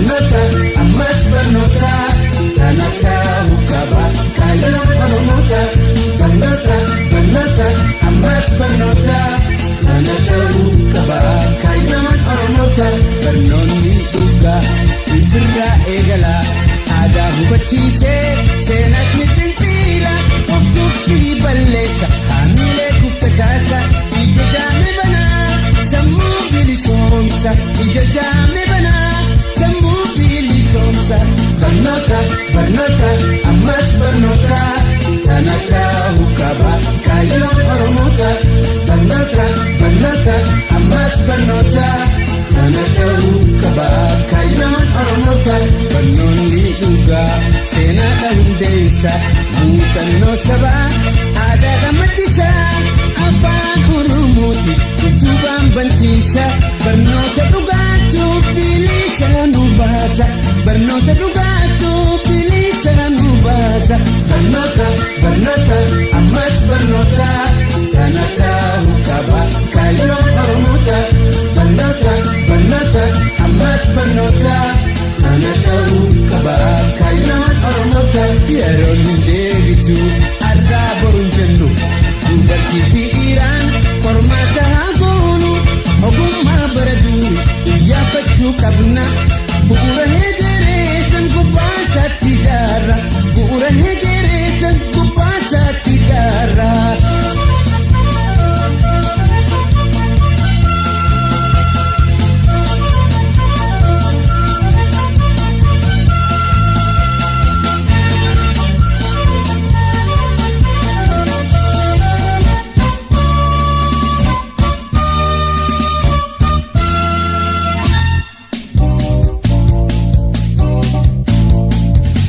Barnoota, ammas barnoota, kana ta'uu qaba kaayyoon Oromoota. Barnoota, barnoota, ammas barnoota, kana ta'uu qaba kaayyoon Oromoota. Barnoonni dhugaa ifirraa eegala, aadaa hubachiisee seenaas ni xinxiila. Of tuffii balleessa haamilee kufte kaasa, ija jaame banaa sammuu bilisoomsa, ija jaame banaa sammuu bilisoomsa. Barnoota, barnoota, ammas barnoota, kana ta'uu qaba kaayyoon Oromoota. Barnoota, barnoota, ammas barnoota, kana ta'uu qaba kaayyoon Oromoota. Barnoonni dhugaa seenaadha hundeessa, muuxannoo sabaa aadaa maddisa, afaan Oromooti utubaan barsiisa. Barnoota dhugaatu bilisa nu baasa, barnoota dhugaatu bilisa nu baasa. Barnoota, barnoota, ammas barnoota, kana ta'uu qaba kaayyoon Oromoota. Barnoota, barnoota, ammas barnoota, kana ta'uu qaba kaayyoon Oromoota. Yeroo hin deebisu argaa boruun jennu, dubartii fi dhiiraan qormaata haa goonu. Ogummaa bara durii iyyaafachuu qabna, bu'uura hegereessan gubbaasaatti ijaarra, bu'uura hegereessan gubbaasaatti ijaarra.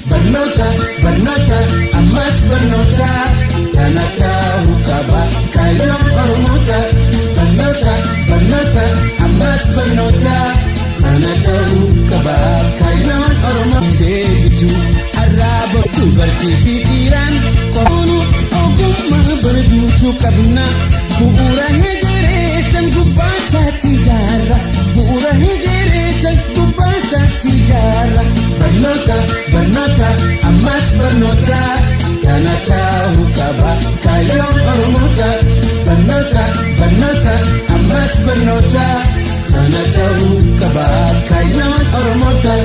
Barnoota, barnoota, ammas barnoota, kana ta'uu qaba kaayyoon Oromoota. Barnoota, barnoota, ammas barnoota, kana ta'uu qaba kaayyoon Oromoota. Deebitu arraaba dubartii fi dhiiraan qoonu, ogummaa barduutu qabna, bu'uura hegereessan gubbaasaatti ijaarra, bu'uura hegereessan gubbaasaatti ijaarra. Barnoota, barnoota, ammas barnoota, kana ta'uu qaba kaayyoon Oromoota. Barnoota, barnoota, ammas barnoota, kana ta'uu qaba kaayyoon Oromoota.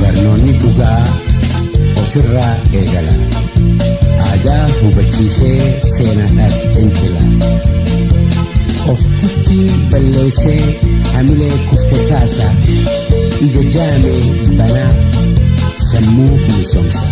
Barnoonni dhugaa ofirraa eegala, aadaa hubachiisee seenaadhaas xinxila. Of tuffii balleessee hamilee kufte kaasa, ija jaame banaa sammuu bilisoomsa.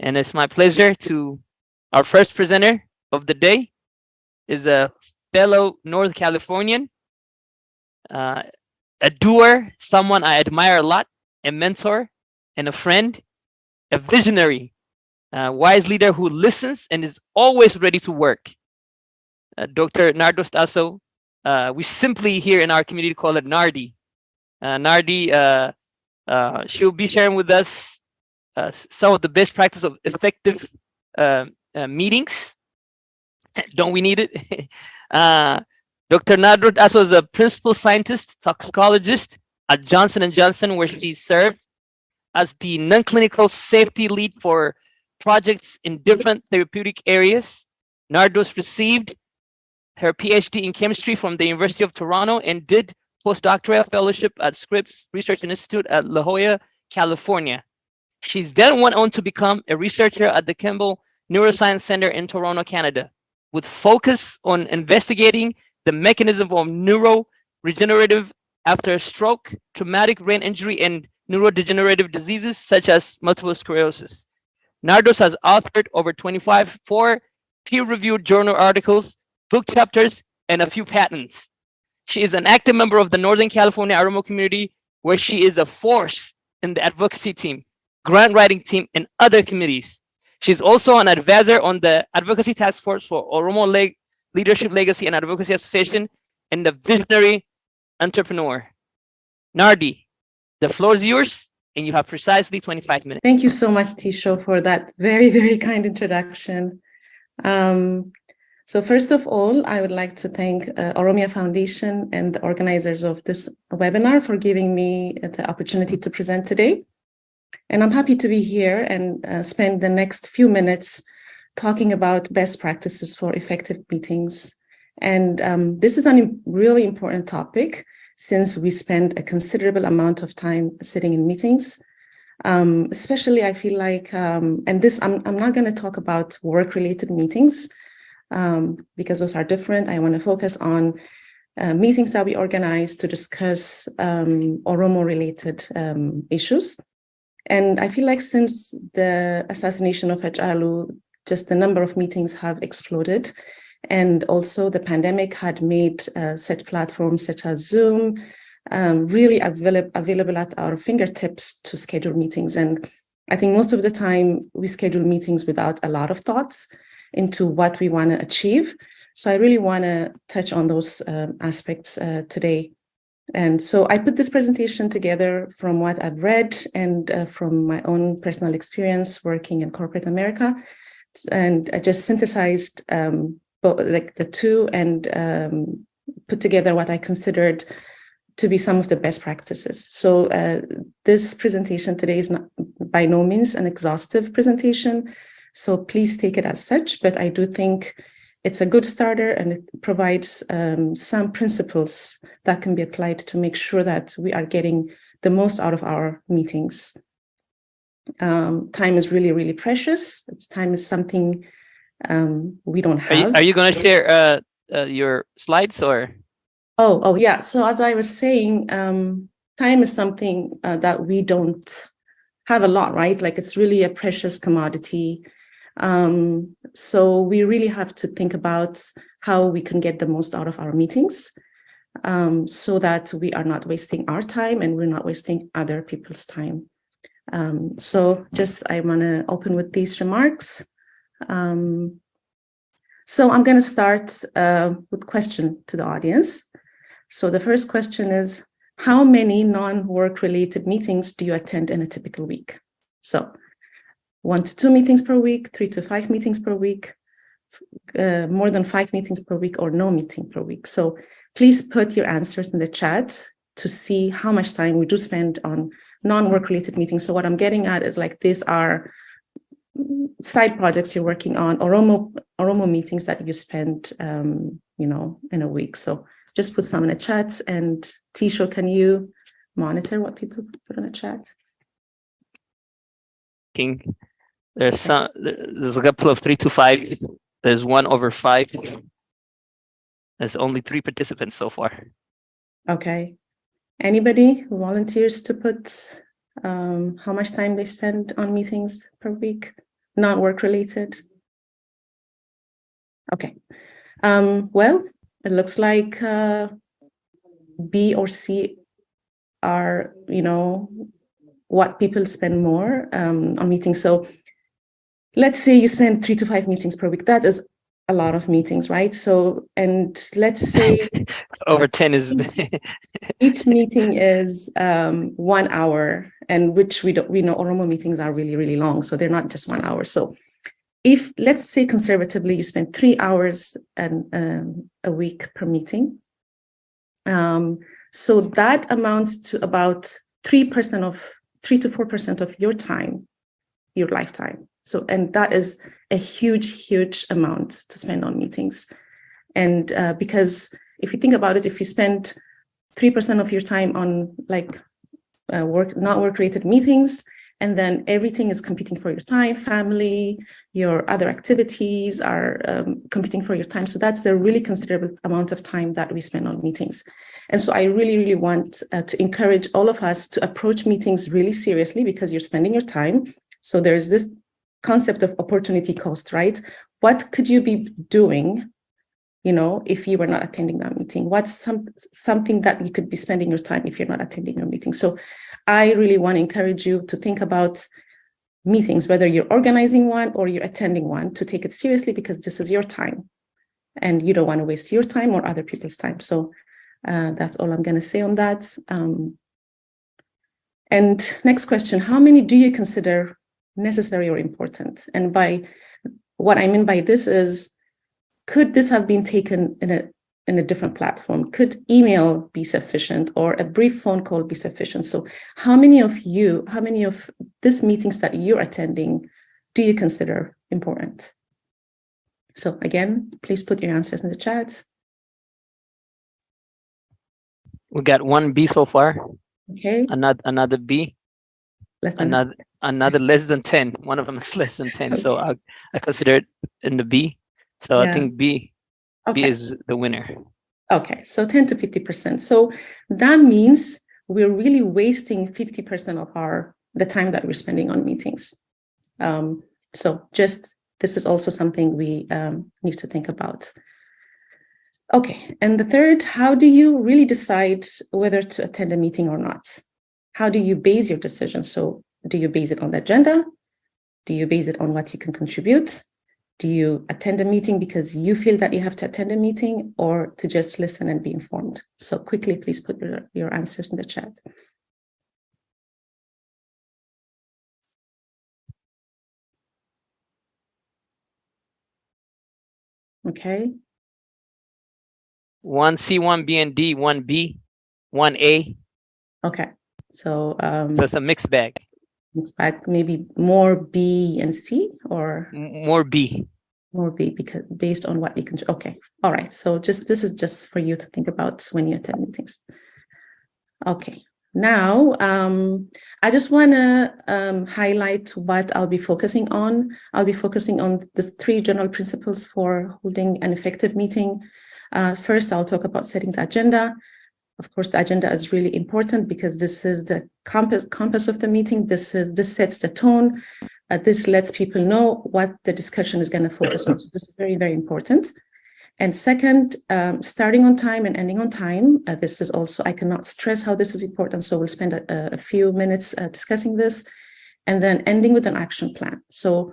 And it's my pleasure to, our first presenter of the day is a fellow North Californian, a doer, someone I admire a lot, a mentor and a friend, a visionary, wise leader who listens and is always ready to work. Dr. Nardos Tasso, we simply here in our community call it Nardi. Nardi, she'll be sharing with us some of the best practice of effective meetings. Don't we need it? Dr. Nardos Tasso is a principal scientist, toxicologist at Johnson & Johnson, where she serves as the non-clinical safety lead for projects in different therapeutic areas. Nardos received her PhD in chemistry from the University of Toronto and did postdoctoral fellowship at Scripps Research Institute at La Jolla, California. She's then went on to become a researcher at the Kimball Neuroscience Center in Toronto, Canada, with focus on investigating the mechanism of neuroregenerative after a stroke, traumatic brain injury, and neurodegenerative diseases such as multiple sclerosis. Nardos has authored over 25 peer-reviewed journal articles, book chapters, and a few patents. She is an active member of the Northern California Oromo community, where she is a force in the advocacy team, grant writing team, and other committees. She's also an advisor on the Advocacy Task Force for Oromo Leadership, Legacy, and Advocacy Association, and the visionary entrepreneur. Nardi, the floor is yours, and you have precisely 25 minutes. Thank you so much, Tisho, for that very, very kind introduction. So first of all, I would like to thank Oromia Foundation and the organizers of this webinar for giving me the opportunity to present today. And I'm happy to be here and spend the next few minutes talking about best practices for effective meetings. And this is a really important topic since we spend a considerable amount of time sitting in meetings. Especially, I feel like, and this, I'm not going to talk about work-related meetings because those are different. I want to focus on meetings that we organize to discuss Oromo-related issues. And I feel like since the assassination of Hachalu, just the number of meetings have exploded. And also the pandemic had made such platforms such as Zoom really available at our fingertips to schedule meetings. And I think most of the time we schedule meetings without a lot of thoughts into what we want to achieve. So I really want to touch on those aspects today. And so I put this presentation together from what I've read and from my own personal experience working in corporate America. And I just synthesized both, like the two, and put together what I considered to be some of the best practices. So this presentation today is not by no means an exhaustive presentation, so please take it as such, but I do think it's a good starter and it provides some principles that can be applied to make sure that we are getting the most out of our meetings. Time is really, really precious. Time is something we don't have. Are you going to share your slides or? Oh, yeah. So as I was saying, time is something that we don't have a lot, right? Like it's really a precious commodity. So we really have to think about how we can get the most out of our meetings so that we are not wasting our time and we're not wasting other people's time. So just I want to open with these remarks. So I'm going to start with a question to the audience. So the first question is, how many non-work related meetings do you attend in a typical week? So 1 to 2 meetings per week, 3 to 5 meetings per week, more than 5 meetings per week, or no meeting per week. So please put your answers in the chat to see how much time we do spend on non-work related meetings. So what I'm getting at is like these are side projects you're working on, Oromo meetings that you spend, in a week. So just put some in the chat. And Tisho, can you monitor what people put in the chat? There's a couple of 3 to 5. There's 1 over 5. There's only 3 participants so far. Okay. Anybody who volunteers to put how much time they spend on meetings per week, not work related? Okay. Well, it looks like B or C are, what people spend more on meetings. So let's say you spend 3 to 5 meetings per week. That is a lot of meetings, right? So, and let's say over 10 is each meeting is 1 hour, and which we know Oromo meetings are really, really long. So they're not just 1 hour. So if, let's say conservatively, you spend 3 hours a week per meeting. So that amounts to about 3 to 4% of your time, your lifetime. So, and that is a huge, huge amount to spend on meetings. And because if you think about it, if you spend 3% of your time on like not work-related meetings, and then everything is competing for your time, family, your other activities are competing for your time. So that's a really considerable amount of time that we spend on meetings. And so I really, really want to encourage all of us to approach meetings really seriously because you're spending your time. So there's this concept of opportunity cost, right? What could you be doing, if you were not attending that meeting? What's something that you could be spending your time if you're not attending your meeting? So I really want to encourage you to think about meetings, whether you're organizing one or you're attending one, to take it seriously, because this is your time and you don't want to waste your time or other people's time. So that's all I'm going to say on that. And next question, how many do you consider necessary or important? And by what I mean by this is, could this have been taken in a different platform? Could email be sufficient, or a brief phone call be sufficient? So how many of these meetings that you're attending do you consider important? So again, please put your answers in the chat. We got one B so far. Okay. Another B. Another less than 10. One of them is less than 10. Okay. So I consider it in the B. So yeah. I think B is the winner. Okay, so 10 to 50%. So that means we're really wasting 50% of the time that we're spending on meetings. So this is also something we need to think about. Okay, and the third, how do you really decide whether to attend a meeting or not? How do you base your decision? So do you base it on the agenda? Do you base it on what you can contribute? Do you attend a meeting because you feel that you have to attend a meeting, or to just listen and be informed? So quickly, please put your answers in the chat. Okay. 1C, 1B, and D, 1B, 1A. Okay. So that's a mixed bag. Mixed bag, maybe more B and C, or more B. More B, because based on what you can. Okay. All right. So this is just for you to think about when you attend meetings. Okay. Now, I just want to highlight what I'll be focusing on. I'll be focusing on the 3 general principles for holding an effective meeting. First, I'll talk about setting the agenda. Of course, the agenda is really important because this is the compass of the meeting. This sets the tone. This lets people know what the discussion is going to focus on. So this is very, very important. And second, starting on time and ending on time. This is also, I cannot stress how this is important. So we'll spend a few minutes discussing this, and then ending with an action plan. So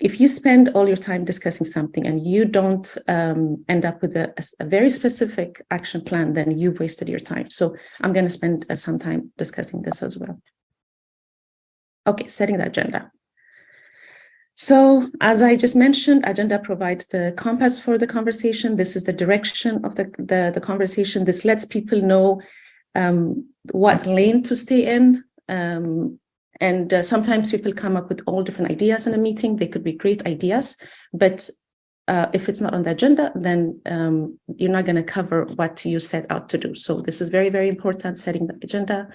if you spend all your time discussing something and you don't end up with a very specific action plan, then you've wasted your time. So I'm going to spend some time discussing this as well. Okay, setting the agenda. So as I just mentioned, agenda provides the compass for the conversation. This is the direction of the conversation. This lets people know what lane to stay in. And sometimes people come up with all different ideas in a meeting. They could be great ideas, but if it's not on the agenda, then you're not going to cover what you set out to do. So this is very, very important. Setting the agenda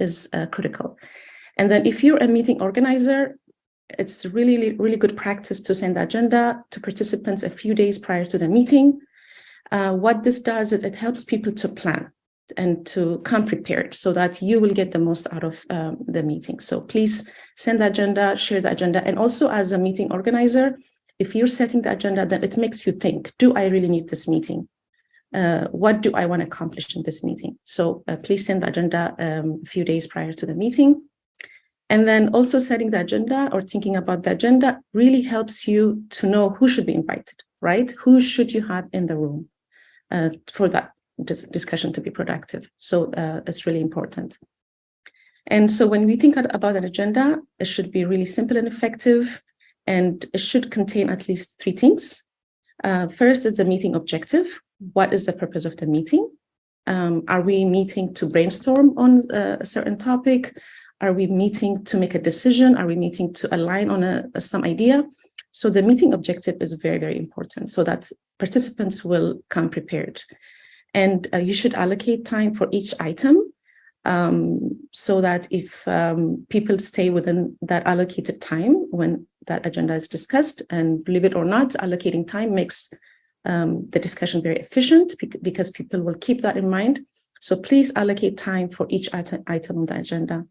is critical. And then if you're a meeting organizer, it's really, really good practice to send the agenda to participants a few days prior to the meeting. What this does is it helps people to plan and to come prepared so that you will get the most out of the meeting. So please send the agenda, share the agenda. And also as a meeting organizer, if you're setting the agenda, then it makes you think, do I really need this meeting? What do I want to accomplish in this meeting? So please send the agenda a few days prior to the meeting. And then also setting the agenda or thinking about the agenda really helps you to know who should be invited, right? Who should you have in the room for that discussion to be productive. So it's really important. And so when we think about an agenda, it should be really simple and effective, and it should contain at least 3 things. First is the meeting objective. What is the purpose of the meeting? Are we meeting to brainstorm on a certain topic? Are we meeting to make a decision? Are we meeting to align on some idea? So the meeting objective is very, very important so that participants will come prepared. And you should allocate time for each item so that if people stay within that allocated time when that agenda is discussed, and believe it or not, allocating time makes the discussion very efficient because people will keep that in mind. So please allocate time for each item on the agenda.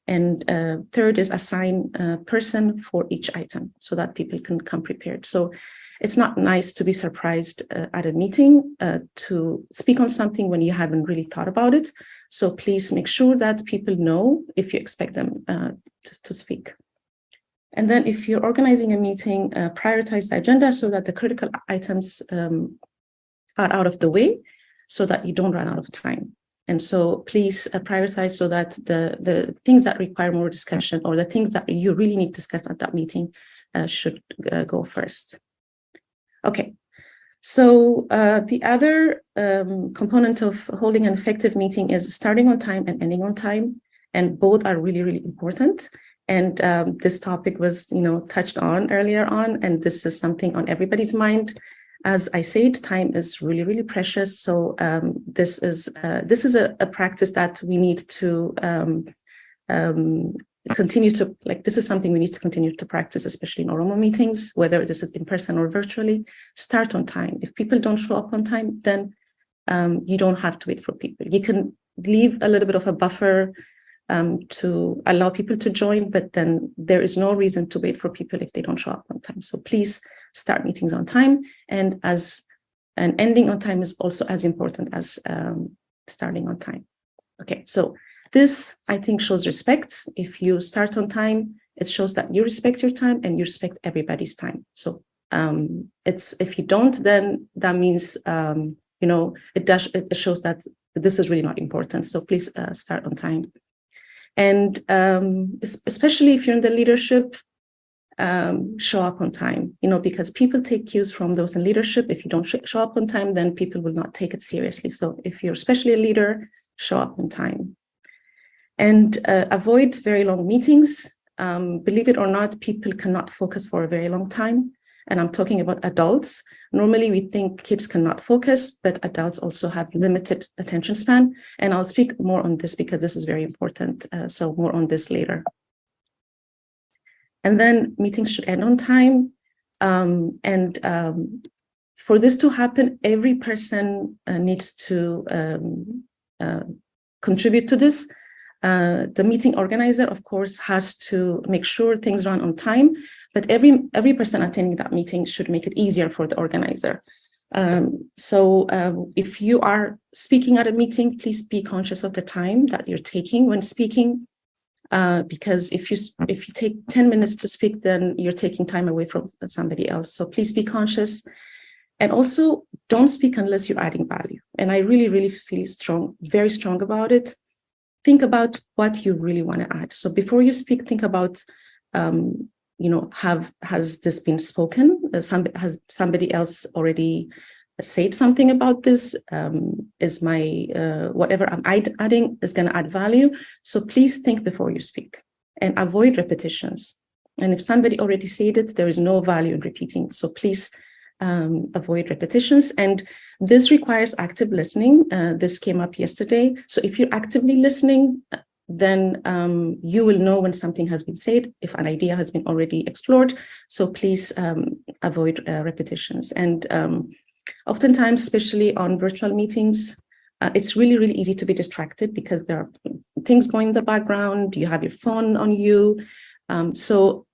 And third is assign a person for each item so that people can come prepared. So it's not nice to be surprised at a meeting to speak on something when you haven't really thought about it. So please make sure that people know if you expect them to speak. And then if you're organizing a meeting, prioritize the agenda so that the critical items are out of the way so that you don't run out of time. And so please prioritize so that the things that require more discussion or the things that you really need to discuss at that meeting should go first. Okay, so the other component of holding an effective meeting is starting on time and ending on time. And both are really, really important. And this topic was, touched on earlier on, and this is something on everybody's mind. As I said, time is really, really precious. So this is a practice that we need to continue to, this is something we need to continue to practice, especially in Oromo meetings, whether this is in person or virtually. Start on time. If people don't show up on time, then you don't have to wait for people. You can leave a little bit of a buffer to allow people to join, but then there is no reason to wait for people if they don't show up on time. So please start meetings on time, and ending on time is also as important as starting on time. Okay, so this, I think, shows respect. If you start on time, it shows that you respect your time and you respect everybody's time. So if you don't, then that means it shows that this is really not important. So please start on time. And especially if you're in the leadership, show up on time, because people take cues from those in leadership. If you don't show up on time, then people will not take it seriously. So if you're especially a leader, show up on time. And avoid very long meetings. Believe it or not, people cannot focus for a very long time. And I'm talking about adults. Normally, we think kids cannot focus, but adults also have limited attention span. And I'll speak more on this because this is very important. So more on this later. And then meetings should end on time. For this to happen, every person needs to contribute to this. The meeting organizer, of course, has to make sure things run on time, but every person attending that meeting should make it easier for the organizer. So if you are speaking at a meeting, please be conscious of the time that you're taking when speaking, because if you take 10 minutes to speak, then you're taking time away from somebody else. So please be conscious. And also, don't speak unless you're adding value. And I really, really feel very strong about it. Think about what you really want to add. So before you speak, think about, has this been spoken? Has somebody else already said something about this? Is my, whatever I'm adding is going to add value? So please think before you speak and avoid repetitions. And if somebody already said it, there is no value in repeating. So please avoid repetitions. And this requires active listening. This came up yesterday. So if you're actively listening, then you will know when something has been said, if an idea has been already explored. So please avoid repetitions. And oftentimes, especially on virtual meetings, it's really, really easy to be distracted because there are things going in the background. You have your phone on you. So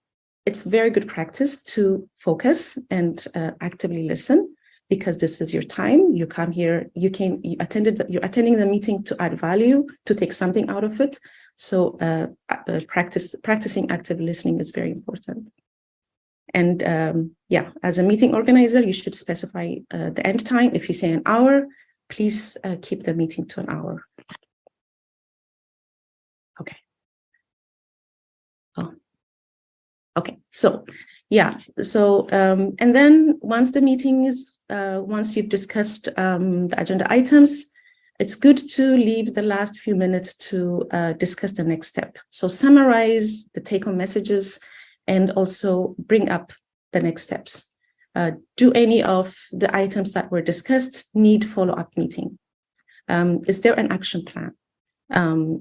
it's very good practice to focus and actively listen, because this is your time. You come here, you're attending the meeting to add value, to take something out of it. So practicing active listening is very important. And as a meeting organizer, you should specify the end time. If you say an hour, please keep the meeting to an hour. Okay. Okay, so and then once the meeting is, once you've discussed the agenda items, it's good to leave the last few minutes to discuss the next step. So summarize the take-home messages and also bring up the next steps. Do any of the items that were discussed need follow-up meeting? Is there an action plan?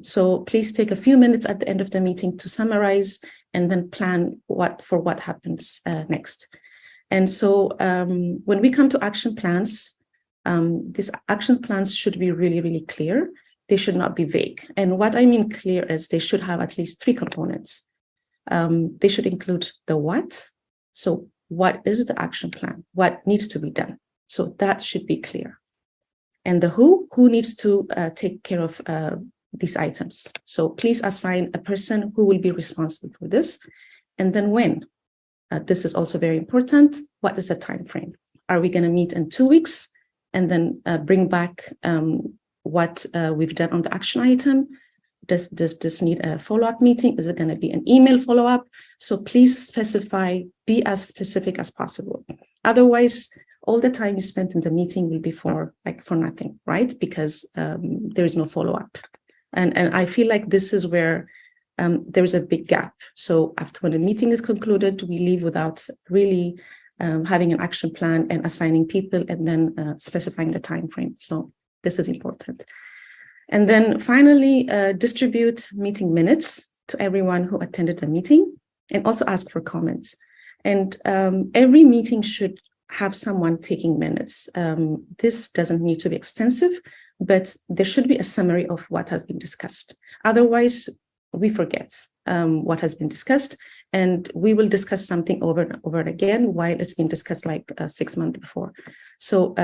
So please take a few minutes at the end of the meeting to summarize and then plan what happens next. And so when we come to action plans, these action plans should be really, really clear. They should not be vague. And what I mean clear is they should have at least 3 components. They should include the what. So what is the action plan, what needs to be done. So that should be clear. And the who needs to take care of these items. So please assign a person who will be responsible for this. And then when? This is also very important. What is the time frame? Are we going to meet in 2 weeks and then bring back what we've done on the action item? Does this need a follow-up meeting? Is it going to be an email follow-up? So please specify, be as specific as possible. Otherwise, all the time you spent in the meeting will be for nothing, right? Because there is no follow-up. And I feel like this is where there is a big gap. So after when the meeting is concluded, we leave without really having an action plan and assigning people and then specifying the time frame. So this is important. And then finally, distribute meeting minutes to everyone who attended the meeting and also ask for comments. And every meeting should have someone taking minutes. This doesn't need to be extensive, but there should be a summary of what has been discussed. Otherwise, we forget what has been discussed, and we will discuss something over and over again while it's been discussed like 6 months before. So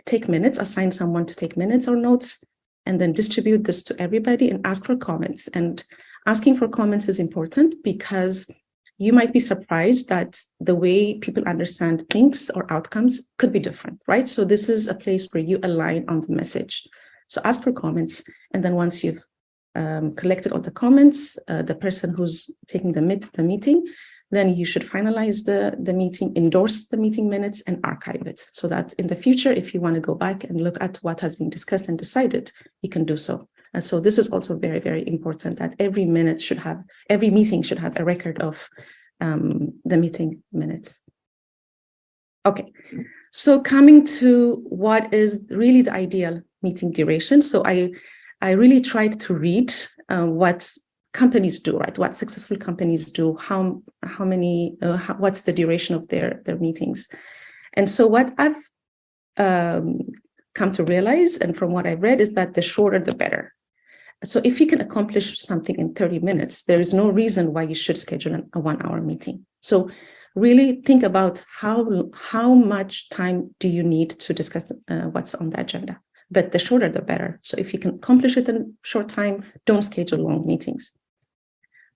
take minutes, assign someone to take minutes or notes, and then distribute this to everybody and ask for comments. And asking for comments is important because you might be surprised that the way people understand things or outcomes could be different, right? So this is a place where you align on the message. So ask for comments, and then once you've collected all the comments, the person who's taking the meeting, then you should finalize the meeting, endorse the meeting minutes, and archive it so that in the future, if you want to go back and look at what has been discussed and decided, you can do so. And so this is also very, very important that every meeting should have a record of the meeting minutes. Okay, so coming to what is really the ideal meeting duration. So I really tried to read what companies do, right? What successful companies do, how many, what's the duration of their meetings. And so what I've come to realize, and from what I've read, is that the shorter, the better. So if you can accomplish something in 30 minutes, there is no reason why you should schedule a 1-hour meeting. So really think about how much time do you need to discuss what's on the agenda. But the shorter, the better. So if you can accomplish it in a short time, don't schedule long meetings.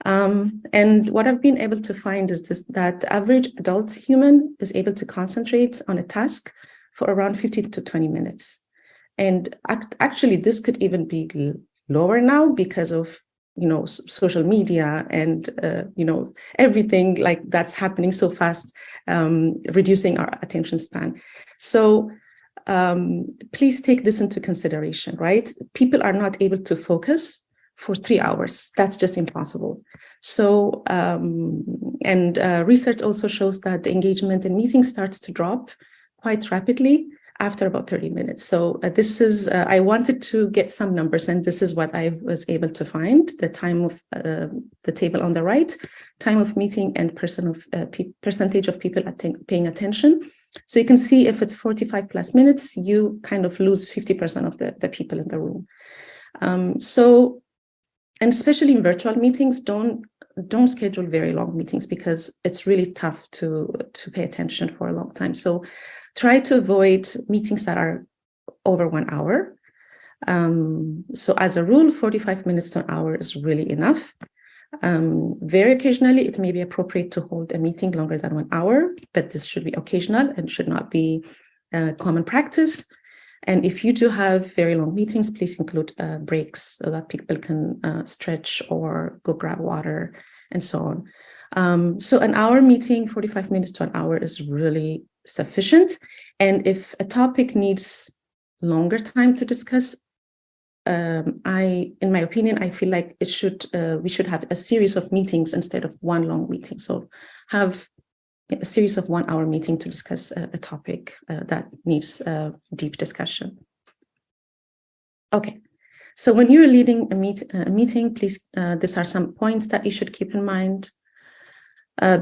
And what I've been able to find is that the average adult human is able to concentrate on a task for around 15 to 20 minutes. And actually, this could even be lower now because of social media and everything like that's happening so fast, reducing our attention span. So please take this into consideration, right? People are not able to focus for 3 hours. That's just impossible. So, research also shows that the engagement in meetings starts to drop quite rapidly after about 30 minutes. So this is, I wanted to get some numbers, and this is what I was able to find: the time of the table on the right, time of meeting, and percentage of people paying attention. So you can see if it's 45 plus minutes, you kind of lose 50% of the people in the room. And especially in virtual meetings, don't schedule very long meetings because it's really tough to pay attention for a long time. So try to avoid meetings that are over 1 hour. So as a rule, 45 minutes to an hour is really enough. Very occasionally, it may be appropriate to hold a meeting longer than 1 hour, but this should be occasional and should not be common practice. And if you do have very long meetings, please include breaks so that people can stretch or go grab water and so on. So an hour meeting, 45 minutes to an hour is really sufficient. And if a topic needs longer time to discuss, in my opinion, I feel like we should have a series of meetings instead of one long meeting. So have a series of 1 hour meeting to discuss a topic that needs deep discussion. Okay, so when you're leading a meeting, please, these are some points that you should keep in mind.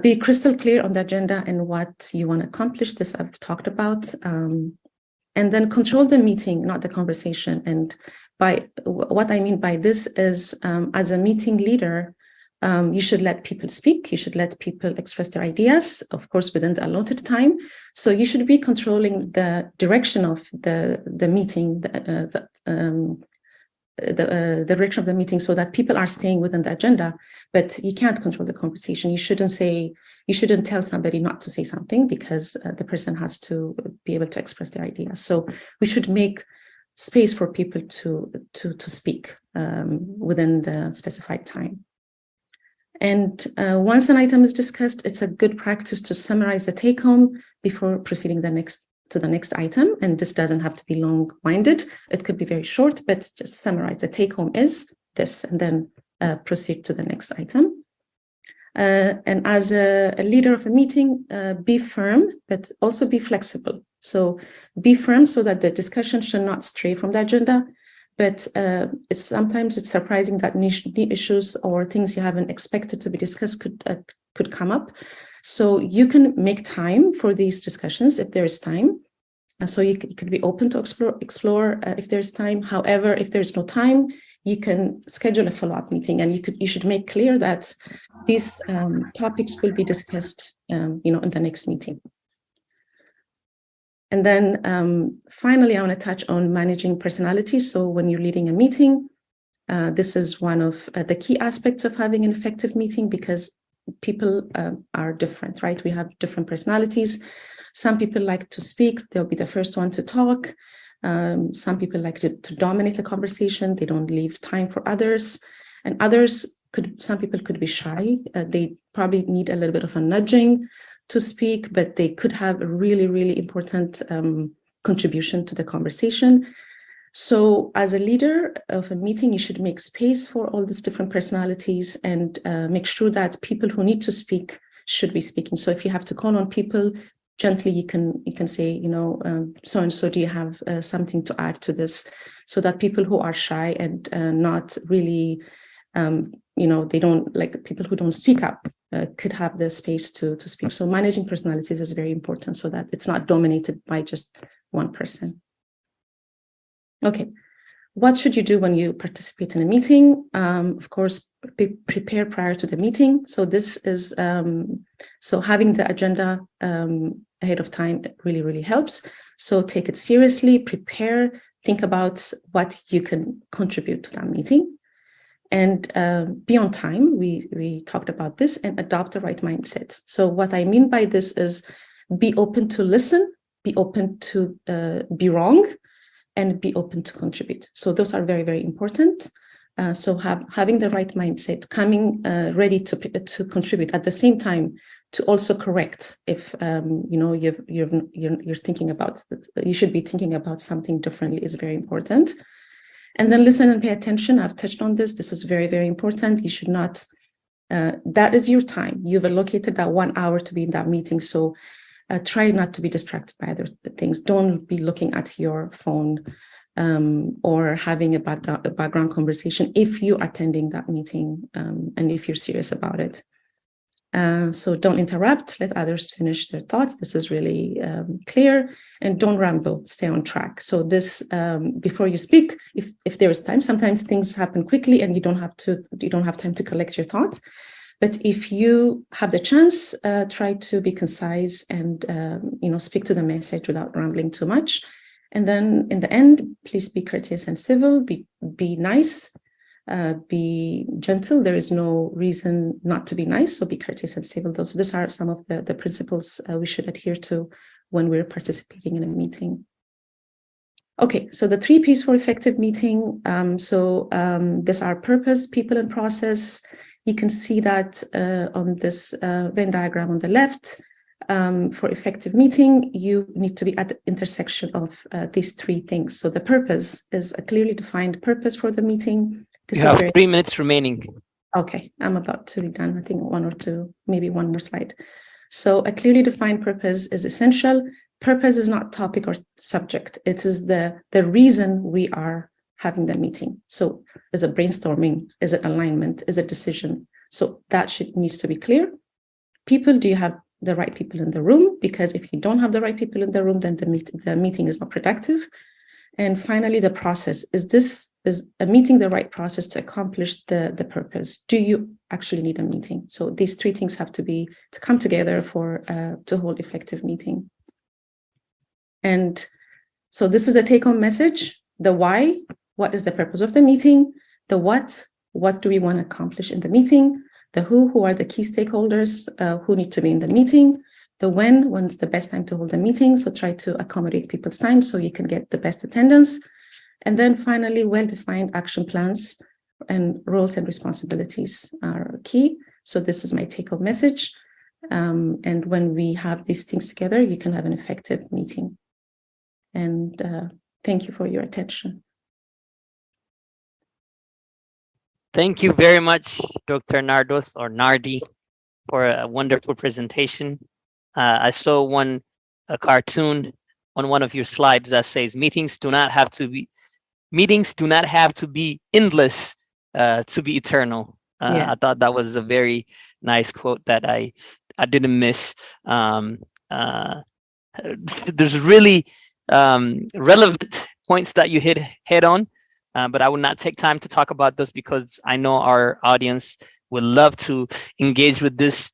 Be crystal clear on the agenda and what you want to accomplish. This I've talked about. And then control the meeting, not the conversation. And by what I mean by this is, as a meeting leader, You should let people speak. You should let people express their ideas, of course, within the allotted time. So you should be controlling the direction of the meeting, the direction of the meeting, so that people are staying within the agenda. But you can't control the conversation. You shouldn't tell somebody not to say something, because the person has to be able to express their ideas. So we should make space for people to speak within the specified time. And once an item is discussed, it's a good practice to summarize the take-home before proceeding to the next item. And this doesn't have to be long-winded. It could be very short, but just summarize. The take-home is this, and then proceed to the next item. And as a leader of a meeting, be firm, but also be flexible. So be firm so that the discussion should not stray from the agenda. But sometimes it's surprising that niche issues or things you haven't expected to be discussed could come up. So you can make time for these discussions if there is time. So you could be open to explore if there's time. However, if there's no time, you can schedule a follow-up meeting, and you should make clear that these topics will be discussed, in the next meeting. And then finally, I want to touch on managing personality. So when you're leading a meeting, this is one of the key aspects of having an effective meeting, because people are different, right? We have different personalities. Some people like to speak. They'll be the first one to talk. Some people like to dominate a conversation. They don't leave time for others. And some people could be shy. They probably need a little bit of a nudging to speak, but they could have a really, really important contribution to the conversation. So as a leader of a meeting, you should make space for all these different personalities, and make sure that people who need to speak should be speaking. So if you have to call on people, gently you can say, so-and-so, do you have something to add to this? So that people who are shy and not really, they don't like people who don't speak up could have the space to speak. So managing personalities is very important, so that it's not dominated by just one person. Okay, what should you do when you participate in a meeting? Of course, prepare prior to the meeting. So this is, so having the agenda ahead of time really, really helps. So take it seriously, prepare, think about what you can contribute to that meeting. And be on time. We talked about this, and adopt the right mindset. So what I mean by this is be open to listen, be open to be wrong, and be open to contribute. So those are very, very important. So having the right mindset, coming ready to contribute, at the same time to also correct if you're thinking about, you should be thinking about something differently, is very important. And then listen and pay attention. I've touched on this. This is very, very important. You should not, that is your time. You've allocated that 1 hour to be in that meeting. So try not to be distracted by other things. Don't be looking at your phone or having a background conversation if you're attending that meeting and if you're serious about it. So don't interrupt, let others finish their thoughts. This is really clear, and don't ramble, stay on track. So this, before you speak, if there is time, sometimes things happen quickly and you don't have time to collect your thoughts. But if you have the chance, try to be concise and, speak to the message without rambling too much. And then in the end, please be courteous and civil, be nice. Be gentle. There is no reason not to be nice, so be courteous and civil. These are some of the principles we should adhere to when we're participating in a meeting. Okay, so the 3 P's for effective meeting. These are purpose, people, and process. You can see that on this Venn diagram on the left. For effective meeting, you need to be at the intersection of these 3 things. So the purpose is a clearly defined purpose for the meeting. You have 3 minutes remaining. Okay, I'm about to be done. I think 1 or 2, maybe 1 more slide. So a clearly defined purpose is essential. Purpose is not topic or subject. It is the reason we are having the meeting. So is it brainstorming? Is it alignment? Is it decision? So that needs to be clear. People, do you have the right people in the room? Because if you don't have the right people in the room, then the meeting is not productive. And finally, the process. Is this is a meeting the right process to accomplish the purpose? Do you actually need a meeting? So these three things have to come together for to hold effective meeting. And so this is the take-home message: the why, what is the purpose of the meeting? The what do we want to accomplish in the meeting? The who are the key stakeholders who need to be in the meeting? The when's the best time to hold a meeting? So try to accommodate people's time so you can get the best attendance. And then finally, well-defined action plans and roles and responsibilities are key. So this is my take-home message. And when we have these things together, you can have an effective meeting. And thank you for your attention. Thank you very much, Dr. Nardos or Nardi, for a wonderful presentation. I saw a cartoon on one of your slides that says meetings do not have to be endless to be eternal. Yeah. I thought that was a very nice quote that I didn't miss. There's really relevant points that you hit head on, but I will not take time to talk about those because I know our audience would love to engage with this.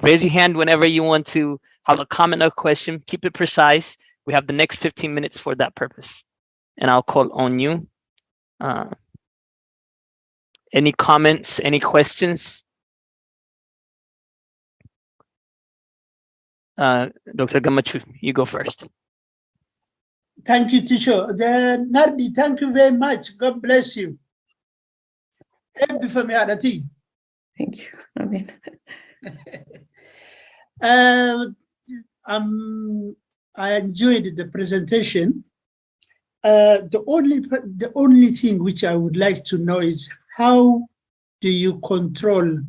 Raise your hand whenever you want to have a comment or question. Keep it precise. We have the next 15 minutes for that purpose, and I'll call on you. Any comments, any questions? Dr. Gamachu, you go first. Thank you, teacher. Nardi, thank you very much. God bless you. Thank you. Amen. I enjoyed the presentation. The only thing which I would like to know is how do you control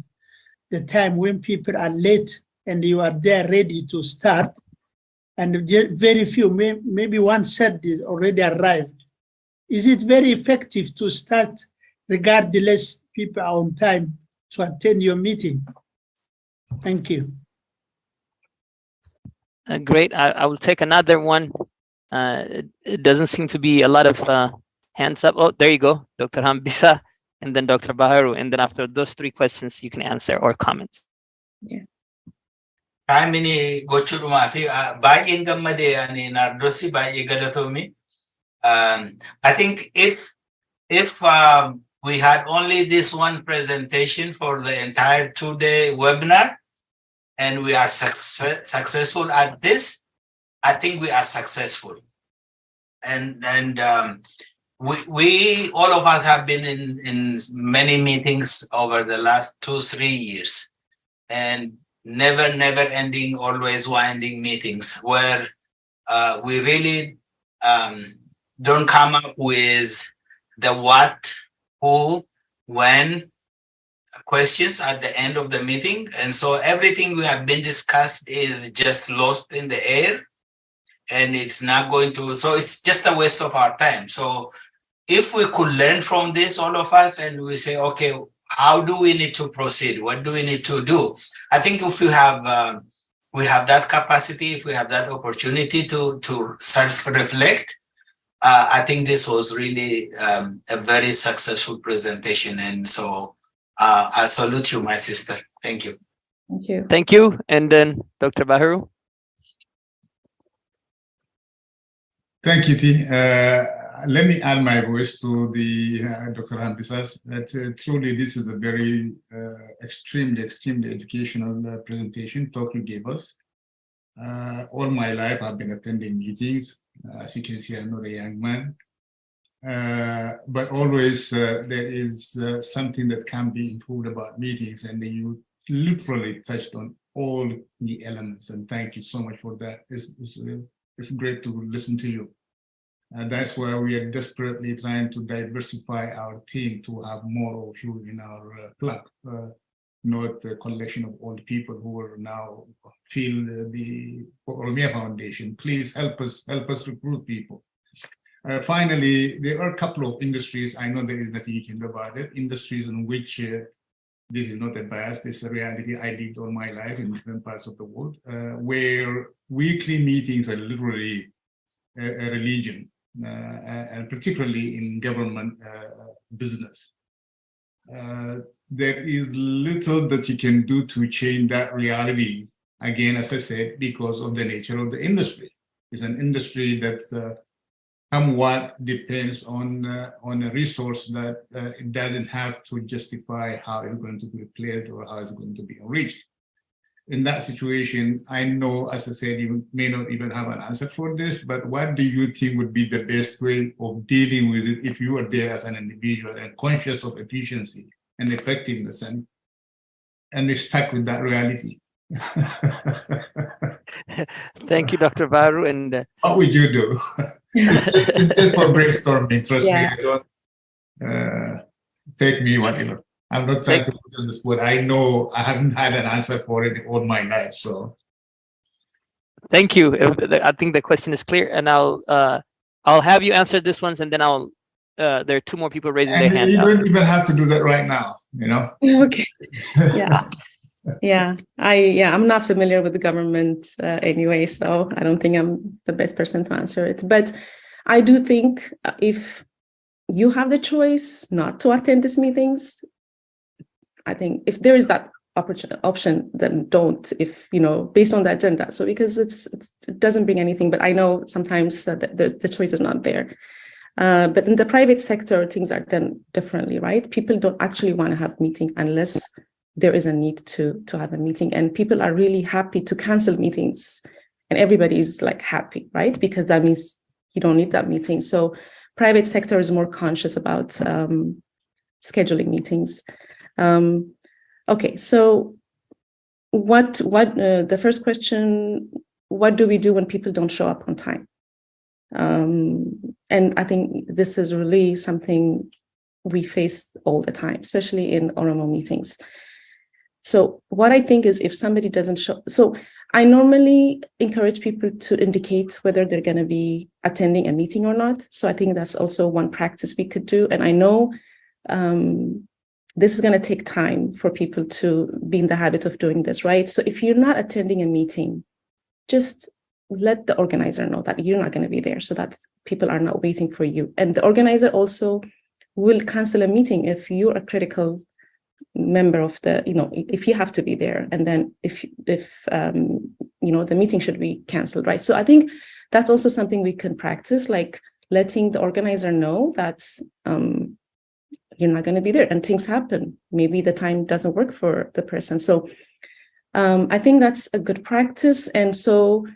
the time when people are late and you are there ready to start, and very few, maybe one set is already arrived. Is it very effective to start regardless people are on time to attend your meeting? Thank you. Great. I will take another one. It doesn't seem to be a lot of hands up. Oh, there you go, Dr. Hambisa, and then Dr. Baharu. And then after those three questions, you can answer or comment. Yeah. Mini gochuruma fi baay'een gammade ani Nardosi baay'ee galatoomi. I think if we had only this one presentation for the entire 2-day webinar and we are successful at this, I think we are successful. And we all of us have been in many meetings over the last 2-3 years, and never ending, always winding meetings where we really don't come up with the what, who, when questions at the end of the meeting. And so everything we have been discussed is just lost in the air, and it's not going to, so it's just a waste of our time. So if we could learn from this, all of us, and we say, okay, how do we need to proceed? What do we need to do? I think if we have that capacity, if we have that opportunity to self-reflect, I think this was really a very successful presentation. And so I salute you, my sister. Thank you. Thank you. Thank you. And then Dr. Baharu. Thank you, T. Let me add my voice to the Dr. Hambisa's. That truly this is a very extremely educational presentation talk you gave us. All my life I've been attending meetings. As you can see, I'm not a young man. But always there is something that can be improved about meetings, and then you literally touched on all the elements. And thank you so much for that. It's great to listen to you. That's why we are desperately trying to diversify our team to have more of you in our club, not a collection of old people who are now feel the Oromia Foundation. Please help us recruit people. Finally, there are a couple of industries. I know there is nothing you can do about it. Industries in which this is not a bias, this is a reality I lived all my life in different parts of the world, where weekly meetings are literally a religion. and particularly in government business. There is little that you can do to change that reality. Again, as I said, because of the nature of the industry. It's an industry that somewhat depends on a resource that it doesn't have to justify how it's going to be played or how it's going to be enriched. In that situation, I know, as I said, you may not even have an answer for this, but what do you think would be the best way of dealing with it if you are there as an individual and conscious of efficiency and effectiveness and you're stuck with that reality? Thank you, Dr. Baru. And what would you do? it's just for brainstorming. Trust me, I don't take me whatever. I'm not trying to put you on the spot. I know I haven't had an answer for it all my life. So thank you. I think the question is clear, and I'll have you answer this one, and then I'll. There are two more people raising their hand. You don't even have to do that right now. You know. Okay. Yeah. I'm not familiar with the government anyway, so I don't think I'm the best person to answer it. But I do think if you have the choice not to attend these meetings, I think if there is that option, then don't, if, based on the agenda. So because it doesn't bring anything, but I know sometimes the choice is not there. But in the private sector, things are done differently, right? People don't actually want to have meeting unless there is a need to have a meeting, and people are really happy to cancel meetings, and everybody is like happy, right? Because that means you don't need that meeting. So private sector is more conscious about scheduling meetings. Okay, so what the first question, what do we do when people don't show up on time? And I think this is really something we face all the time, especially in Oromo meetings. So what I think is, if somebody doesn't show, so I normally encourage people to indicate whether they're going to be attending a meeting or not. So I think that's also one practice we could do. And I know this is going to take time for people to be in the habit of doing this, right? So if you're not attending a meeting, just let the organizer know that you're not going to be there, so that people are not waiting for you. And the organizer also will cancel a meeting if you're a critical member of the, if you have to be there, and then if the meeting should be canceled, right? So I think that's also something we can practice, like letting the organizer know that you're not going to be there, and things happen. Maybe the time doesn't work for the person. So I think that's a good practice. And so,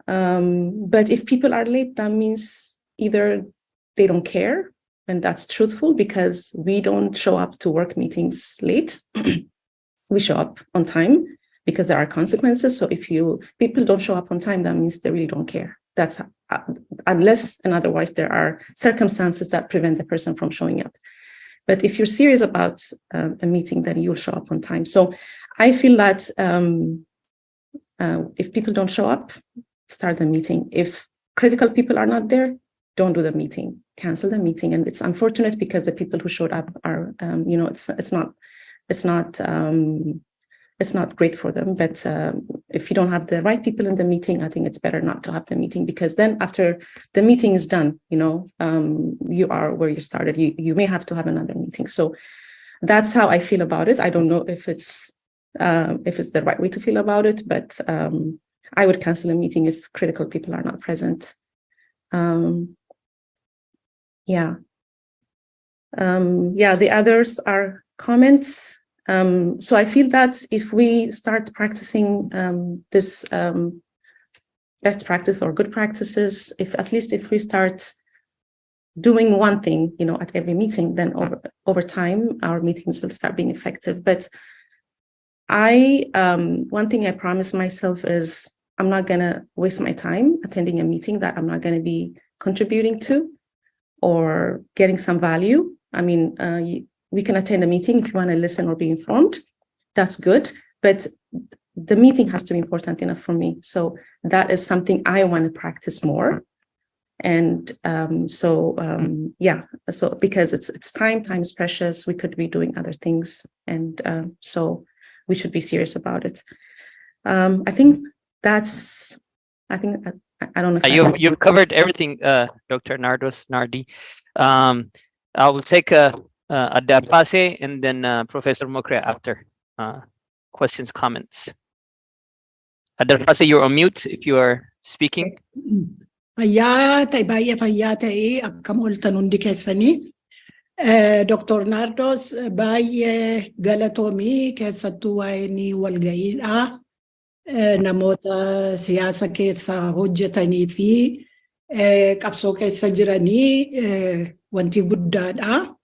but if people are late, that means either they don't care, and that's truthful, because we don't show up to work meetings late. We show up on time because there are consequences. So if people don't show up on time, that means they really don't care. That's unless and otherwise there are circumstances that prevent the person from showing up. But if you're serious about a meeting, then you'll show up on time. So I feel that if people don't show up, start the meeting. If critical people are not there, don't do the meeting, cancel the meeting. And it's unfortunate because the people who showed up are, it's not great for them. But if you don't have the right people in the meeting, I think it's better not to have the meeting, because then after the meeting is done, you are where you started. You may have to have another meeting. So that's how I feel about it. I don't know if it's the right way to feel about it, but I would cancel a meeting if critical people are not present. The others are comments. So I feel that if we start practicing this best practice or good practices, if we start doing one thing, at every meeting, then over time our meetings will start being effective. But one thing I promise myself is I'm not going to waste my time attending a meeting that I'm not going to be contributing to or getting some value. I mean, we can attend a meeting if you want to listen or be informed. That's good. But the meeting has to be important enough for me. So that is something I want to practice more. And so because it's time is precious. We could be doing other things. And so we should be serious about it. I think I don't know if You've covered everything, Dr. Nardi. I will take Adapase and then Professor Mokre after questions, comments. Adapase, you're on mute if you are speaking. Fayyaa ta'e baay'ee fayyaa ta'e akkam ooltan hundi keessanii. Dr. Nardos baay'ee galatoomii keessattuu waa'een walga'iidha. Namoota siyaasa keessa hojjetanii fi qabsoo keessa jiranii wanti guddaadha.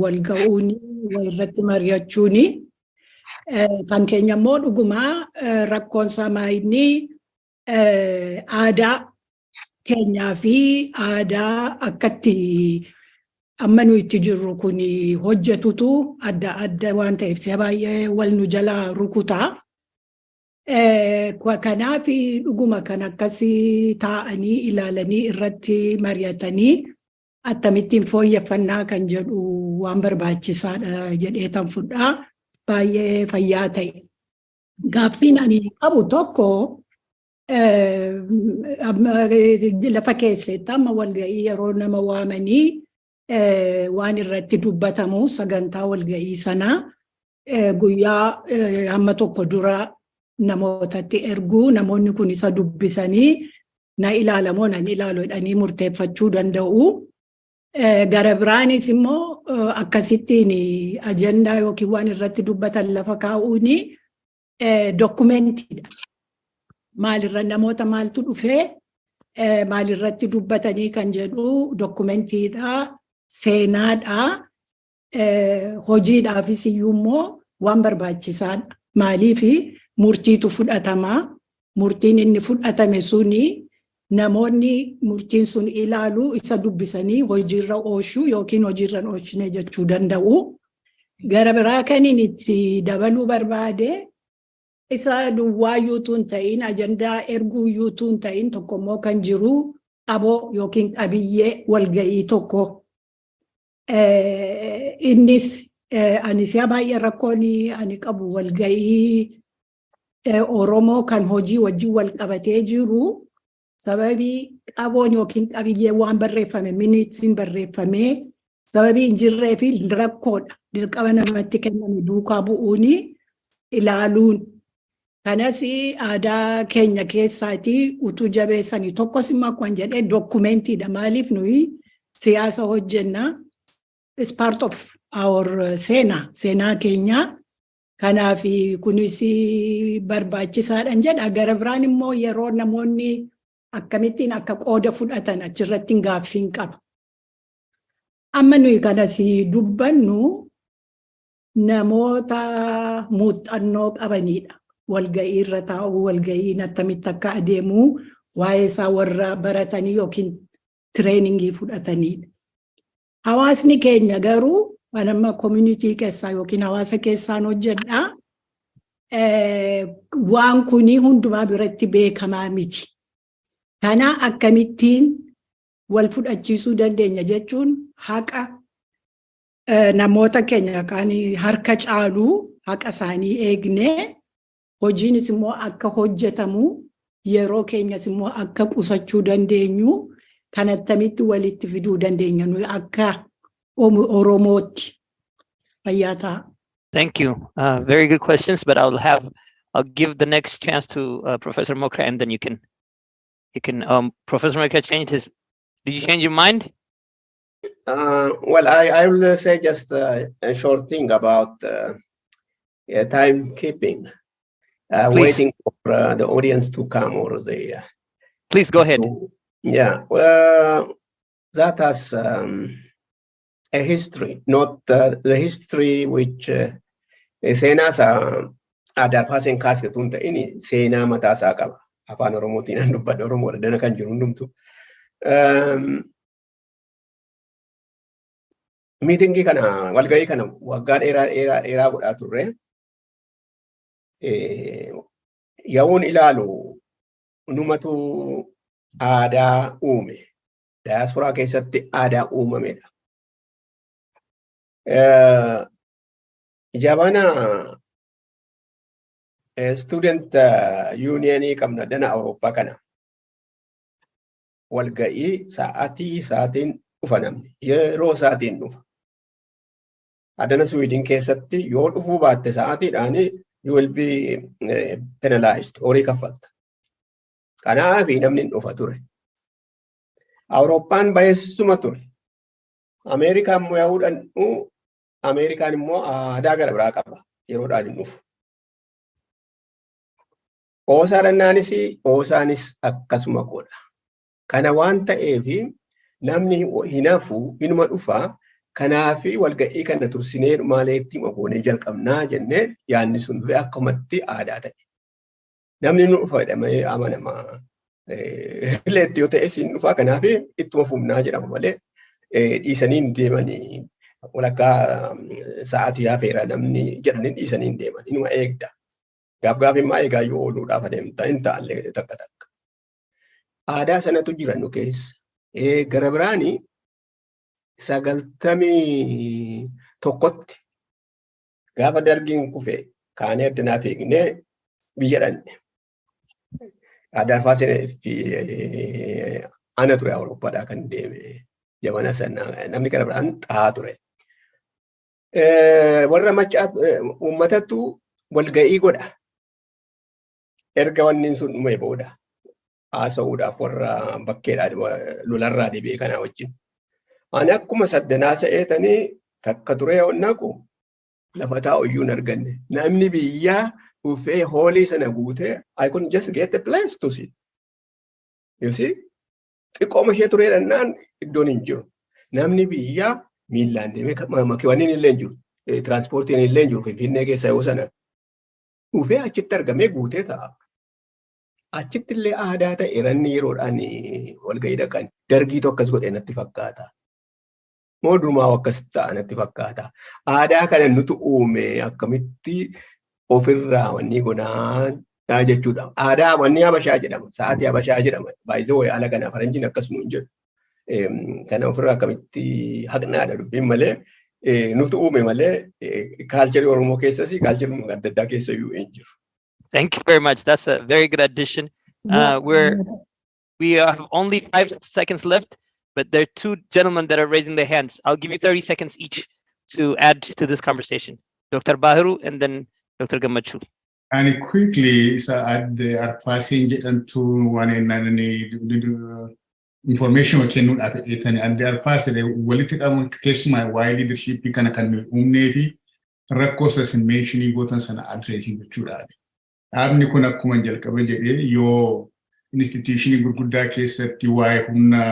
Walga'uun irratti mari'achuuni. Kan keenya immoo dhugumaa rakkoon isaa maayinni aadaa keenyaa fi aadaa akkatti amma nu itti jirru kun hojjetutu adda adda waan ta'eef si'a baay'ee wal nu jala rukutaa. Kanaaf dhuguma kan akkasii taa'anii ilaalanii irratti mari'atanii akkamittiin fooyyeffannaa kan jedhu waan barbaachisaadha jedhee tan fudhaa baay'ee fayyaa ta'e. Gaaffiin ani qabu tokko lafa keessatti amma walga'ii yeroo nama waamanii waan irratti dubbatamu sagantaa walga'ii sanaa guyyaa hamma tokko dura namootatti erguu namoonni kun isa dubbisanii na ilaalamoo na ilaalu jedhanii murteeffachuu danda'u. Gara biraanis immoo akkasittiin ajandaa yookiin waan irratti dubbatan lafa kaa'uuni dokumeentiidha. Maalirra namoota maaltu dhufee maalirratti dubbatanii kan jedhu dokumeentiidha, seenaadha, hojiidhaafis iyyuu immoo waan barbaachisaadha. Maaliif murtiitu fudhatama. Murtiin inni fudhatame suni namoonni murtiin sun ilaalu isa dubbisanii hojiirra oolchuu yookiin hojiirra oolchine jechuu danda'u. Gara biraa kan inni itti dabaluu barbaade isa duwwaa yuutuun ta'in ajandaa erguu yuutuun ta'in tokko immoo kan jiru qaboo yookiin qabiyyee walga'ii tokko. Innis ani si'a baay'ee rakkoon ani qabu walga'ii Oromoo kan hojii wajjin wal qabatee jiru. Sababii qaboon yookiin qabiyyee waan barreeffame miniitiin barreeffame sababii hin jirree fi rakkoodha. Dirqama namatti kenname duukaa bu'uuni ilaaluun. Kanas aadaa keenya keessaati utuu jabeessanii tokkos immoo akkuma jedhee dokumeentiidha. Maaliif nuyi siyaasa hojjenna? It's part of our seenaa keenya. Kanaaf kunis barbaachisaadhaan jedha. Gara biraan immoo yeroo namoonni akkamittiin akka qooda fudhatan achirratti gaaffiin qaba. Amma nuyi kanas dubbannu namoota muuxannoo qabanidha. Walga'ii irra taa'u, walga'iin akkamitti akka adeemu waa'ee isaa warra baratanii yookiin tireeningii fudhatanidha. Hawaasni keenya garuu wanama community keessaa yookiin hawaasa keessaan hojjedha. Waan kuni hundumaa biratti beekamaa miti. Kana akkamittiin wal fudhachiisuu dandeenya jechuun haqa namoota keenya kan harka caalu haqa isaanii eegne hojiinis immoo akka hojjetamu yeroo keenyas immoo akka qusachuu dandeenyu kan attamitti walitti fiduu dandeenya nuyi akka Oromootti. Thank you. Very good questions, but I'll give the next chance to Professor Mokra, and then you can Professor Mokra did you change your mind? Well, I will say just a short thing about timekeeping. Waiting for the audience to come or the. Please go ahead. Yeah, well, that has a history, not the history which seenaas Adapaasen kaasee tun ta'in seenaa mataasaa qaba. Afaan Oromootiin an dubbadha Oromoodha dana kan jiru hundumtu. Miitingii kana walga'ii kana waggaa dheeraa godhaa turre. Yaa'uun ilaalu numatu aadaa uume. Diyaasporaa keessatti aadaa uumamedha. Jabana student unionii qabna dana Awurooppaa kana. walga'ii sa'aatiin dhufa namni yeroo sa'aatiin dhufa. Adana Sweden keessatti yoo dhufuu baatte sa'aatiidhaan you will be penalized horii kaffalta. Kanaaf namni dhufa ture. Awurooppaan baay'eessuma ture. Ameerikaan immoo yaa'uudhaan Ameerikaan immoo aadaa gara biraa qaba yeroodhaan hin dhufu. Oosaanis akkasuma godha. Kana waan ta'eef namni hin hafu inuma dhufa. Kanaaf walga'ii kana tursinee maaliitti magoonee jalqabnaa jennee yaadni sun akkumatti aadaa ta'e. Namni nu dhufa jedhamee amanamaa leetti yoo ta'e siin dhufa. Kanaaf ittuma fufnaa jedhama malee dhiisanii hin deemanii walakkaa sa'aatii hafeera namni jedhanii dhiisanii hin deeman. Inuma eegda. Gaaf immoo eegaa yoo ooluudhaaf adeemta hin taallee takka. Aadaa sanatu jira nu keessa. Gara biraanii 91tti gaafa dargiin kufe kaanee addanaa fiignee biyya dhanne. Aadaa faasee fi ana ture Awurooppaadhaa kan deeme jabana sana namni gara biraan xahaa ture. Warra machaa uummatatu walga'ii godha. Erga wanni sun dhumee booda haasa'uudhaaf warra bakkeedhaa lolarraa deebi'ee kanaa wajjin. Ani akkuma saddanaa sa'eetanii takka ture yoo naqu lafa taa'uyyuu hin arganne. Namni biyyaa dhufee hoolii sana guutee I could just get a place to sit. You see? Xiqqooma ishee turee dhannaan iddoon hin jiru. Namni biyyaa miillaan deemee makiiwwaniin illee hin jiru. Tiraanspoortiin illee hin jiru. Finfinnee keessa yoo sana dhufee achitti argamee guutee ta'a. Achitti illee aadaa ta'e ranni yeroodhaan walga'ii dhaqan dargii tokko as godhee natti fakkaata. Moodumaa akkas ta'a natti fakkaata. Aadaa kana nuti uume akkamitti ofirraa wanni gonaa jechuudha. Aadaa wanni Habashaa jedhama. Sa'aatii Habashaa jedhama. Baay'isee wayii haala kanaa faranjiin akkasuma hin jedhu. Kana ofirraa akkamitti haqnaadha dubbiin malee nuti uume malee kaalcharii Oromoo keessas kaalcharii adda addaa keessa iyyuu hin jiru. Thank you very much. That's a very good addition. We have only 5 seconds left, but there are 2 gentlemen that are raising their hands. I'll give you 30 seconds each to add to this conversation. Dr. Bahiru and then Dr. Gammachu. And quickly, so are passing it into one and information we cannot at it and they are passing the political case my wide leadership can navy records and mentioning buttons and addressing the children. Abni kuna kumanjal kabajede yo institution gurguddaa keessatti waa'ee humna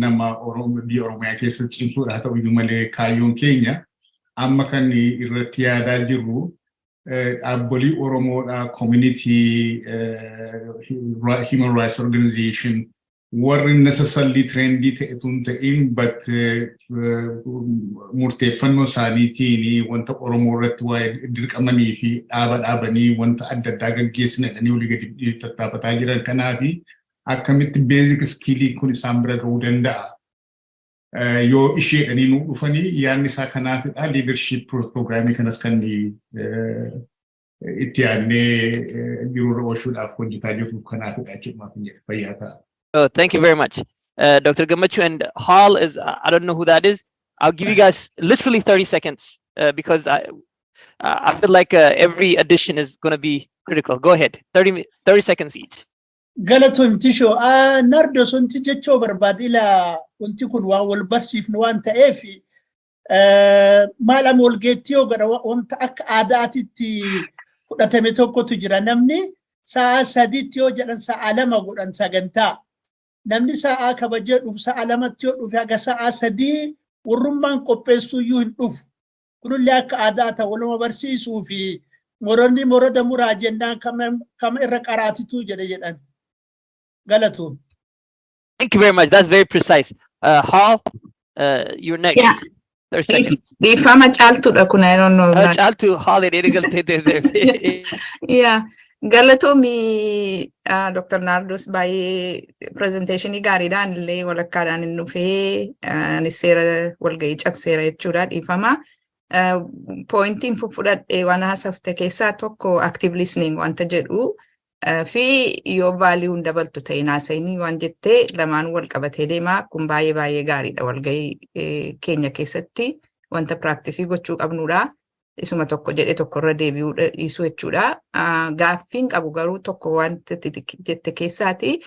nama Oromiyaa keessatti cimsuudha haa ta'u iyyuu malee kaayyoon keenya amma kan irratti yaadaa jirru dhaabbolii Oromoodhaa community human rights organization warri necessarily trendy ta'etuun ta'in but murteeffannoo isaaniitiin wanta Oromoo irratti waa'ee dirqamanii fi dhaabanii wanta adda addaa gaggeessinanii olii gadi tattaafataa jiran kanaafi akkamitti basic skillii kun isaan bira ga'uu danda'a. Yoo isheedhanii nu dhufanii yaadni isaa kanaafidha leadership programmii kanas kan itti yaadnee jiruurra oolchuudhaaf hojjetaa jirruuf kanaafidha jechuudha fayyaa ta'a. Oh, thank you very much. Dr. Gammachu and Hall is, I don't know who that is. I'll give you guys literally 30 seconds because I feel like every addition is going to be critical. Go ahead, 30 seconds each. Galaton Tisho, Nardo Sontijo Barbadilla, Untikun, will Bassif Nuan Taefi, Malam will get yoga on Tak Adatiti, Putameto to Jiranamni, Sa Saditio Jaransa Alama Good and Saganta. Namni sa'a kabaja dhuf sa'a lamatti dhuf haga sa'a sadii warrummaan qopheessuu iyyuu hin dhufu. Kunillee akka aadaa ta'u waluma barsiisuu fi moronni morada muraa jennaan kam irra qaraatitu jedhan. Galatoom. Thank you very much. That's very precise. Hall, you're next. Yeah. 30 seconds. Ifama caaltuudha kun I don't know. Caaltu Hall Yeah. Galatomi Dr. Nardus by presentation gaariidhaan illee walakkaadhaan hin dhufee ani seera walga'ii cabseera jechuudha dhiifama. Pointiin fudhadhee waan haasofte keessaa tokko active listening wanta jedhu fi yoo vaaliyuun dabaltu ta'e naasa'inii waan jettee lamaan wal qabatee deemaa kun baay'ee gaariidha walgahii keenya keessatti wanta piraaktisii gochuu qabnudha. Isuma tokko jedhee tokkorra deebi'uu dhiisuu jechuudha. Gaaffiin qabu garuu tokko wanta jette keessaati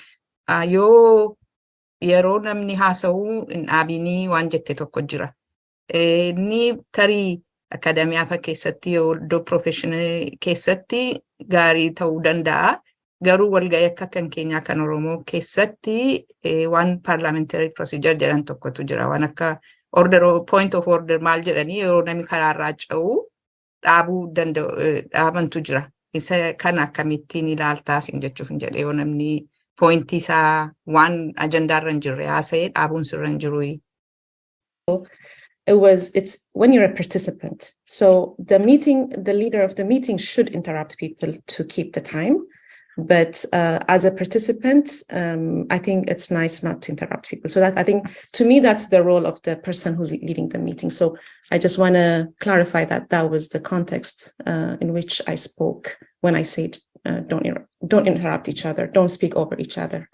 yoo yeroo namni haasa'uu hin dhaabinii waan jette tokko jira. Inni tarii akadamiyaa keessatti yoo iddoo professional keessatti gaarii ta'uu danda'a. Garuu walgahii akka kan keenyaa kan Oromoo keessatti waan parliamentary procedure jedhan tokkotu jira. Waan akka point of order maal jedhanii yeroo namni karaarraa ce'u dhaabuu dhaabantu jira. Isa kan akkamittiin ilaaltaa sin jechuuf hin jedhee yoo namni pointii isaa waan ajandaarra hin jirre haasa'ee dhaabuun sirra hin jiru. It's when you're a participant. So the leader of the meeting should interrupt people to keep the time. But as a participant, I think it's nice not to interrupt people. So that I think, to me, that's the role of the person who's leading the meeting. So I just want to clarify that was the context in which I spoke when I said don't interrupt each other, don't speak over each other.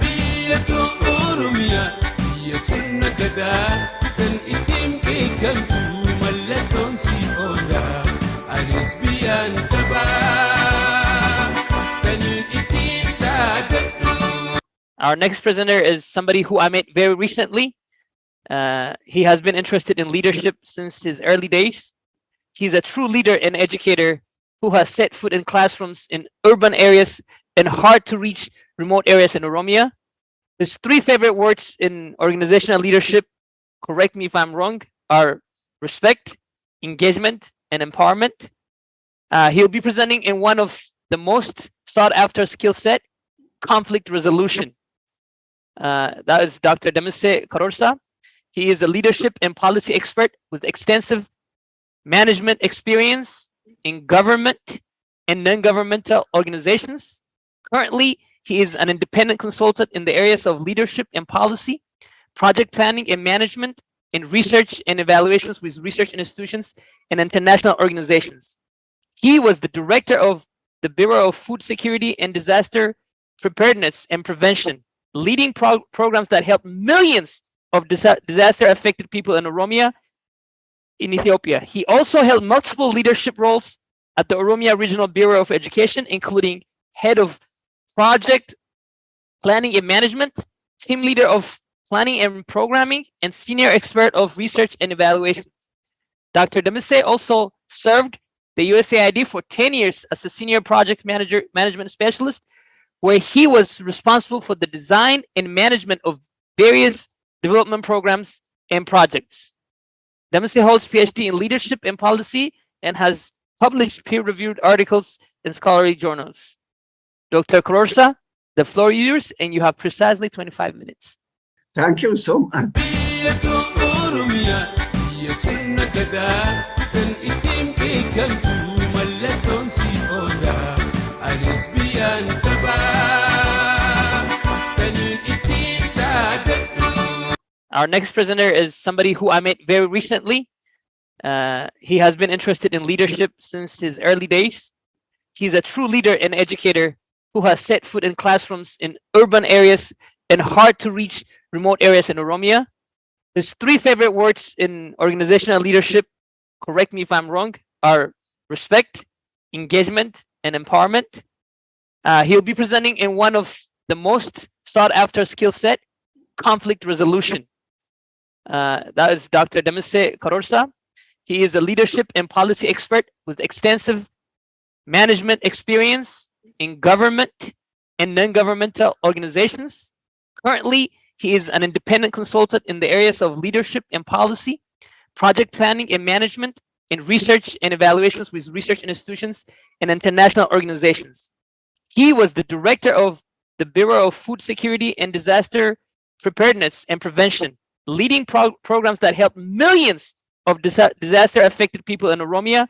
Our next presenter is somebody who I met very recently. He has been interested in leadership since his early days. He's a true leader and educator who has set foot in classrooms in urban areas and hard to reach remote areas in Oromia. His three favorite words in organizational leadership, correct me if I'm wrong, are respect, engagement, and empowerment. He'll be presenting in one of the most sought after skill set, conflict resolution. That is Dr. Demise Karorsa. He is a leadership and policy expert with extensive management experience in government and non-governmental organizations. Currently, he is an independent consultant in the areas of leadership and policy, project planning and management, and research and evaluations with research institutions and international organizations. He was the director of the Bureau of Food Security and Disaster Preparedness and Prevention, leading programs that help millions of disaster-affected people in Oromia, in Ethiopia. He also held multiple leadership roles at the Oromia Regional Bureau of Education, including head of project planning and management, team leader of planning and programming, and senior expert of research and evaluations. Dr. Demise also served the USAID for 10 years as a senior project management specialist, where he was responsible for the design and management of various development programs and projects. Demise holds PhD in leadership and policy and has published peer-reviewed articles in scholarly journals. Dr. Karorsa, the floor is yours, and you have precisely 25 minutes. Thank you so much. Our next presenter is somebody who I met very recently. He has been interested in leadership since his early days. He's a true leader and educator who has set foot in classrooms in urban areas and hard to reach remote areas in Oromia. His three favorite words in organizational leadership, correct me if I'm wrong, are respect, engagement, and empowerment. He'll be presenting in one of the most sought after skill set, conflict resolution. That is Dr. Demise Karorsa. He is a leadership and policy expert with extensive management experience in government and non-governmental organizations. Currently, he is an independent consultant in the areas of leadership and policy, project planning and management, and research and evaluations with research institutions and international organizations. He was the director of the Bureau of Food Security and Disaster Preparedness and Prevention, leading programs that help millions of disaster-affected people in Oromia,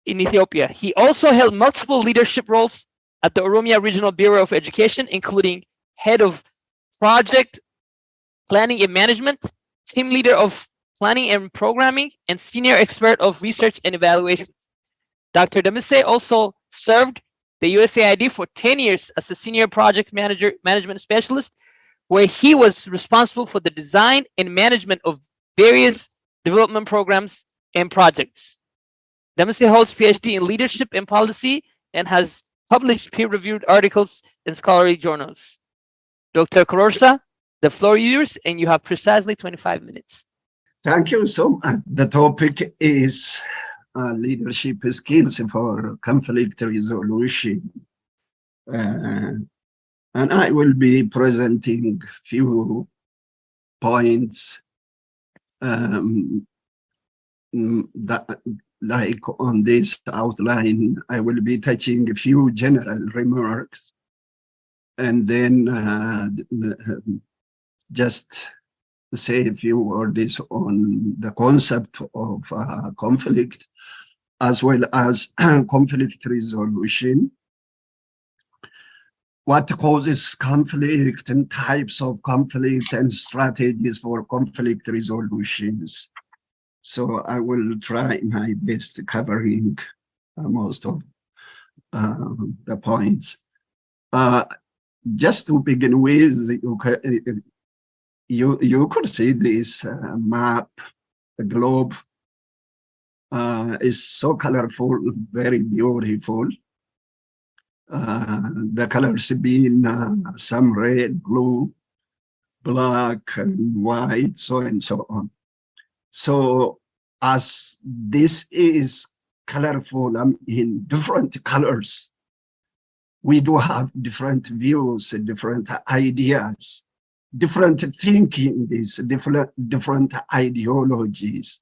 in Ethiopia. He also held multiple leadership roles at the Oromia Regional Bureau of Education, including head of project planning and management, team leader of planning and programming, and senior expert of research and evaluations. Dr. Demise also served the USAID for 10 years as a senior project management specialist, where he was responsible for the design and management of various development programs and projects. Dempsey holds PhD in leadership and policy and has published peer-reviewed articles in scholarly journals. Dr. Cororsa, the floor is yours, and you have precisely 25 minutes. Thank you so much. The topic is leadership skills for conflict resolution. And I will be presenting few points that, like on this outline, I will be touching a few general remarks, and then just say a few words on the concept of conflict, as well as conflict resolution, what causes conflict and types of conflict and strategies for conflict resolutions. So I will try my best covering most of the points. Just to begin with, you could see this map, the globe is so colorful, very beautiful. The colors being some red, blue, black, and white, so and so on. So as this is colorful in different colors, we do have different views, different ideas, different thinking, these different ideologies.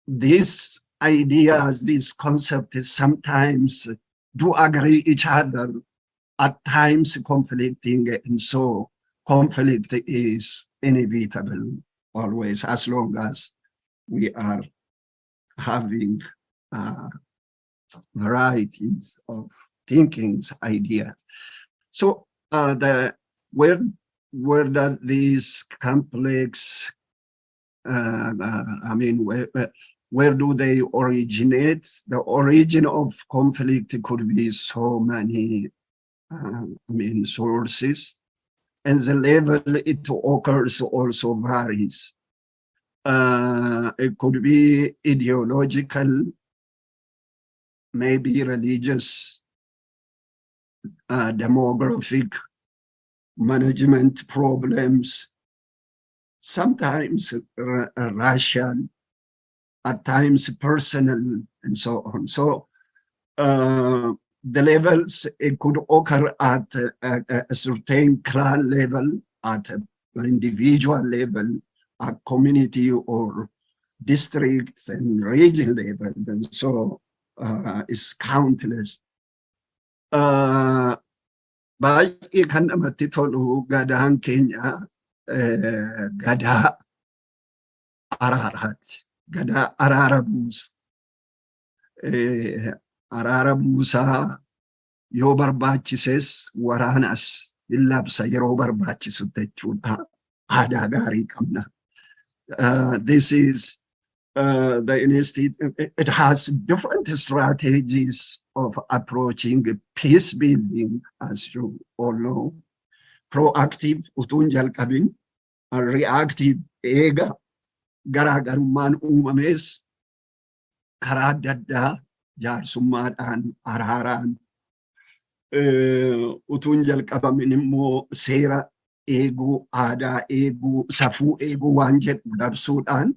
These ideas, these concepts sometimes do agree each other, at times conflicting, and so conflict is inevitable always, as long as we are having varieties of thinkings, ideas. So where does these complex, where do they originate? The origin of conflict could be so many sources, and the level it occurs also varies. It could be ideological, maybe religious, demographic, management problems, sometimes racial, at times personal, and so on. So the levels, it could occur at a certain clan level, at an individual level, at community or district and region level, and so it's countless. Baay'ee kan namatti tolu gadaan keenya gadaa araaraati. Gadaa araara buusu. Araara buusaa yoo barbaachises waraanas hin labsa yeroo barbaachisutti jechuudha. Aadaa gaarii qabna. This is the institute. It has different strategies of approaching peace building, as you all know. Proactive, utuun jalqabin, reactive, eega, garaagarummaan uumames karaa adda addaa jaarsummaadhaan, araaraan, utuun jalqabamin immoo seera eeguu, aadaa eeguu, safuu eeguu waan jedhu dabsuudhaan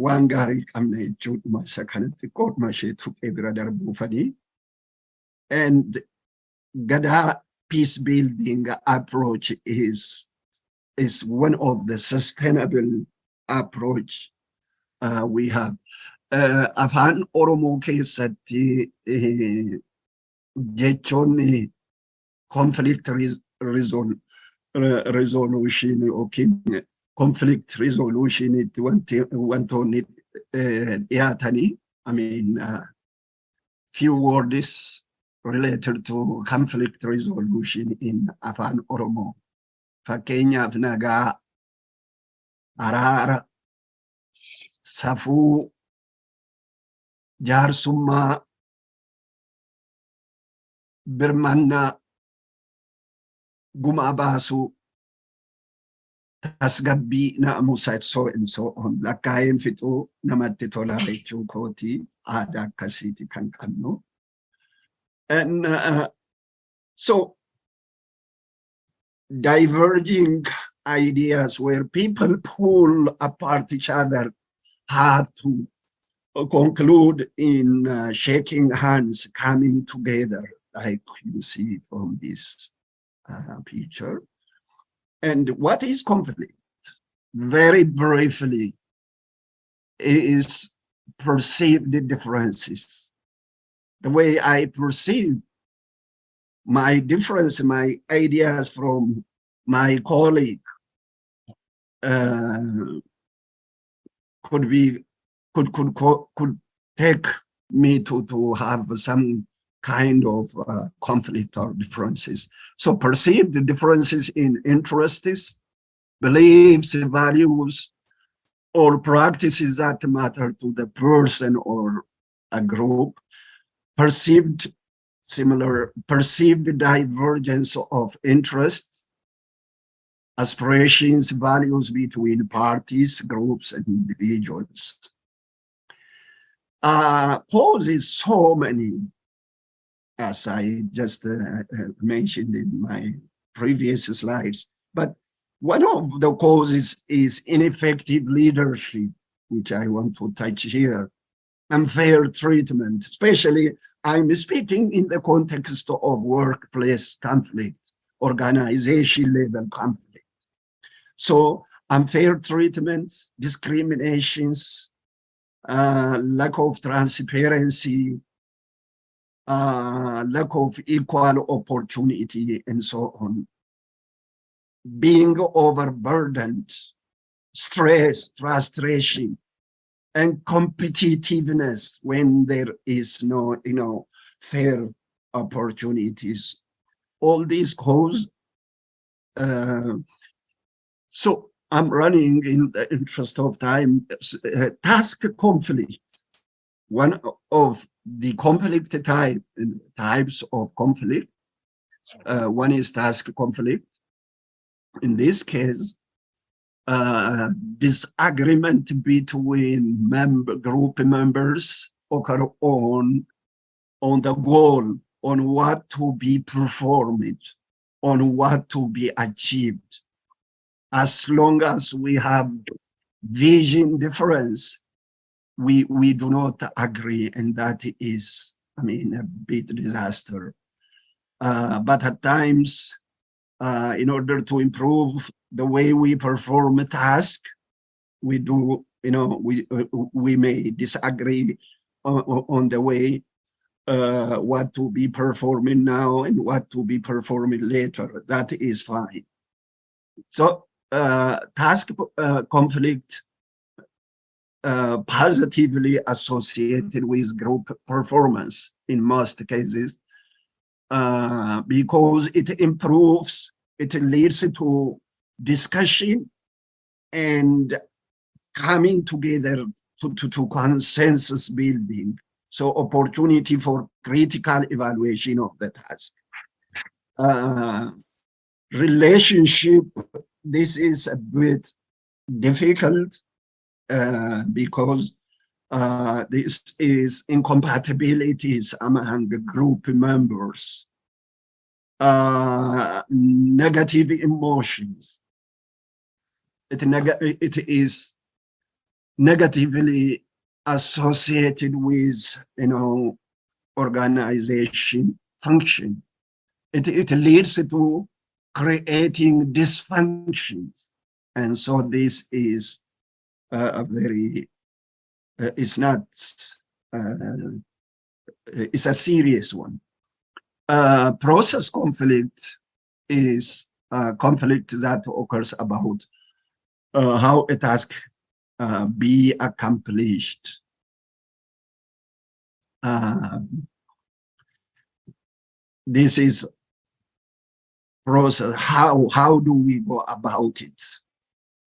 waan gaarii qabna jechuudha. Isa kanatti qooduma ishee tuqee bira darbuufanii. And Gadaa peace building approach is one of the sustainable approach we have. Afaan Oromoo keessatti jechoonni conflict resolution yookiin conflict resolution itti wantoonni dhiyaatanii, few words related to conflict resolution in Afaan Oromoo. Fakkeenyaaf nagaa, araara, safuu, jaarsummaa, birmannaa, gumaa baasuu, tasgabbii, naamusa, so and so on. Lakkaa'een fixuu namatti tolaa jechuu kooti aadaa akkasiiti kan qabnu. And so diverging ideas where people pull apart each other have to conclude in shaking hands, coming together, like you see from this picture. And what is conflict? Very briefly, is perceived differences. The way I perceive my difference, my ideas from my colleague could take me to have some kind of conflict or differences. So perceived differences in interests, beliefs, values, or practices that matter to the person or a group, perceived divergence of interests, aspirations, values between parties, groups, and individuals. Causes so many, as I just mentioned in my previous slides, but one of the causes is ineffective leadership, which I want to touch here, unfair treatment, especially I'm speaking in the context of workplace conflict, organization level conflict. So unfair treatments, discriminations, lack of transparency, lack of equal opportunity, and so on. Being overburdened, stress, frustration, and competitiveness when there is no, fair opportunities. All these cause. So I'm running in the interest of time. Task conflict. One of the conflict types of conflict. One is task conflict. In this case, disagreement between group members occur on the goal, on what to be performed, on what to be achieved. As long as we have vision difference, we do not agree, and that is, a big disaster. But at times, in order to improve the way we perform a task, we may disagree on the way what to be performing now and what to be performing later. That is fine. So task conflict positively associated with group performance in most cases, because it improves, it leads to discussion and coming together to consensus building. So opportunity for critical evaluation of the task. Relationship, this is a bit difficult because this is incompatibilities among the group members, negative emotions. It is negatively associated with organization function. It leads to creating dysfunctions, and so this is a very it's not it's a serious one. Process conflict is conflict that occurs about how a task be accomplished. This is process. How do we go about it?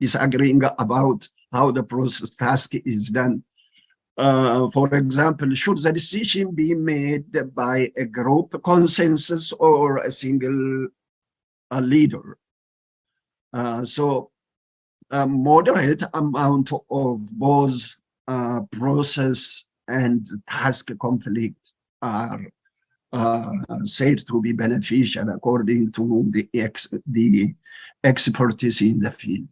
Disagreeing about how the process task is done. For example, should the decision be made by a group consensus or a single leader? So a moderate amount of both process and task conflict are said to be beneficial according to the expertise in the field.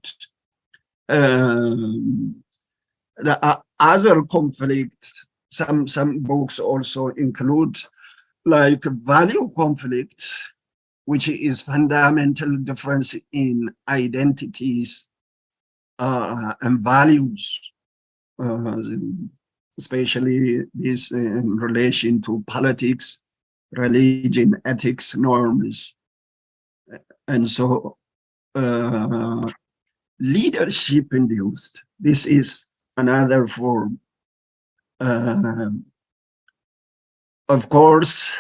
The other conflict, some books also include like value conflict, which is fundamental difference in identities and values, especially this in relation to politics, religion, ethics, norms. And so leadership induced, this is another form. Of course,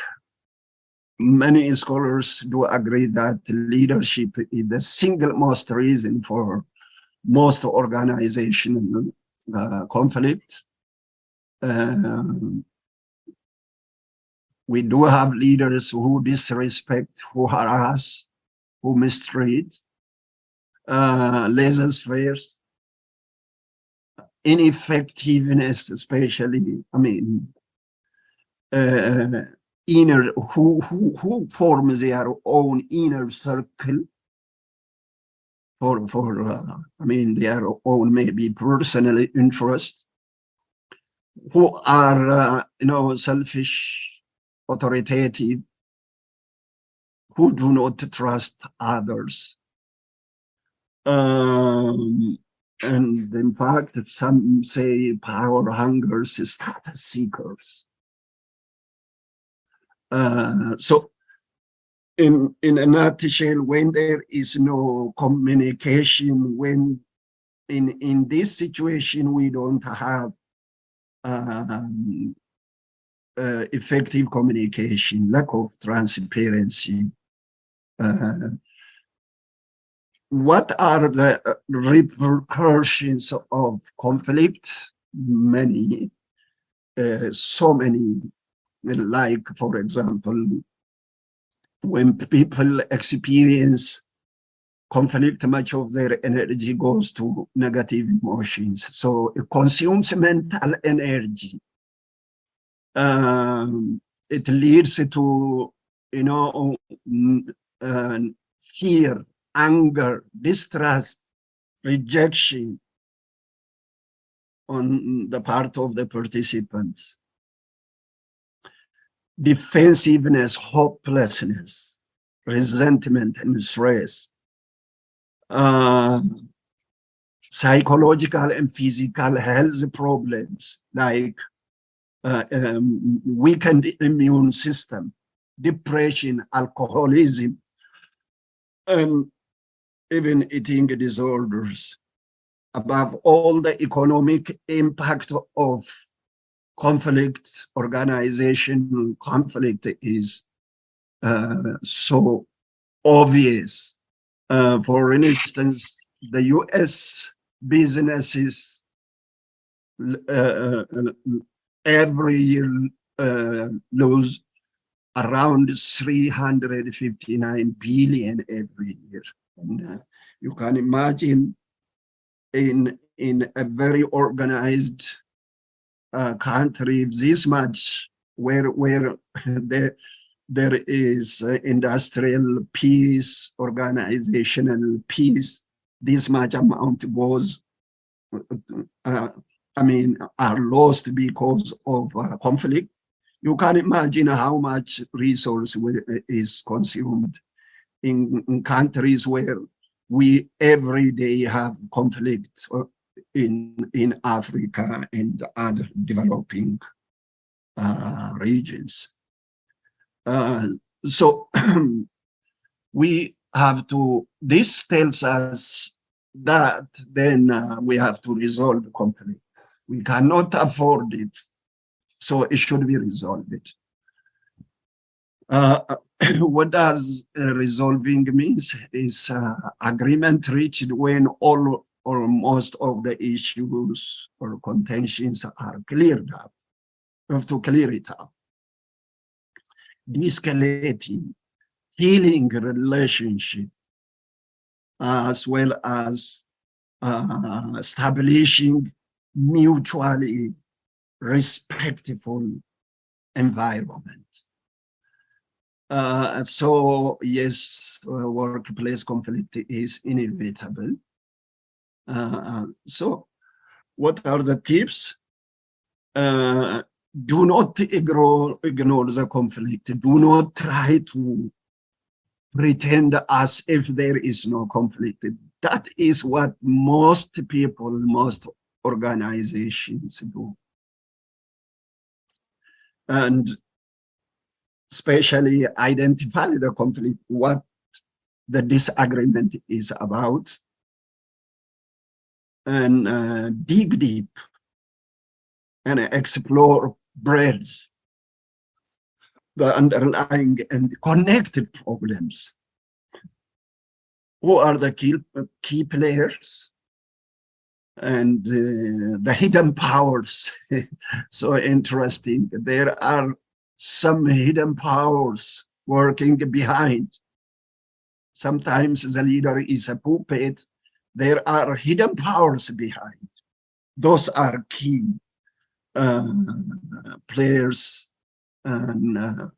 many scholars do agree that leadership is the single most reason for most organizational conflict. We do have leaders who disrespect, who harass, who mistreat, laissez-faire, ineffectiveness, especially, I mean, inner, who form their own inner circle for I mean, their own maybe personal interest, who are, you know, selfish, authoritative, who do not trust others. And in fact, some say power hungers, status seekers. So in a nutshell, when there is no communication, when in this situation we don't have effective communication, lack of transparency, what are the repercussions of conflict? Many, so many, like, for example, when people experience conflict, much of their energy goes to negative emotions. So it consumes mental energy. It leads to, you know, fear, anger, distrust, rejection on the part of the participants, defensiveness, hopelessness, resentment, and stress, psychological and physical health problems like weakened immune system, depression, alcoholism, and even eating disorders. Above all, the economic impact of conflict, organizational conflict is so obvious. For instance, the US businesses every year lose around 359 billion every year. And you can imagine in a very organized country this much, where there is industrial peace, organizational peace, this much amount goes, I mean, are lost because of conflict. You can imagine how much resource is consumed in countries where we every day have conflict in Africa and other developing regions. So we have to, this tells us that then we have to resolve the conflict. We cannot afford it, so it should be resolved. What does resolving means is agreement reached when all or most of the issues or contentions are cleared up. We have to clear it up. De-escalating, healing relationship, as well as establishing mutually respectful environment. So yes, workplace conflict is inevitable. So what are the tips? Do not ignore the conflict. Do not try to pretend as if there is no conflict. That is what most people, most organizations do. And especially identify the conflict, what the disagreement is about, and dig deep and explore breadth, the underlying and connected problems. Who are the key players and the hidden powers? So interesting. There are some hidden powers working behind. Sometimes the leader is a puppet. There are hidden powers behind. Those are key players. And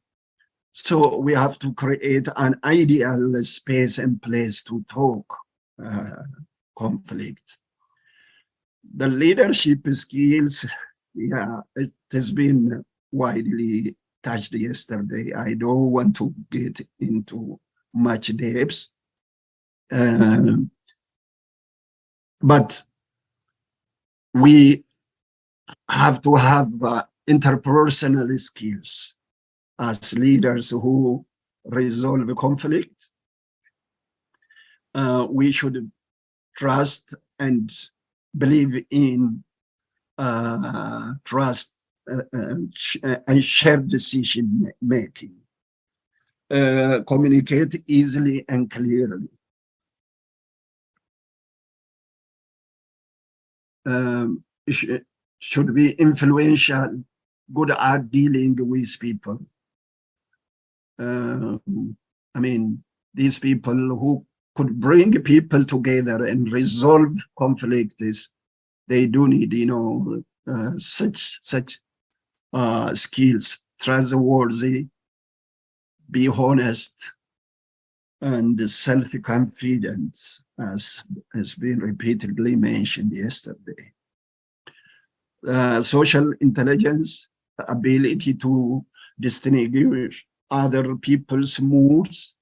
so we have to create an ideal space and place to talk conflict. The leadership skills, yeah, it has been widely touched yesterday. I don't want to get into much depth, but we have to have interpersonal skills as leaders who resolve conflict. We should trust and believe in trust and shared decision making. Communicate easily and clearly. Should be influential, good at dealing with people. I mean, these people who could bring people together and resolve conflicts, they do need, you know, such skills, trustworthy, be honest, and self-confidence, as has been repeatedly mentioned yesterday. Social intelligence, the ability to distinguish other people's moods,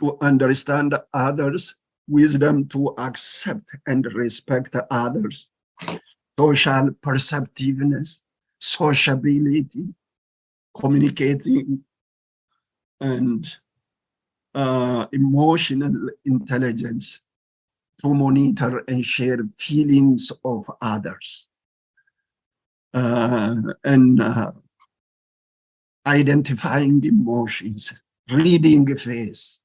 to understand others, wisdom to accept and respect others, social perceptiveness, sociability, communicating, and emotional intelligence to monitor and share feelings of others, and identifying emotions, reading face,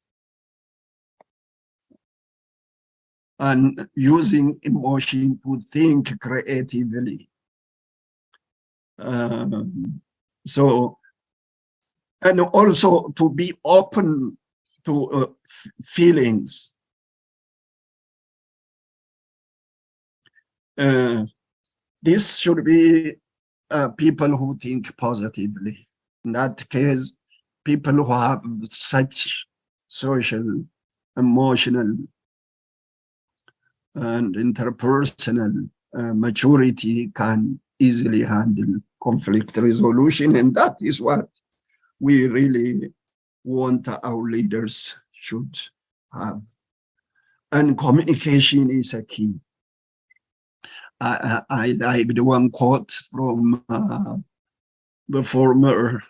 and using emotion to think creatively. So, and also to be open to feelings. This should be people who think positively. In that case, people who have such social, emotional, and interpersonal maturity can easily handle conflict resolution. And that is what we really want our leaders should have. And communication is a key. I like the one quote from the former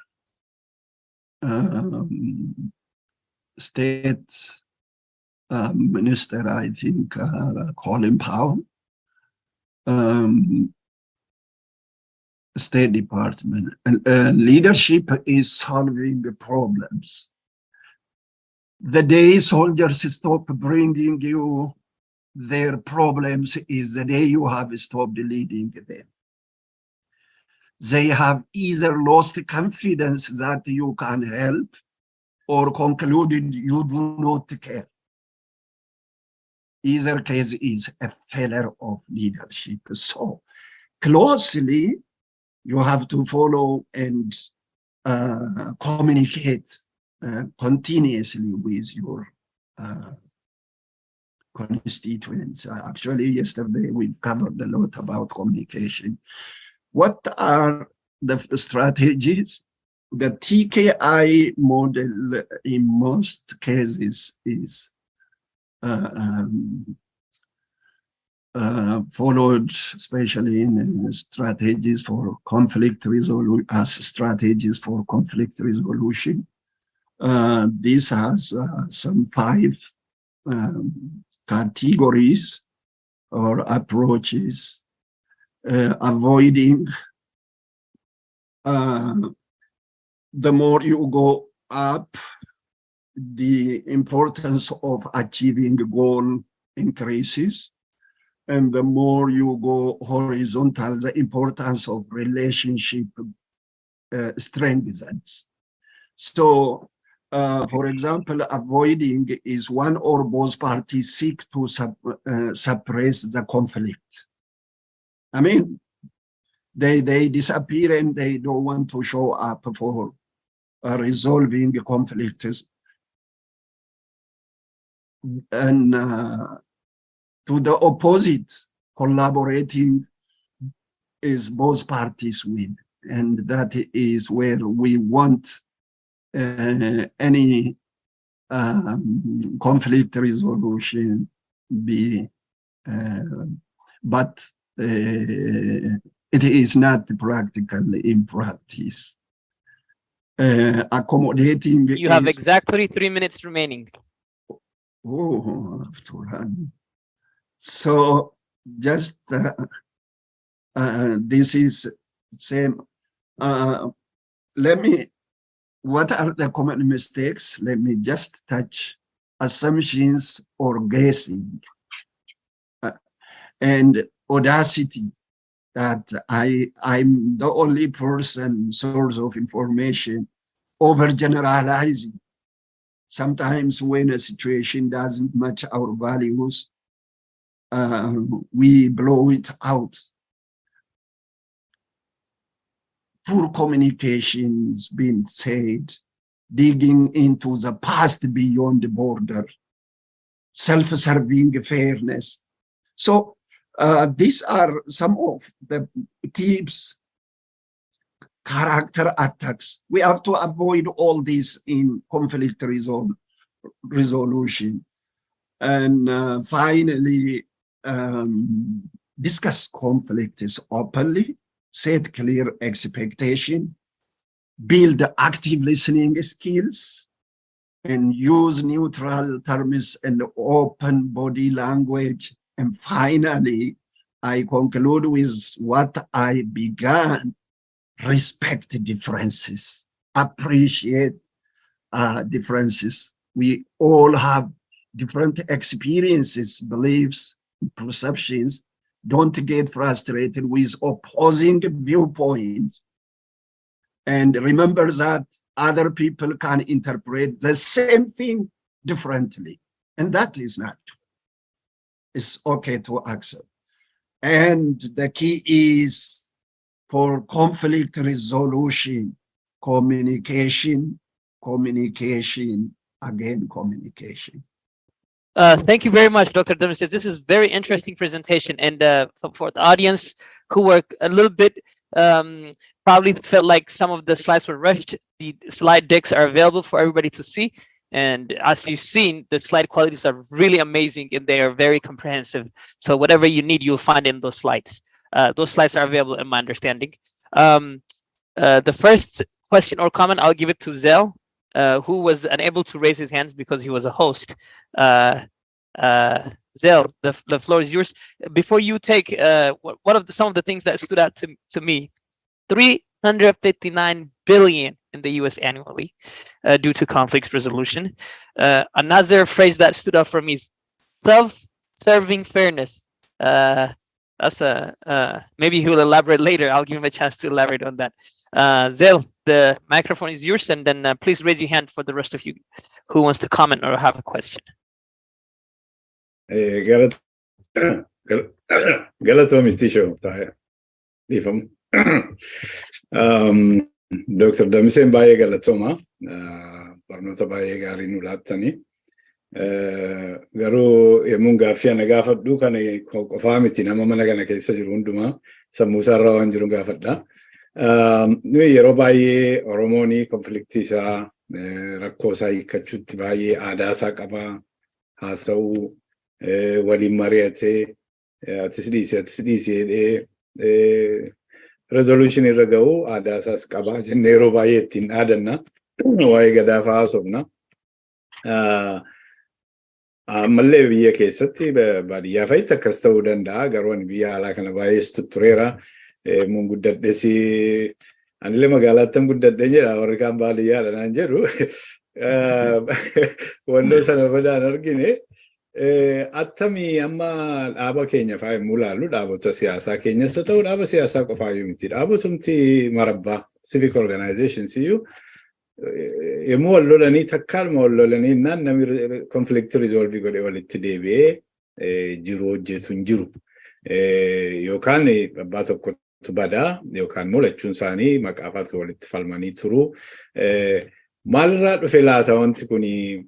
state minister, I think, Colin Powell, State Department. Leadership is solving the problems. The day soldiers stop bringing you their problems is the day you have stopped leading them. They have either lost confidence that you can help or concluded you do not care. Either case is a failure of leadership. So closely, you have to follow and communicate continuously with your constituents. Actually, yesterday we've covered a lot about communication. What are the strategies? The TKI model in most cases is followed, especially in strategies for conflict resolution, as strategies for conflict resolution. This has some 5 categories or approaches. Avoiding, the more you go up, the importance of achieving goal increases. And the more you go horizontal, the importance of relationship strengthens. So, for example, avoiding is one or both parties seek to suppress the conflict. I mean, they disappear and they don't want to show up for resolving conflicts. And to the opposite, collaborating is both parties win. And that is where we want any conflict resolution be, but it is not practical in practice. Accommodating. You have exactly 3 minutes remaining. Oh, I have to run. So just this is same. What are the common mistakes? Let me just touch assumptions or guessing and audacity, that I'm the only person, source of information, overgeneralizing. Sometimes when a situation doesn't match our values, we blow it out. Poor communications being said, digging into the past beyond the border, self-serving fairness. So these are some of the tips. Character attacks. We have to avoid all this in conflict resolution. And finally, discuss conflicts openly, set clear expectation, build active listening skills, and use neutral terms and open body language. And finally, I conclude with what I began: respect differences, appreciate differences. We all have different experiences, beliefs, perceptions. Don't get frustrated with opposing viewpoints. And remember that other people can interpret the same thing differently. And that is not true. It's okay to accept. And the key is, for conflict resolution, communication, communication, again, communication. Thank you very much, Dr. Demetrius. This is very interesting presentation, and for the audience who were a little bit probably felt like some of the slides were rushed. The slide decks are available for everybody to see, and as you've seen, the slide qualities are really amazing and they are very comprehensive. So whatever you need, you'll find in those slides. Those slides are available in my understanding. The first question or comment, I'll give it to Zell, who was unable to raise his hands because he was a host. Zell, the floor is yours. Before you take some of the things that stood out to me, 359 billion in the US annually due to conflict resolution. Another phrase that stood out for me is serving fairness. That's maybe he will elaborate later. I'll give him a chance to elaborate on that. Zell, the microphone is yours, and then please raise your hand for the rest of you who wants to comment or have a question. Galatomi Tisho, Ifam. Dr. Damisen Baye Galatoma, Barnoota Baye Gari Nulatani. Garu Emunga Fiana Gafat Dukane Kofamiti, Namamanagan Kesa Jurunduma, Samusara and Jurungafada. New Yerobaye, Oromoni, Conflictisa, Rakosai Kachutibaye, Adasa Kaba, Hasau, Wali Mariate, Tisdisi, resolution irragao adasas kaba nero bayetin adana way gadafa sobna malle biya kesati badiya faita kastaudan da garwan biya ala kana baye strutturera mun guddadesi anile magalatam guddadenya warkan baliya nan jeru wando sana badan argine attami amma aba Kenya fai mulalu dabo ta siyasa Kenya satau dabo siyasa ko fayu miti dabo tumti marabba civic organization siyu emo lolani takkal mo lolani nan namir conflict resolve go de walitti debe jiro jetun jiru yokan bato ko tubada yokan molachun sani makafat walitti falmani turu malra do felata wanti kuni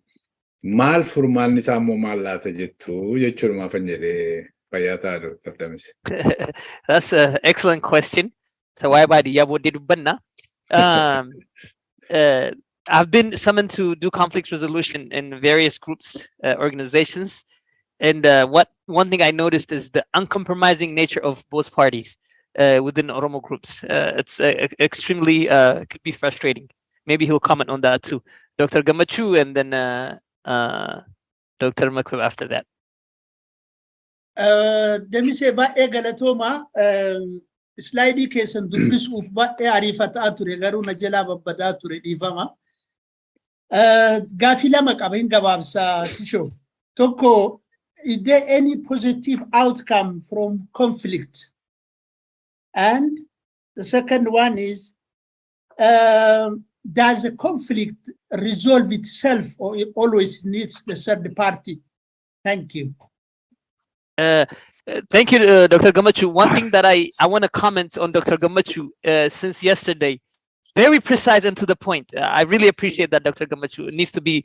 Mal furman nisamo malata jettu jechurma fanjede payata Dr. Damis. That's an excellent question. So why by the yabo did banna? I've been summoned to do conflict resolution in various groups, organizations, and one thing I noticed is the uncompromising nature of both parties within Oromo groups. It's extremely could be frustrating. Maybe he'll comment on that too, Dr. Gamachu, and then. Dr. Makub after that. Demise baay'ee galatooma slaidii keessan dubbisuuf baay'ee ariifataa ture garuu na jalaa babbadaa ture dhiifama. Gaafii lama qaba hin gabaabsaa Tisho. Tokko, is there any positive outcome from conflict? And the second one is, does the conflict resolve itself or it always needs the third party? Thank you. Thank you, Dr. Gamachu. One thing that I want to comment on Dr. Gamachu since yesterday, very precise and to the point. I really appreciate that, Dr. Gamachu. It needs to be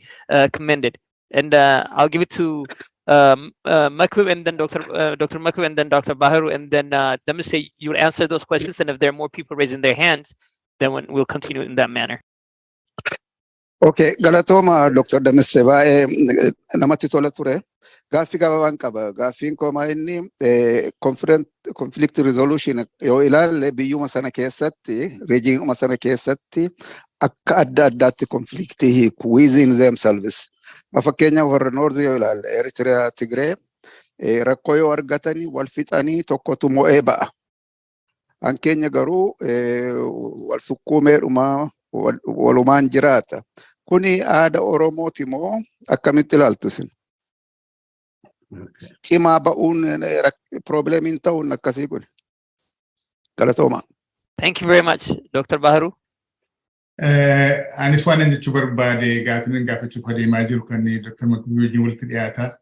commended. And I'll give it to Makub and then Dr. Makub and then Dr. Baharu, and then let me say you'll answer those questions, and if there are more people raising their hands, then we'll continue in that manner. Okay, galatoma Dr. Damise bae namatti tola ture. Gaaffii gabaabaan qaba. Gaaffiin koomaa inni conflict resolution yoo ilaalle biyyuma sana keessatti, rejiinuma sana keessatti akka adda addaatti conflictii hiiku within themselves. Fakkeenya warra North yoo ilaalle Eritrea, Tigray rakkoo yoo argatanii wal fixanii tokkotu mo'ee ba'a. Hankeenya garuu wal sukkuumeedhuma walumaan jiraata. Kuni aada Oromooti moo akkamitti ilaaltu isin? Cimaa ba'uun problemiin ta'uun akkasii kun. Galatooma. Thank you very much, Dr. Baharu. Anis waan jechuu barbaade gaafachuu adeemaa jiru kan Dr. Makub wajjin walitti dhiyaata.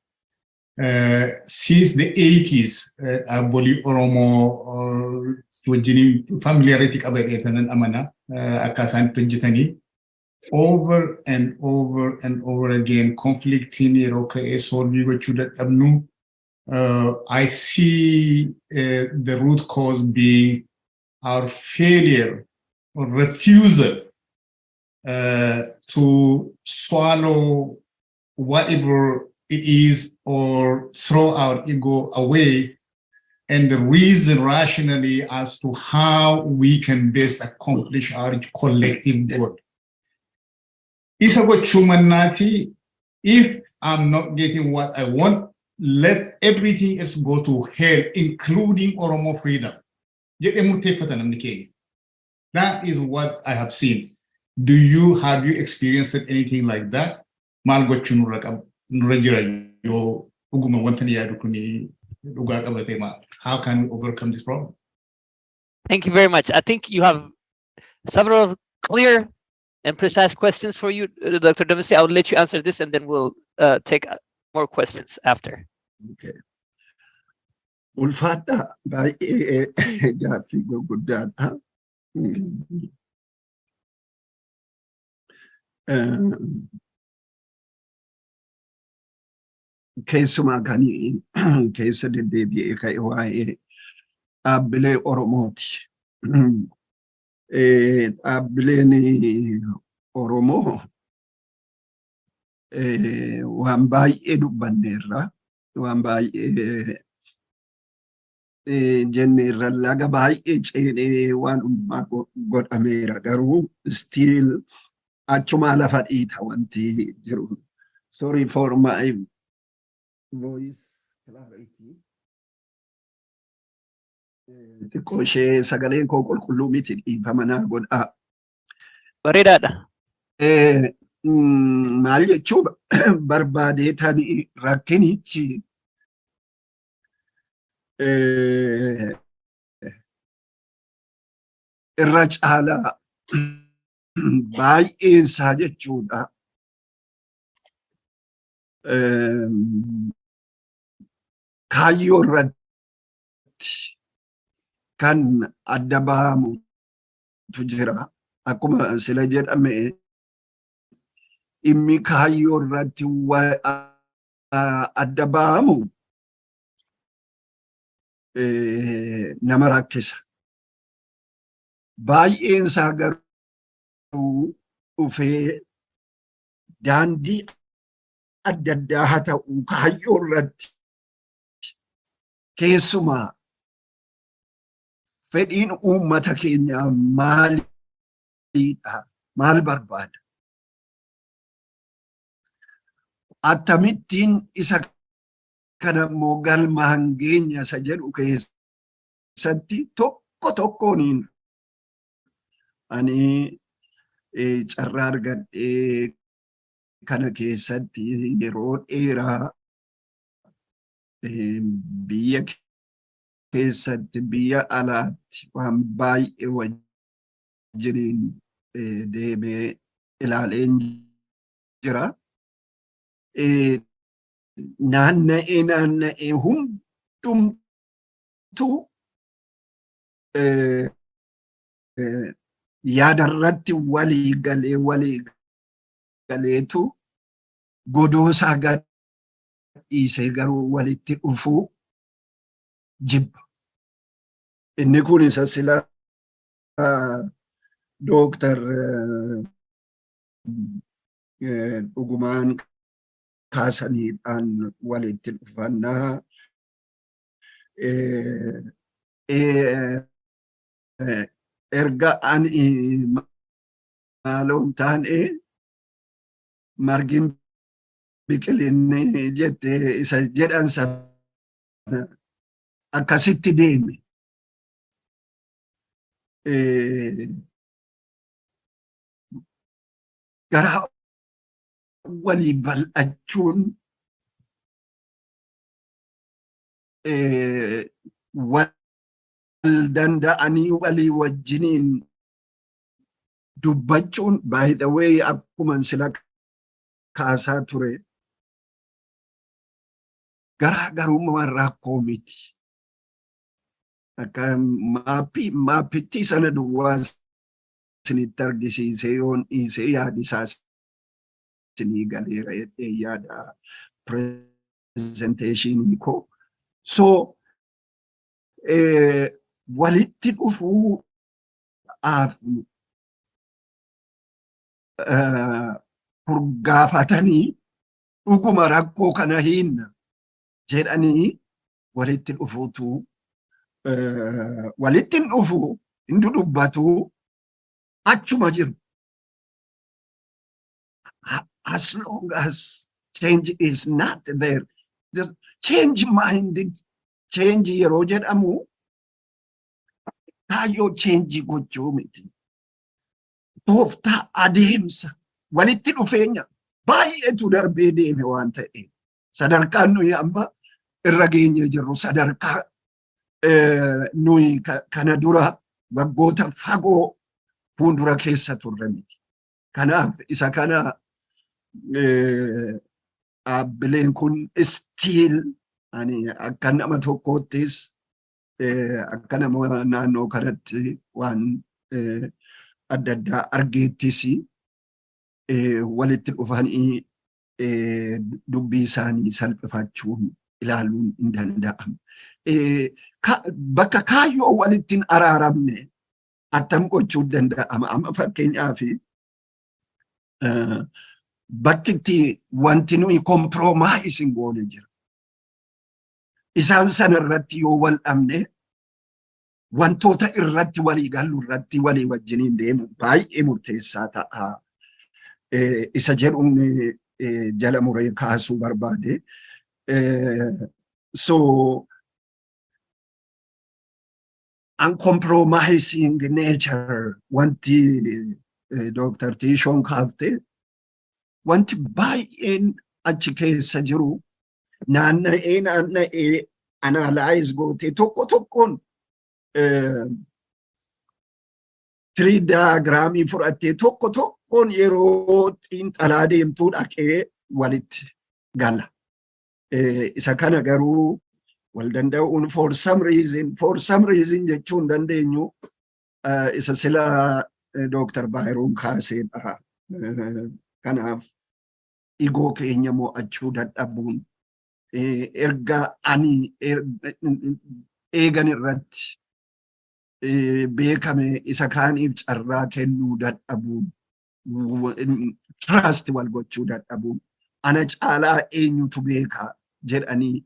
Since the 80s, Aboli Oromo wajjin familiarity qabadee tanan amana akka isaan hojjetanii over and over and over again conflicting yeroo ka'ee solvii gochuu dadhabnu. I see the root cause being our failure or refusal to swallow whatever it is or throw our ego away, and the reason rationally as to how we can best accomplish our collective goal. Isa gochumannati, if I'm not getting what I want, let everything else go to hell, including Oromo freedom. That is what I have seen. Have you experienced anything like that? Mal gochunuraka nurajira yo dhuguma wanta ni yaadu kuni dhugaa qabatee maal? How can we overcome this problem? Thank you very much. I think you have several clear and precise questions for you, Dr. Damasi. I will let you answer this and then we'll take more questions after. Okay. Ulfaata baay'ee gaaffii gurguddaadha. Keessumaa kan keessa deddeebi'ee ka'e waa'ee dhaabbilee Oromooti. Dhaabbileen Oromoo waan baay'ee dubbanneerra, waan baay'ee jenneerra, laga baay'ee ceenee waan hundumaa godhameera. Garuu still achuma lafa dhiita wanti jiru. Sorry for my voice clarity. Xiqqoo ishee sagaleen koo qulqulluu miti, dhiifama naa godhaa. Bareedaadha. Maal jechuu barbaadeetan rakkinichi irra caalaa baay'eensaa jechuudha. Kaayyoo irratti kan adda ba'amutu jira. Akkuma sila jedhame dhimmi kaayyoo irratti adda ba'amu nama rakkisa. Baay'eensaa garuu dhufee daandii adda addaa haa ta'u kaayyoo irratti keessumaa fedhiin uummata keenyaa maalidha? Maal barbaada? Akkamittiin isa kana immoo galmaan geenya isa jedhu keessatti tokko tokkooniin ani carraa argadhee kana keessatti yeroo dheeraa biyya keessatti biyya alaatti waan baay'ee wajjiniin deemee ilaaleen jira. Naanna'ee hundumtuu yaadarratti walii galeetu godoosaa gadhiisee garuu walitti dhufuu jibba. Inni kun isa sila Dooktar dhugumaan kaasaniidhaan walitti dhufannaa erga ani maaloon taane margin biqilinne jette isa jedhan sana akkasitti deeme. Gara walii bal'achuun wal danda'anii walii wajjiniin dubbachuun by the way akkuma sila kaasaa ture garaagarummaan rakkoo miti. Akka maappitti sana duwwaa isinitti argisiisee yoon dhiisee yaadisaa isinii galeera jedhee yaada presenteeshinii koo. So walitti dhufuudhaaf gaafatanii dhuguma rakkoo kana hiinna jedhanii walitti dhufuutu walitti hin dhufu hin dubbatu achuma jiru. As long as change is not there, the change minded change yeroo jedhamu kaayyoo change gochuu miti. Tooftaa adeemsa walitti dhufeenya baay'eetu darbee deeme waan ta'eef sadarkaan nuyi amma irra geenye jirru sadarkaa nuyi kana dura waggoota fagoo fuuldura keessa turre miti. Kanaaf isa kana dhaabbileen kun stiil ani akka nama tokkoottis akka nama naannoo kanatti waan adda addaa argeettis walitti dhufanii dubbii isaanii salphifachuun ilaaluun hin danda'amu. Bakka kaayyoo walitti hin araaramne attam gochuu danda'ama. Amma fakkeenyaaf bakki itti wanti nuyi komproomaayisiin goone jira. Isaan sana irratti yoo wal dhabne wantoota irratti walii gallu irratti walii wajjiniin deemu baay'ee murteessaa ta'a. Isa jedhuun jala muree kaasuu barbaade. So uncompromising nature wanti Dr. Tishon kaafte wanti baay'een achi keessa jiru naanna'ee analyze goote tokko tokkoon 3 diagramii fudhattee tokko tokkoon yeroo xiinxalaa deemtuu dhaqee walitti gala. Isa kana garuu wal danda'uun for some reason jechuun dandeenyu isa sila Dr. Byron kaaseedha. Kanaaf igoo keenya mo'achuu dadhabuun erga ani eegan irratti beekame isa kaaniif carraa kennuu dadhabuun trust wal gochuu dadhabuun ana caalaa eenyutu beeka jedhanii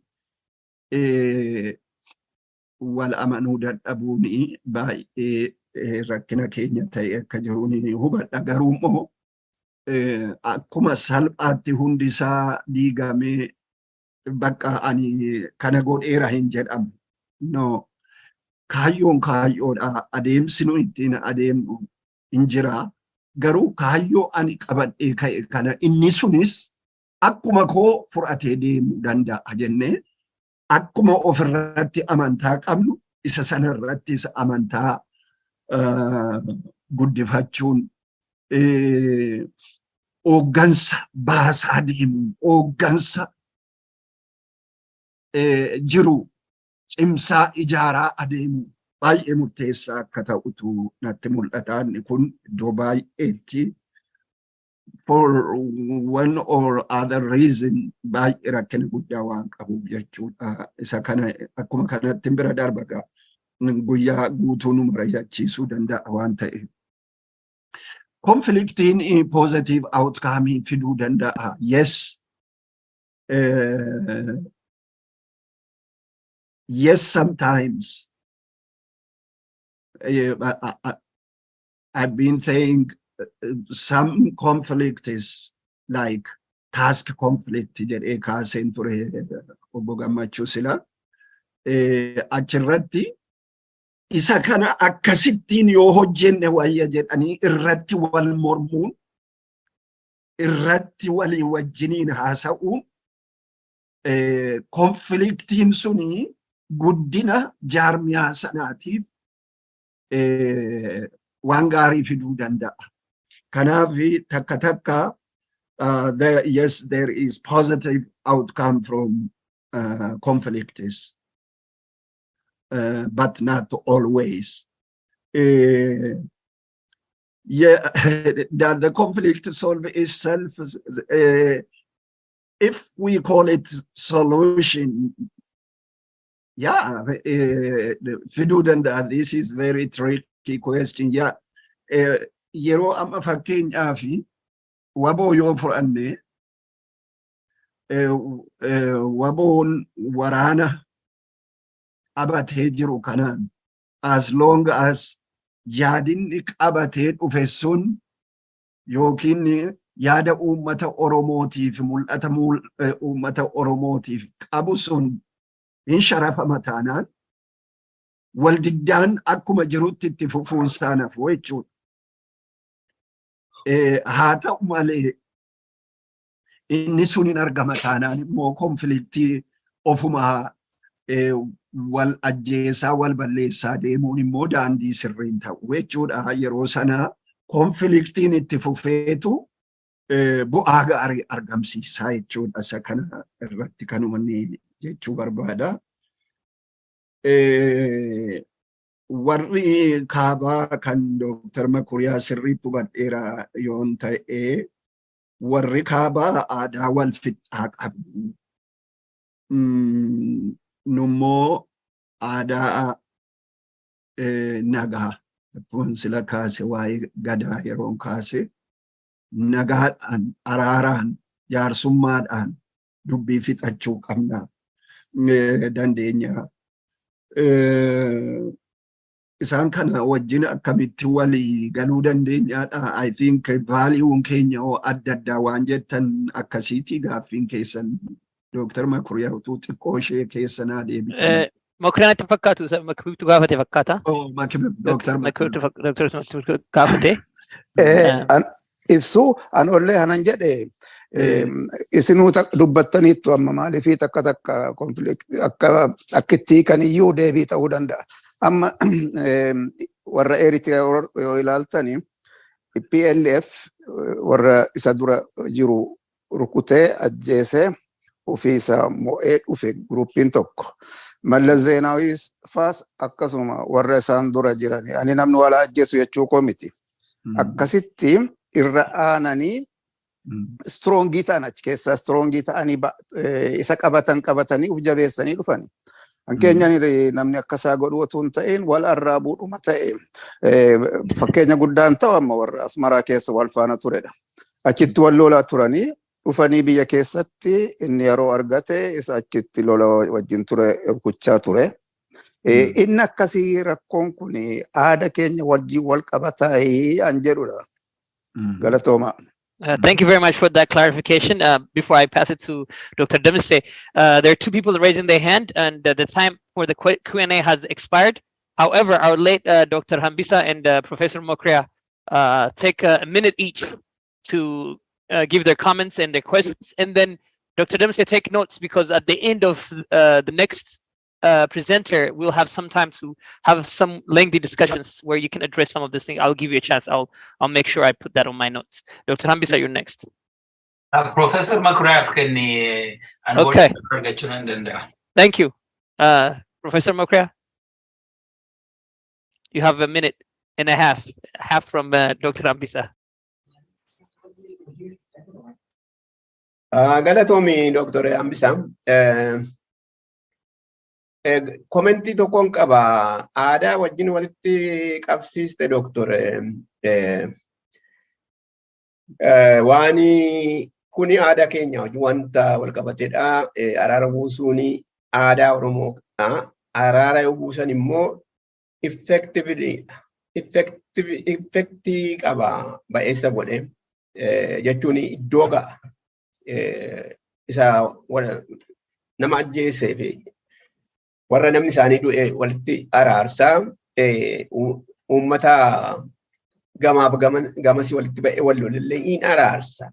wal amanuu dadhabuun baay'ee rakkina keenya ta'e akka jiruun hubadha. Garuu immoo akkuma salphaatti hundi isaa diigamee bakka ani kana godheera hin jedhamu. No, kaayyoodha. Adeemsi nu ittiin adeemnu hin jira. Garuu kaayyoo ani qabadhee ka'e kana inni sunis akkuma koo fudhatee deemuu danda'a jennee akkuma ofirratti amantaa qabnu isa sanarrattis amantaa guddifachuun hooggansa baasaa deemuun hooggansa jiru cimsaa ijaaraa adeemuu baay'ee murteessaa akka ta'utu natti mul'ata. Inni kun iddoo baay'eetti for one or other reason baay'ee rakkina guddaa waan qabuuf jechuudha. Isa kana akkuma kanatti bira darbaga guyyaa guutuu nu mari'achiisuu danda'a waan ta'eef. Conflictiin positive outcome fiduu danda'a. Yes. Yes, sometimes. I've been saying some conflict is like task conflict jedhee kaaseen ture obbo Gammachuu sila. Achirratti isa kana akkasittiin yoo hojjenne wayya jedhanii irratti wal mormuun irratti walii wajjiniin haasa'uun konfliktiin suni guddina jaarmiyaa sanaatiif waan gaarii fiduu danda'a. Kanaaf takka takka yes, there is positive outcome from conflicts. But not always. Yeah, that the conflict solve itself, if we call it solution, yeah, this is very tricky question. Yeah, yero amma fakkeenyaafi waboo yoo fudhanne waboon waraana qabatee jiru kanaan as long as yaadinni qabatee dhufe sun yookiin yaada uummata Oromootiif mul'ata uummata Oromootiif qabu sun hin sharafama taanaan waldiddaan akkuma jirutti itti fufuun saanafu jechuudha. Haa ta'u malee Inni sun hin argama taanaan immoo konfliktii ofuma wal ajjeesaa wal balleessaa deemuun immoo daandii sirriin ta'u jechuudha. Yeroo sana konfliktiin itti fufeetu bu'aa gaarii argamsiisaa jechuudha. Isa kana irratti kan uummanni jechuu barbaada. Warri kaabaa kan Dr. Makuriyaa sirriitti hubadheera yoon ta'e warri kaabaa aadaa wal fixaa qabu. Nummoo aadaa nagaa akkuma sila kaase waa'ee gadaa yeroon kaase nagaadhaan araaraan jaarsummaadhaan dubbii fixachuu qabna dandeenya. Isaan kana wajjin akkamitti walii galuu dandeenyaadha. I think vaaliiwwan keenya adda addaa waan jettan akkasiitii gaaffiin keessan Dr. Makuriyaa utuu xiqqoo ishee keessa naa deebitan. Makuriyaa itti fakkaatu Makuriyaa gaafate fakkaata. Dr. Makuriyaa gaafate. Ibsuu an ollee hanan jedhe isinuu dubbattaniittu amma maaliifii takka konfliktii akkittii kan iyyuu deebii ta'uu danda'a. Amma warra Eritrea yoo ilaaltani PLF warra isa dura jiru rukutee ajjeesee ofiisa mo'ee dhufe gruppiin tokko. Mallas Zeenaawis faas akkasuma warra isaan dura jirani. Ani namni wala ajjeesu jechuu koo miti. Akkasitti irra aananii strongii ta'an achi keessaa strongii ta'anii isa qabatanii uf jabeessanii dhufani. Fakkeenyaan namni akkasaa godhu otoo hin ta'in wal arraabuudhuma ta'e fakkeenya guddaan ta'u amma warra Asmaraa keessa wal faana turedha. Achitti wal lolaa turanii dhufanii biyya keessatti inni yeroo argate isa achitti lola wajjin ture rukuchaa ture. Inni akkasii rakkoon kun aada keenya wajjin wal qabataa an jedhudha. Galatooma. Thank you very much for that clarification. Before I pass it to Dr. Demise, there are two people raising their hand, and the time for the Q&A has expired. However, our late Dr. Hambisa and Professor Makuriyaa take a minute each to give their comments and their questions, and then Dr. Demise take notes, because at the end of the next presenter, we'll have some time to have some lengthy discussions where you can address some of this thing. I'll give you a chance. I'll make sure I put that on my notes. Dr. Hambisa, you're next. Professor Makuriyaa, can okay. Thank you. Professor Makuriyaa, you have a minute and a half from Dr. Hambisa. Galatomi Dr. Hambisa. Commenti tokkoon qaba. Aadaa wajjin walitti qabsiiste Dr. Waani kuni aadaa keenya wanta wal qabateedha. Araara buusuuni aadaa Oromoodha. Araara yoo buusan immoo effectively qaba ba'eessa godhe jechuun iddoo ga'a. Isa nama ajjeesee fi warra namni isaanii du'e walitti araarsaa uummata gamaaf gamasii walitti ba'e wal lolillee in araarsa.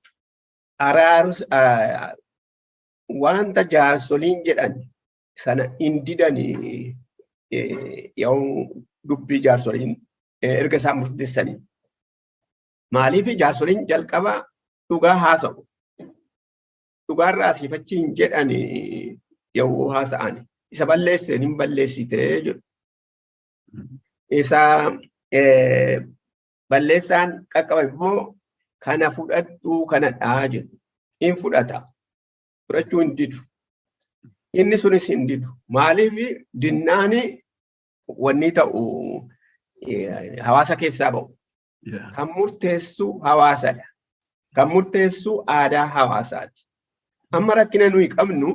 Wanta jaarsoliin jedhan sana hin didanii yoo dubbii jaarsoliin erga isaan murteessanii. Maaliif jaarsoliin jalqaba dhugaa haasa'u. Dhugaarraa siifachiin jedhanii yoo haasa'ani. Isa balleesseen hin balleessitee jedhu. Isa balleessaan qaqqaba immoo kana fudhattuu kana dhaa jedhu. Hin fudhata. Fudhachuu hin didu. Inni sunis hin didu. Maaliif dinnaani wanni ta'u hawaasa keessaa ba'u. Kan murteessu hawaasadha. Kan murteessu aadaa hawaasaati. Amma rakkina nuyi qabnu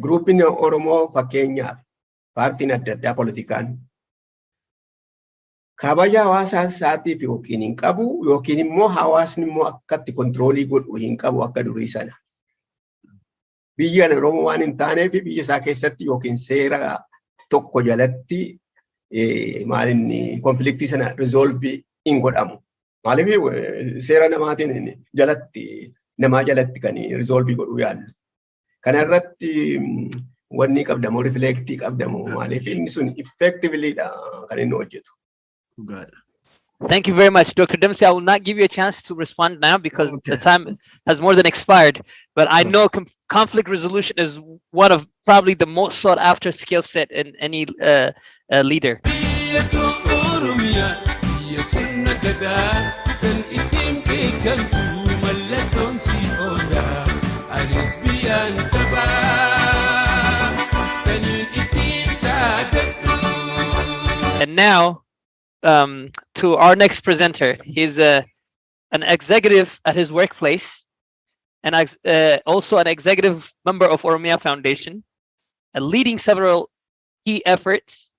Gruuppiin Oromoo fakkeenyaaf paartiin adda addaa politikaan kabaja hawaasaa isaatiif yookiin hin qabu yookiin immoo hawaasni immoo akkatti kontiroolii godhu hin qabu akka durii sana. Biyya Oromoo waan hin taaneef biyya isaa keessatti yookiin seera tokko jalatti maalinni konfliktii sana rizoolvii hin godhamu. Maaliif seera namaatiin jalatti namaa jalatti kan resolve godhuu yaallu. Kana irratti wanni qabdamoo reflectii qabdamoo maaliif inni sun effectively kan inni hojjetu. Thank you very much, Dr. Dempsey. I will not give you a chance to respond now because the time has more than expired. But I know conflict resolution is one of probably the most sought after skill set in any leader. And now, to our next presenter. He's an executive at his workplace and also an executive member of Oromia Foundation, leading several key efforts.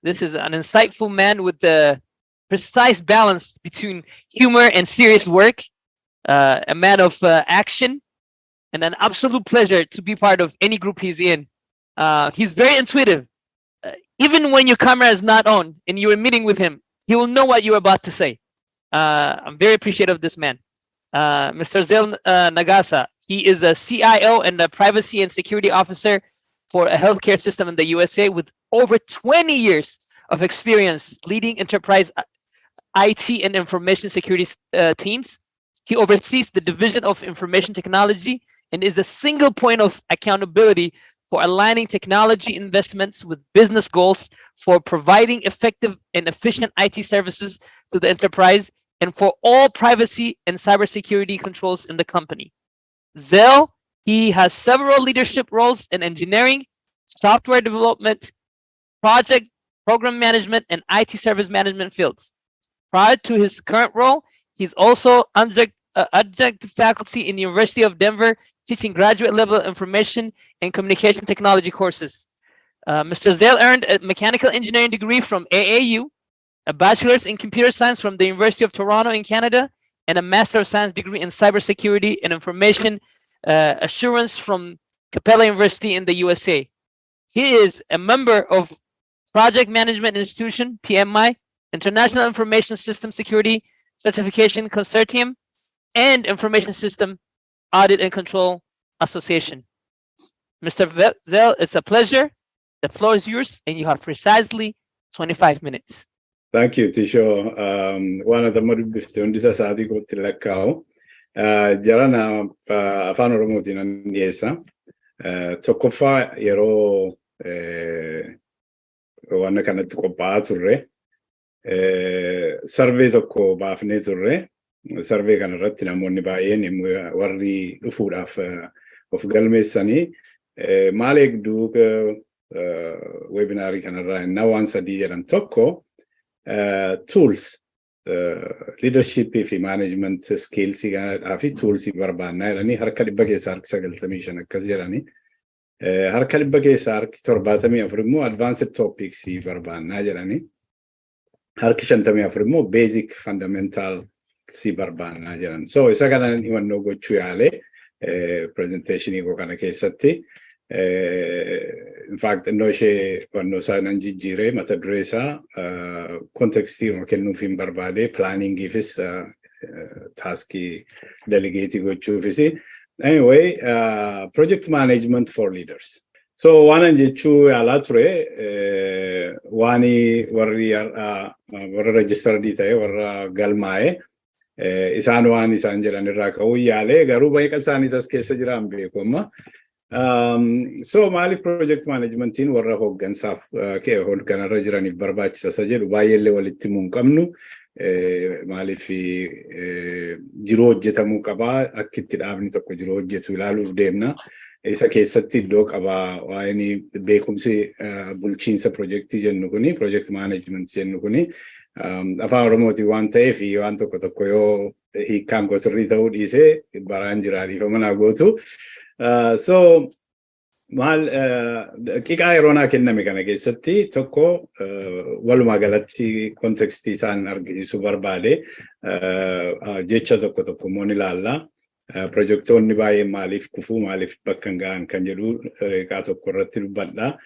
This is an insightful man with the precise balance between humor and serious work, a man of action, and an absolute pleasure to be part of any group he's in. He's very intuitive. Even when your camera is not on and you're meeting with him, he will know what you're about to say. I'm very appreciative of this man. Mr. Zel Nagasa, he is a CIO and a privacy and security officer for a healthcare system in the USA with over 20 years of experience leading enterprise IT and information security teams. He oversees the Division of Information Technology and is a single point of accountability for aligning technology investments with business goals, for providing effective and efficient IT services to the enterprise, and for all privacy and cybersecurity controls in the company. Zell, he has several leadership roles in engineering, software development, project, program management, and IT service management fields. Prior to his current role, he's also adjunct faculty in the University of Denver, teaching graduate level information and communication technology courses. Mr. Zell earned a mechanical engineering degree from AAU, a bachelor's in computer science from the University of Toronto in Canada, and a master of science degree in cybersecurity and information assurance from Capella University in the USA. He is a member of Project Management Institution, PMI, International Information System Security Certification Consortium, and Information System Audit and Control Association. Mr. Zell, it's a pleasure. The floor is yours, and you have precisely 25 minutes. Thank you, Tisho. One of the motivations is Asadi Gotilakao. Jarana Afan Oromotin and Yesa. Tokofa Yero one kind of Kopature. Survey Toko Bafneture. Survey can Ratina Moniba any worry food of Galmesani. Malik Duke webinar can run now once a year and Toko. Tools, leadership if management skills afi tools barbana yani harkalibake sark sagaltamishana kazirani harkalibake sark torbatami afrimo advanced topics barbana jirani harkishantami afrimo basic fundamental si barbana jiran so isagana iwanno gochuyale presentation iko kana kesatti in fact, noi quando sai non gire ma t'adressa context che non fin barbade planning ifis taski delegati go chufisi anyway project management for leaders so one and two alatre wani warrior register dite war galmae isano ani sanjera niraka uyale garuba ikasani taskesa jirambe koma so Mali project management in warra hoggansaf ke hoggan rajrani barbachisa sajelu bayelle walittimun kamnu Mali fi jiro hojjetamu qaba akkitti dhaabni tokko jiro hojjetu ilaaluuf deemna isa keessatti iddoo qaba waa'ee beekumsi bulchiinsa projektii jennu kuni project management jennu kuni afaan oromooti waan ta'eef waan tokko yoo hiikkaan gosirrii ta'uu dhiise baraan jiraadhiifama gootu so mal kika irona kenname kana keessatti tokko waluma galatti kontekstii isaan argisiisu barbaade jecha tokko moon ilaalla projektoonni baay'ee maaliif kufuu maaliif bakka ga'an kan jedhu qaa tokko irratti dubbadha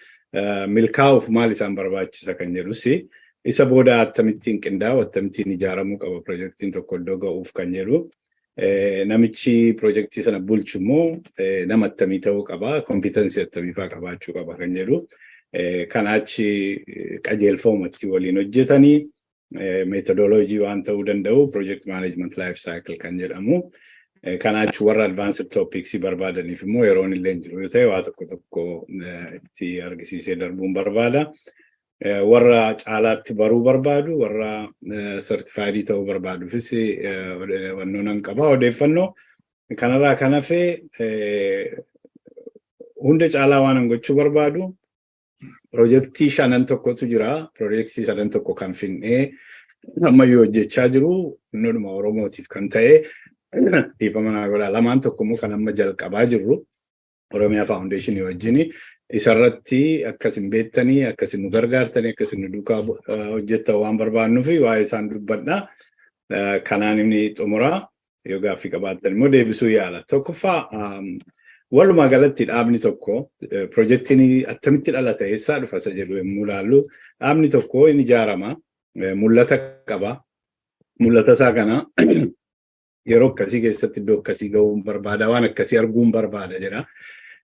milkaa'uuf maal isaan barbaachisa kan jedhusi isa booda attamittiin qindaa'u attamittiin ijaaramuu qaba projektiin tokko iddoo ga'uuf kan jedhu namichi projektii sana bulchu immoo nama attamii ta'uu qaba, kompiitensii attamii fa'aa qabaachuu qaba kan jedhu. Kanaachi qajeelfamatti waliin hojjetanii methodology waan ta'uu danda'u project management life cycle kan jedhamu. Kanaachi warra advanced topics barbaadaniif immoo yeroon illee jiru yoo ta'e waa tokko tokko itti argisiisee darbuun barbaada. Warra caalaatti baruu barbaadu, warra certified ta'uu barbaadufis wannoon qaba odeeffannoo. Kanarraa kan hafe hunda caalaa waan gochuu barbaadu projektii shanan tokkotu jira. Projektii shanan tokko kan finnee ammayyuu hojjechaa jiru innuma Oromootiif kan ta'e dhiifama naa godhaa. Lamaan tokko immoo kan amma jalqabaa jirru Oromiyaa Foundation wajjin isarratti akkasin beektanii, akkasin nu gargaartanii, akkasin nu duukaa hojjettan waan barbaadnuuf waa'ee isaan dubbadha. Kanaan inni xumuraa yoo gaaffii qabaattan immoo deebisuu yaala. Tokkoffaa walumaa galatti dhaabni tokko projektiin attamitti dhalata eessaa dhufa isa jedhu yommuu ilaallu dhaabni tokko inni ijaarama mul'ata qaba. Mul'ata isaa kana yeroo akkasii keessatti iddoo akkasii ga'uun barbaada, waan akkasii arguun barbaada jedha.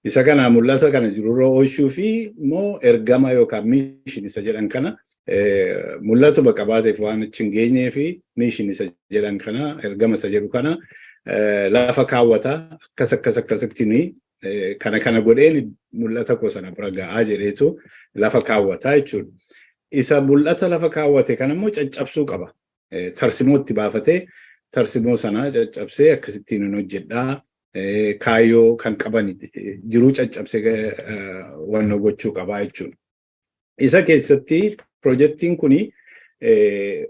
Isa kana mul'ata kana jirurra oolchuu fi immoo ergama yookaan miishin isa jedhan kana mul'atuma qabaateef waan achi hin geenyee fi miishin isa jedhan kana ergama isa jedhu kana lafa kaawwata akkasittiin kana godheen mul'ata koo sana bira ga'aa jedheetu lafa kaawwata jechuudha. Isa mul'ata lafa kaawwate kana immoo caccabsuu qaba. Tarsimootti baafatee tarsimoo sana caccabsee akkasittiin hojjedhaa. Kaayyoo kan qaban jiruu caccabsee wanno gochuu qabaa jechuudha. Isa keessatti projektiin kuni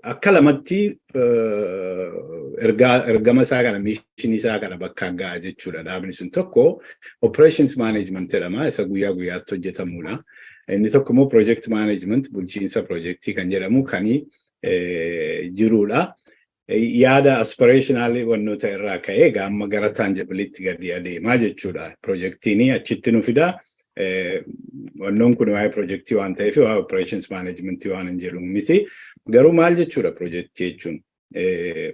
akka lamatti ergama isaa kana miishinii isaa kana bakkaan ga'a jechuudha. Dhaabni sun tokko operations management jedhama, isa guyyaa guyyaatti hojjetamudha. Inni tokko immoo project management bulchiinsa projektii kan jedhamu kani jirudha. Yaada aspirational wannoota irraa ka'ee gaamma gara tangibilitti gadi adeemaa jechuudha. Projektiin achitti nu fida. Wannoon kun waa'ee projektii waan ta'eef waa'ee operations management waan hin jedhu miti. Garuu maal jechuudha projektii jechuun?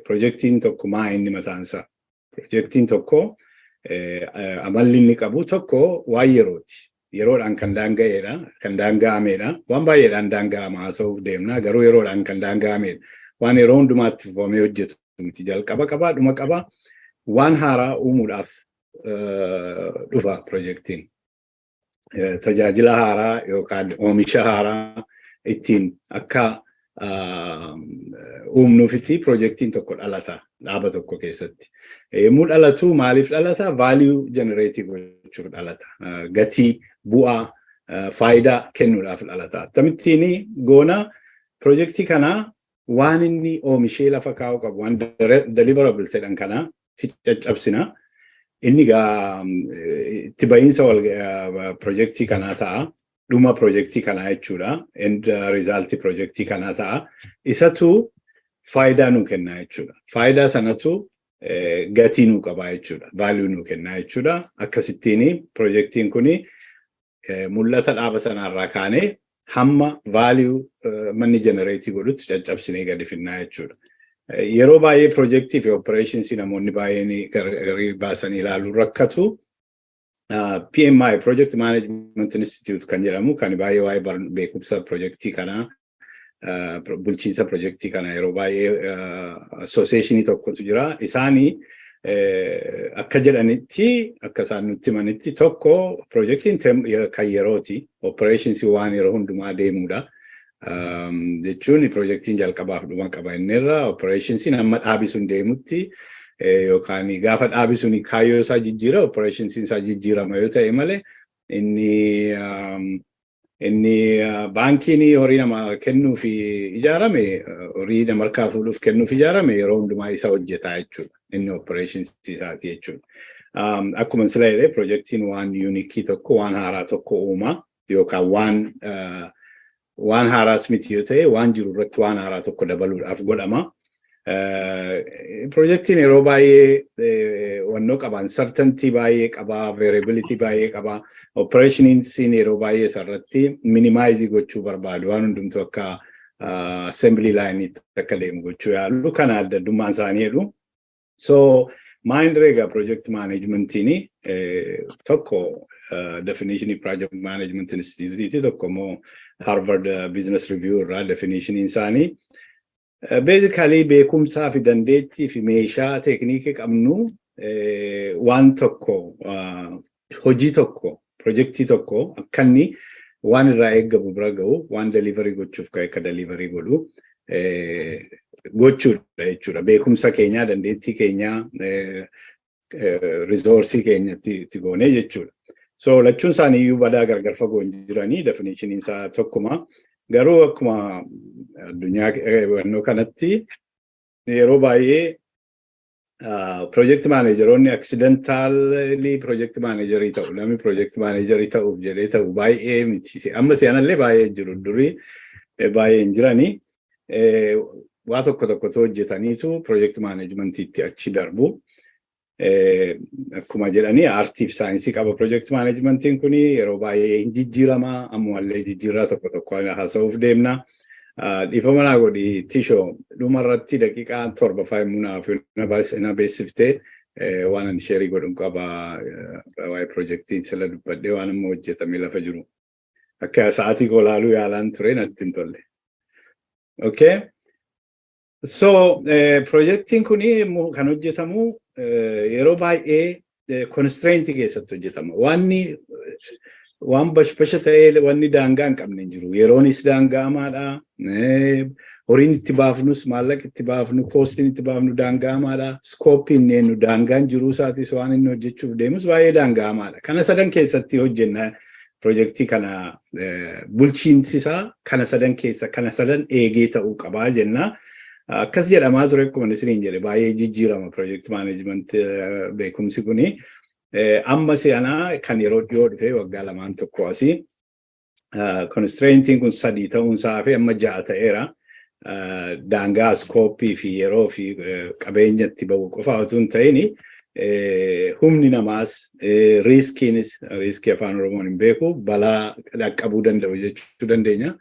Projektiin tokko maa inni mataansaa? Projektiin tokko amalli inni qabu tokko waan yerooti. Yeroodhaan kan daanga'eedha, kan daanga'ameedha. Waan baay'eedhaan daanga'ama haasa'uuf deemna. Garuu yeroodhaan kan daanga'ameedha. Waan yeroo hundumaatti fufamee hojjetu miti. Jalqaba qaba, dhuma qaba. Waan haaraa uumuudhaaf dhufa projektiin. Tajaajila haaraa yookaan oomisha haaraa ittiin akka uumnuufitti projektiin tokko dhalata dhaaba tokko keessatti. Yommuu dhalatu maaliif dhalata? Value generate gochuuf dhalata. Gatii, bu'aa, faayidaa kennuudhaaf dhalata. Akkamittiin goona projektii kanaa waan inni oomishee lafa kaa'u qabu, waan deliverables jedhan kana caccabsina. Inni itti bahiinsa projektii kanaa ta'a. Dhuma projektii kanaa jechuudha. End result projektii kanaa ta'a. Isatu faayidaa nu kenna jechuudha. Faayidaa sanatu gatii nu qaba jechuudha. Value nu kenna jechuudha. Akkasittiin projektiin kuni mul'ata dhaaba sanarraa kaanee hamma value manni generate godhutti caccabsinee gadi finnaa jechuudha. Yeroo baay'ee projektii fi operations namoonni baay'een garii baasanii ilaaluun rakkatu. PMI Project Management Institute kan jedhamu kan baay'ee waa'ee beekumsa projektii kanaa bulchiinsa projektii kana yeroo baay'ee associationii tokkotu jira. Isaanii akka jedhanitti akka isaan nutti himanitti tokko projektiin kan yerooti. Operations waan yeroo hundumaa deemudha. Jechuun projektiin jalqabaaf dhuma qaba innerra operations amma dhaabisuun deemutti yookaan gaafa dhaabisuun kaayyoo isaa jijjiira operations isaa jijjiirama yoo ta'e malee inni baankiin horii nama kennuuf ijaarame horii nama harkaa fuudhuuf kennuuf ijaarame yeroo hundumaa isa hojjetaa jechuudha. Inni operations isaati jechuudha. Akkuma sila jedhee projektiin waan uniikii tokko waan haaraa tokko uuma yookaan waan haaraas miti yoo ta'e waan jiru irratti waan haaraa tokko dabaluudhaaf godhama. Projektiin yeroo baay'ee wannoo qaban certainty baay'ee qaba, variability baay'ee qaba. Operations yeroo baay'ee sarratti minimize gochuu barbaadu waan hundumtu akka assembly line akka deemu gochuu yaalu kana adda addummaan isaanii jedhu. So Mind rega project management ini tokko definition project management institute tokko mo Harvard Business Review ra definition insani basically beekumsaa fi dandeettii fi meeshaa tekniikii qabnu waan tokko hojii tokko projektii tokko akkanni waan irraa eeggamu bira ga'u waan delivery gochuuf ka'e ka delivery godhu gochuudha jechuudha. Beekumsa keenya dandeettii keenya resource keenyatti goonee jechuudha. So lachuun isaanii iyyuu badaa gargar fagoo hin jiranii definition isaa tokkuma. Garuu akkuma addunyaa wannoo kanatti yeroo baay'ee project manageroonni accidentally project managerii ta'u namni project managerii ta'uuf jedhee ta'u baay'ee miti. Amma si'anallee baay'ee jiru durii baay'ee hin jiranii. Waa tokko hojjetaniitu project managementiitti achi darbu. Akkuma jedhanii aartii fi saayinsii qaba project managementiin kuni yeroo baay'ee hin jijjiirama ammallee jijjiirraa tokko haasa'uuf deemna. Dhiifama naa godhi tishoo dhumarratti daqiiqaa 7 munaaf na beeksiftee waan ani sheerii godhun qaba waa'ee projektiin sila dubbadhee waan amma hojjetamee lafa jiru. Akka sa'aatii kolaaluu yaalaan ture natti hin tolle. Okay. So projektiin kuni kan hojjetamu yeroo baay'ee constraint keessatti hojjetama. Waan bashbasha ta'ee wanni daangaa hin qabne hin jiru. Yeroonis daangaamaadha. Horiin itti baafnus maallaqa itti baafnu koostiin itti baafnu daangaamaadha. Skooppiin nu daangaan jiruu isaatis waan inni hojjechuuf deemus baay'ee daangaamaadha. Kana sadan keessatti hojjenna projektii kana bulchiinsisaa kana sadan keessa kana sadan eegee ta'uu qabaa jenna. Akkas jedhamaa ture akkuma isiniin jedhe baay'ee jijjiirama project management beekumsi kuni. Amma si'anaa kan yeroo dhiyoo dhufe waggaa 2 asii constraintiin kun 3 ta'uunsaa fi amma 6 ta'eera. Daangaa skooppii fi yeroo fi qabeenyatti ba'u qofa otoo hin ta'in humni namaas riiskii afaan Oromoon hin beeku balaa dhaqqabuu danda'u jechuu dandeenya.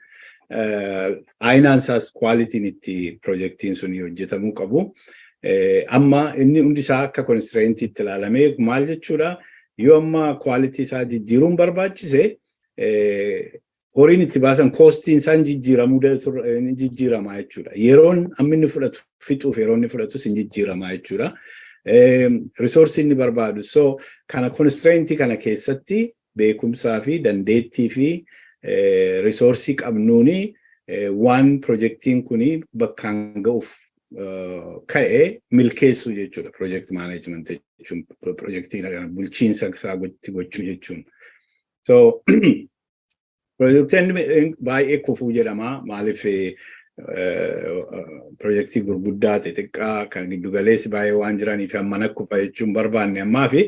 Aynaan isaas qualitiin itti projektiin suni hojjetamuu qabu. Amma inni hundi isaa akka constraintiitti ilaalamee maal jechuudha yoo amma quality isaa jijjiiruun barbaachise horiin itti baasan koostiin isaan jijjiiramaa jechuudha. Yeroon amma inni fudhatu fixuuf yeroo inni fudhatus hin jijjiiramaa jechuudha. Resource inni barbaadu. So kana constraintii kana keessatti beekumsaa fi dandeettii fi resource qabnuuni waan projektiin kuni bakkaan ga'uuf ka'ee milkeessu jechuudha project management jechuun projektiin bulchiinsa isaa gochuu jechuun. So projektiin baay'ee kufuu jedhama maaliif projektii gurguddaa xixiqqaa kan giddu galeessi baay'ee waan jiraniif hammana kufa jechuun barbaanne ammaa fi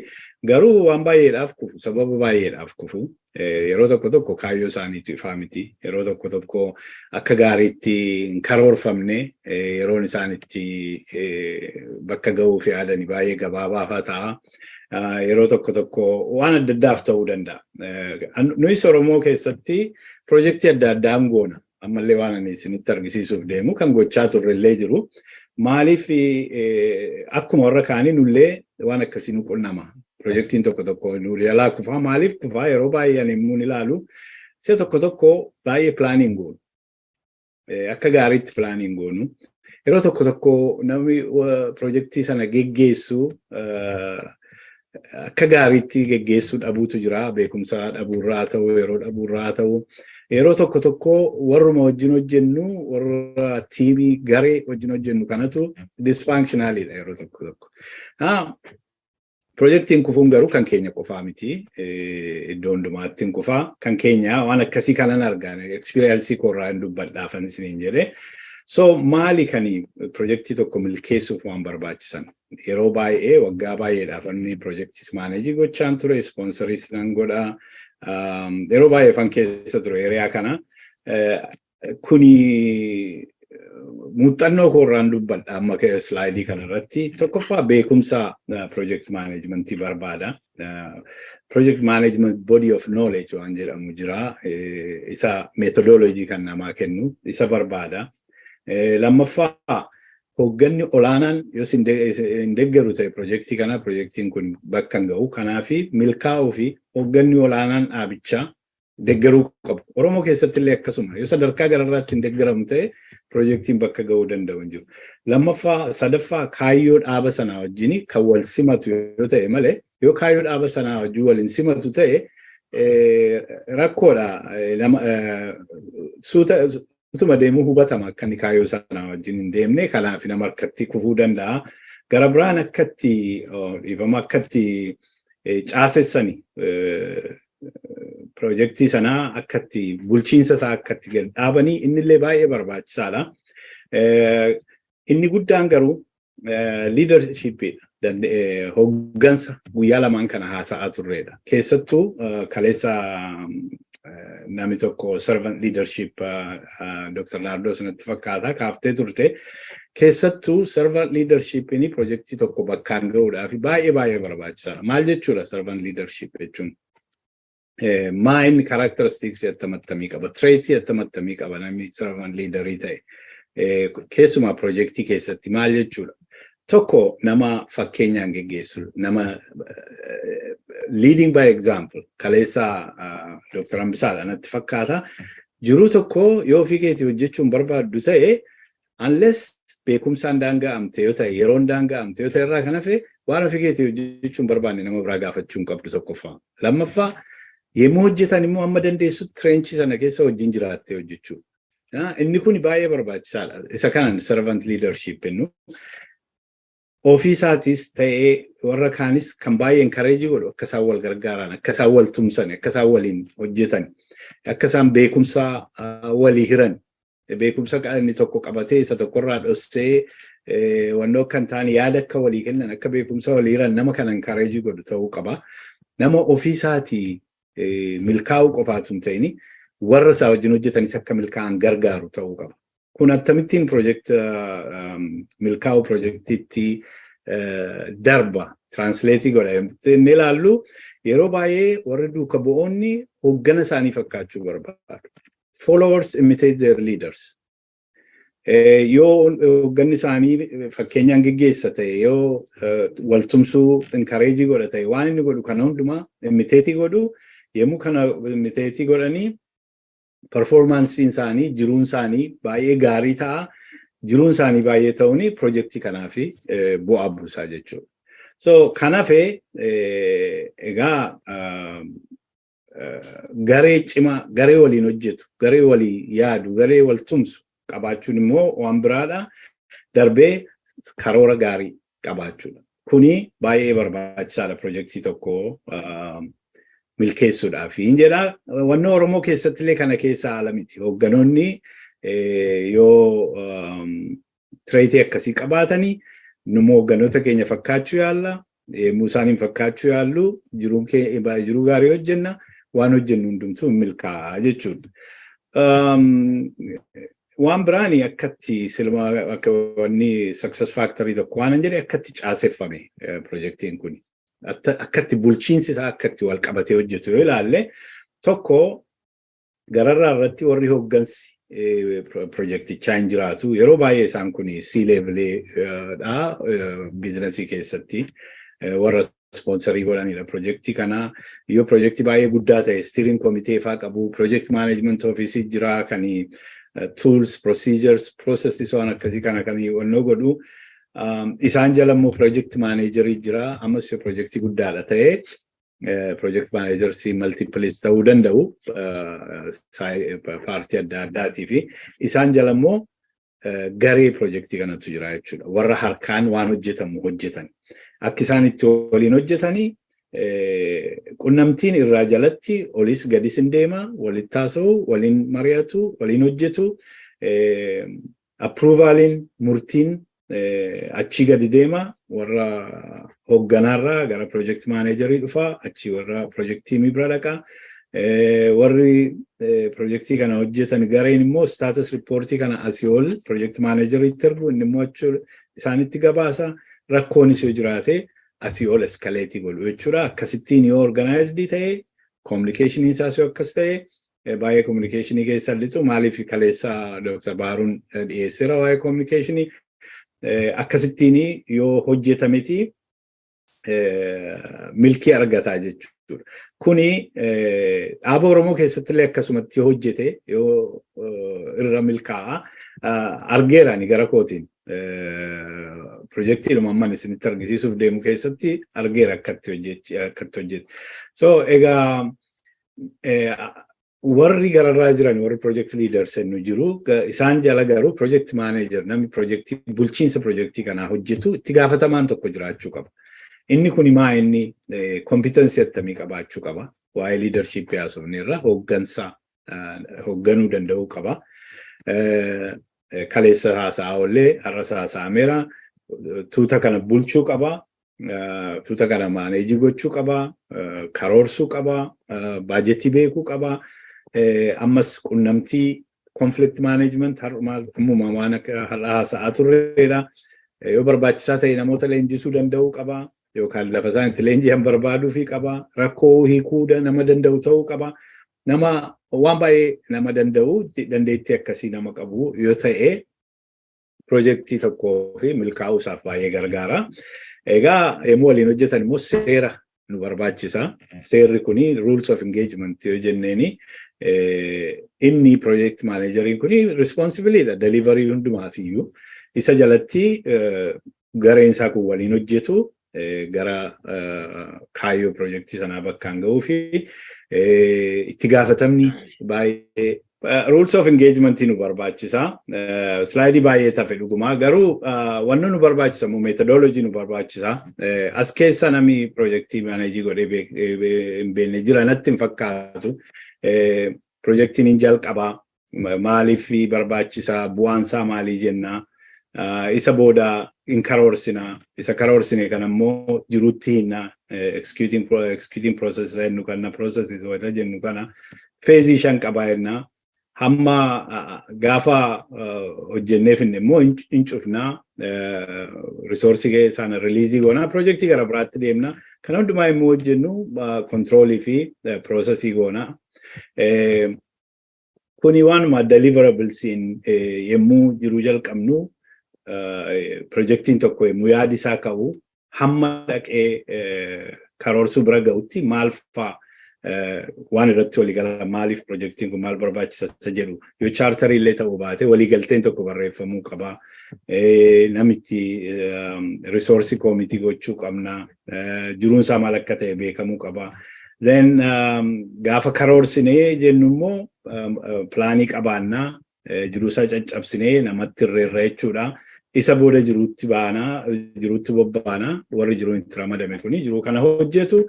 garuu waan baay'eedhaaf kufu sababa baay'eedhaaf kufu yeroo tokko kaayyoo isaaniitu ifaa miti yeroo tokko akka gaariitti hin karoorfamne yeroon isaanitti bakka ga'uuf yaadanii baay'ee gabaabaa ta'a. Yeroo tokko waan adda addaaf ta'uu danda'a. Nuyis Oromoo keessatti projektii adda addaa goona. Ammallee waan ani isinitti argisiisuuf deemu kan gochaa turrellee jiru. Maaliif akkuma warra kaanii nullee waan akkasii nu qunnama. Projektiin tokko nullee alaa kufaa maaliif kufaa yeroo baay'ee ani immoo ilaalu isa tokko baay'ee plaaniin goonu. Akka gaariitti plaaniin goonu. Yeroo tokko namni projektii sana geggeessu akka gaariitti geggeessuu dhabuutu jira. Beekumsa dhabuurraa ta'u yeroo dhabuurraa ta'u. Yeroo tokko warruma wajjin hojjennu warra tiimii garee wajjin hojjennu kanatu dysfunctionalidha yeroo tokko. Projektiin kufuun garuu kan keenya qofaa miti. Iddoo hundumaatti kufaa kan keenya waan akkasii kanan argaan experience korraa hin dubbadhaafan isiniin jedhe. So maali kani projektii tokko milkeessuuf waan barbaachisan. Yeroo baay'ee waggaa baay'eedhaaf inni projektis maanejii gochaan ture sponsoriis nan godha. Yeroo baay'ee fan keessa ture hiriyaa kana kuni muuxannoo korraan dubbadha amma slaayidii kanarratti tokkoffaa beekumsa project managementii barbaada. Project management body of knowledge waan jedhamu jira. Isa methodology kan namaa kennu isa barbaada. Lammaffaa hoogganni olaanaan yoo hin deeggaru ta'e projektii kana projektiin kun bakka hin ga'u kanaafi milkaa'uu fi hoogganni olaanaan dhaabichaa deeggaruu qabu. Oromoo keessatti illee akkasuma yoo sadarkaa gararraatti hin deeggaramu ta'e projektiin bakka ga'uu danda'u hin jiru. Lammaffaa sadaffaa kaayyoo dhaaba sanaa wajjin kan wal simatu yoo ta'e malee yoo kaayyoo dhaaba sanaa wajjin wal hin simatu ta'e rakkoodha. Utuma deemuu hubatama akka inni kaayyoo sanaa wajjin hin deemne kanaaf nama akkatti kufuu danda'a. Gara biraan akkatti dhiifama akkatti caasessani projektii sanaa akkatti bulchiinsa isaa akkatti gad dhaabanii innillee baay'ee barbaachisaadha. Inni guddaan garuu leadershipidha. Hooggansa guyyaa lamaan kana haasa'aa turreedha. Keessattuu kaleessa namni tokko servant leadership Dr. Nardo sanatti fakkaata kaaftee turte. Keessattuu servant leadership inni projektii tokko bakkaan ga'uudhaaf baay'ee barbaachisaadha. Maal jechuudha servant leadership jechuun? Maa inni characteristics attamii qaba, trait attamii qaba namni servant leaderii ta'e. Keessumaa projektii keessatti maal jechuudha? Tokko nama fakkeenyaan geggeessu, nama leading by example, kaleessa Dr. Ambisaadha natti fakkaata. Jiruu tokko yoo ofii keetii hojjechuun barbaaddu ta'e, unless beekumsaan daanga'amte yoo ta'e, yeroon daanga'amte yoo ta'e irraa kan hafe waan ofii keetii hojjechuun barbaanne nama biraa gaafachuu hin qabdu tokkoffaa. Lammaffaa yemmuu hojjetan immoo amma dandeessu treenchii sana keessa wajjin jiraattee hojjechuu. Inni kun baay'ee barbaachisaadha. Isa kanan servant leadership jennu. Ofiisaatis ta'ee warra kaanis kan baay'ee encourage godhu akka isaan wal gargaaran, akka isaan wal tumsan, akka isaan waliin hojjetan, akka isaan beekumsa walii hiran, beekumsa inni tokko qabatee isa tokkorraa dhossee wannoo kan ta'an yaada akka walii kennan, akka beekumsa walii hiran nama kan encourage godhu ta'uu qaba. Nama ofiisaatii milkaa'uu qofaatu hin ta'ini warra isaa wajjin hojjetanis akka milkaa'an gargaaru ta'uu qaba. Kun akkamittiin milkaa'uu projektiitti darba translate godha. Inni ilaallu yeroo baay'ee warri duuka bu'oonni hooggana isaanii fakkaachuu barbaadu. Followers imitate their leaders. Yoo hoogganni isaanii fakkeenyaan geggeessa ta'e yoo waltumsuu encourage godha ta'e waan inni godhu kana hundumaa imitate godhu yemmuu kana imitate godhanii performansiin isaanii jiruun isaanii baay'ee gaarii ta'a. Jiruun isaanii baay'ee ta'uun projektii kanaaf bu'aa buusaa jechuudha. So kanaaf egaa garee cimaa, garee waliin hojjetu, garee walii yaadu, garee wal tumsu qabaachuun immoo waan biraadha. Darbee karoora gaarii qabaachuudha. Kuni baay'ee barbaachisaadha projektii tokko milkeessuudhaaf. Hin jedhaa wanna Oromoo keessatti illee kana keessa haala miti. Hoogganoonni yoo trait akkasii qabaatanii numa hoogganoota keenya fakkaachuu yaalla. Yemmuu isaaniin fakkaachuu yaallu jiruu gaarii hojjenna. Waan hojjennu hundumtuu milkaa'a jechuudha. Waan biraani akkatti silma akka wanni success factory tokko waan jedhe akkatti caaseffame projektiin kun. Akkatti bulchiinsi isaa akkatti wal qabatee hojjetu yoo ilaalle tokko gararraa irratti warri hooggansi projektichaa hin jiraatu. Yeroo baay'ee isaan kun C-level'dha biizinasii keessatti warra sponsorii godhanidha projektii kana. Yoo projektii baay'ee guddaa ta'e steering committee faa qabu, project management office jira kan tools, procedures, processes waan akkasii kana kan wannoo godhu. Isaan jala immoo project manager jira. Ammas yoo projektii guddaadha ta'e project managers multiples ta'uu danda'u paartii adda addaatii fi isaan jala immoo garee projektii kanatu jira jechuudha. Warra harkaan waan hojjetamu hojjetan. Akka isaan itti waliin hojjetanii qunnamtiin irraa jalatti olis gadis hin deema, walitti haasa'u, waliin mari'atu, waliin hojjetu, approvalin murtiin achi gadi deema, warra hoogganaarraa gara project managerii dhufa, achi warra projektii bira dhaqa. Warri projektii kana hojjetan gareen immoo status reportii kana asii ol project manageriitti ergu, inni immoo achi isaanitti gabaasa. Rakkoonis yoo jiraate asii ol escalate godhu jechuudha. Akkasittiin yoo organized ta'e communication isaas yoo akkas ta'e baay'ee communication keessa lixu. Maaliif kaleessa Dr. Baaruun dhiyeesseera waa'ee communication akkasittiin yoo hojjetameti milkii argataa jechuudha. Kuni dhaaba Oromoo keessatti illee akkasumatti hojjete yoo irra milkaa'a argeerani gara kootiin projektii amman isinitti argisiisuuf deemu keessatti argeera akkatti hojjete. So egaa warri gararraa jiran warri project leaders nu jiru isaan jala garuu project manager namni projektii bulchiinsa projektii kanaa hojjetu itti gaafatamaan tokko jiraachuu qaba. Inni kun inni competency attamii qabaachuu qaba. Waa'ee leadership yaasofneerra hoogganuu danda'uu qaba. Kaleessa haasa'aa ollee har'as haasa'ameera. Tuuta kana bulchuu qaba. Tuuta kana maaneejii gochuu qaba. Karoorsuu qaba. Baajetii beekuu qaba. Ammas qunnamtii conflict management ammuma waan akka haasa'aa turreedha. Yoo barbaachisaa ta'e namoota leenjisuu danda'uu qaba. Yookaan lafa isaan itti leenji'an barbaaduu qaba. Rakkoo hiikuu nama danda'u ta'uu qaba. Nama waan baay'ee nama danda'u dandeettii akkasii nama qabu yoo ta'e projektii tokkoo fi milkaa'uu isaaf baay'ee gargaara. Egaa yemmuu waliin hojjetan immoo seera nu barbaachisa. Seerri kuni rules of engagement yoo jenneeni inni project manageriin kuni responsibilityidha delivery hundumaaf iyyuu. Isa jalatti gareen isaa kun waliin hojjetu gara kaayyoo projektii sanaa bakkaan ga'uu fi itti gaafatamni baay'ee rules of engagement nu barbaachisa. Slaayidii baay'ee tafe dhugumaa garuu wanni nu barbaachisa methodology nu barbaachisa. As keessa namni projektii manaajii godhee hin beekne jira natti hin fakkaatu. Projektiin hin jalqabaa maaliif barbaachisa bu'aansaa maalii jennaa. Isa booda in karoorsina. Isa karoorsine kan ammoo jirutti hinna executing process jennu kana processes warra jennu kana feezii 5 qabaa jenna. Hamma gaafa hojjenneef immoo hin cufna resource sana release goona projektii gara biraatti deemna. Kana hundumaa immoo hojjennu control fi processii goona. Kuni waanuma deliverables yemmuu jiruu jalqabnu projektiin tokko yemmuu yaadi isaa ka'u hamma dhaqee karoorsuu bira ga'utti maal fa'aa waan irratti waliigala maaliif projektiin kun maal barbaachisa jedhu yoo chaartarii illee ta'uu baate waliigalteen tokko barreeffamuu qaba. Namitti resource committee gochuu qabna. Jiruun isaa maal akka ta'e beekamuu qaba. Then gaafa karoorsinee jennu immoo plaanii qabaannaa jiruu isaa caccabsinee namatti irreerra jechuudha. Isa booda jiruutti bobbaana warri jiruu itti ramadame kuni jiruu kana hojjetu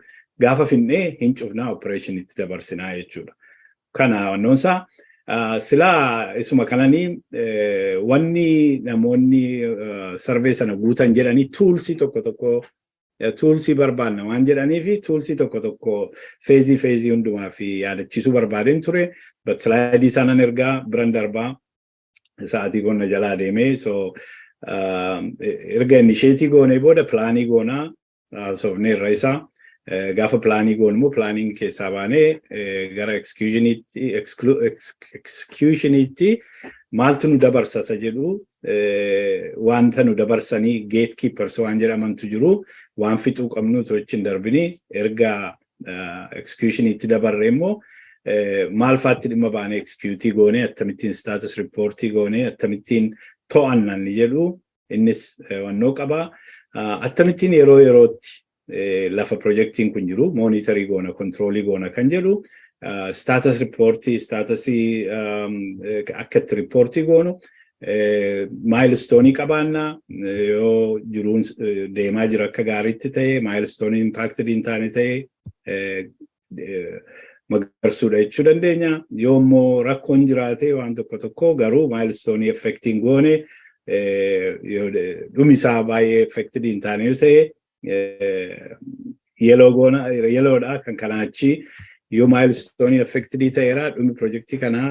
gaafa finnee hin cufnaa operation itti dabarsinaa jechuudha. Kana wannoonsaa silaa isuma kananii wanni namoonni survey sana guutan jedhanii toolsii tokko toolsii barbaanna waan jedhanii fi toolsii tokko feezii hundumaa fi yaadachiisuu barbaadeen ture. But slaayidii sanaan ergaa biran darbaa sa'aatii qonna jalaa deemee so erga inisheetii goonee booda plaanii goonaa soofnee irra isaa gaafa plaanii goonuu plaaniin keessaa baanee gara executionitti maaltu nu dabarsa isa jedhu wanta nu dabarsanii gatekeepers waan jedhamantu jiru waan fixuu qabnu tochiin darbini erga executionitti dabarre immoo maal faatti dhimma baanee executii goonee attamittiin status reportii goonee attamittiin to'annan jedhu innis wannoo qaba. Attamittiin yerootti lafa projektiin kun jiru monitorii goona controlii goona kan jedhu status reportii statusii akkatti reportii goonu milestone qabaanna yoo jiruun deemaa jira akka gaariitti ta'e milestone impacted hin taane ta'e magarsuudha jechuu dandeenya. Yoo immoo rakkoon jiraate waan tokko garuu milestone affecting goone dhumisaa baay'ee affected hin taane yoo ta'e yeloodha kan kanaachi yoo milestone affected ta'eera dhumi projektii kana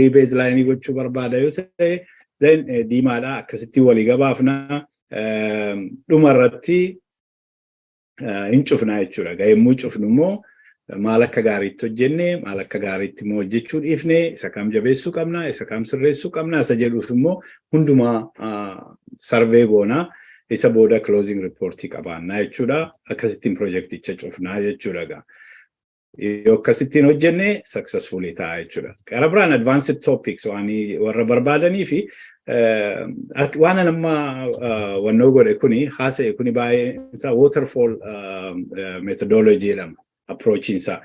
rebaseline gochuu barbaada yoo ta'e then diimaadha akkasitti walii gabaafna dhuma irratti hin cufna jechuudha. Yemmuu cufnu immoo maal akka gaariitti hojjenne, maal akka gaariitti immoo hojjechuu dhiifne, isa kam jabeessuu qabna, isa kam sirreessuu qabna, isa jedhuuf immoo hundumaa sarvee goonaa, isa booda closing reportii qabaannaa jechuudha. Akkasittiin projekticha cufnaa jechuudha. Yoo akkasittiin hojjenne successfully ta'a jechuudha. Gara biraan advanced topics waan warra barbaadanii fi waan nama wannoo godhe kuni haasa'e kuni baay'ee waterfall methodology jedhama. Approaching isaa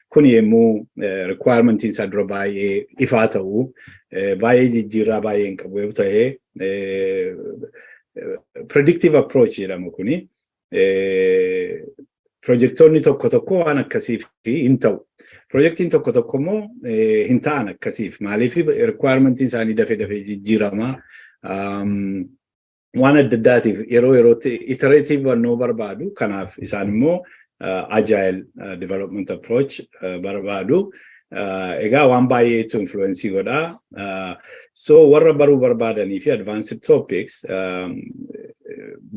kun yemmuu requirement isaa dura baay'ee ifaa ta'u baay'ee jijjiirraa baay'ee hin qabu yoo ta'e predictive approach jedhama kuni projektoonni tokko tokko waan akkasiif hin ta'u projektiin tokko tokko immoo hin ta'an akkasiif maaliif requirement isaanii dafee jijjiiramaa waan adda addaatiif yeroo yerootti iterative wannoo barbaadu kanaaf isaan immoo agile development approach barbaadu egaa waan baay'eetu influence godha so warra baruu barbaadanii fi advanced topics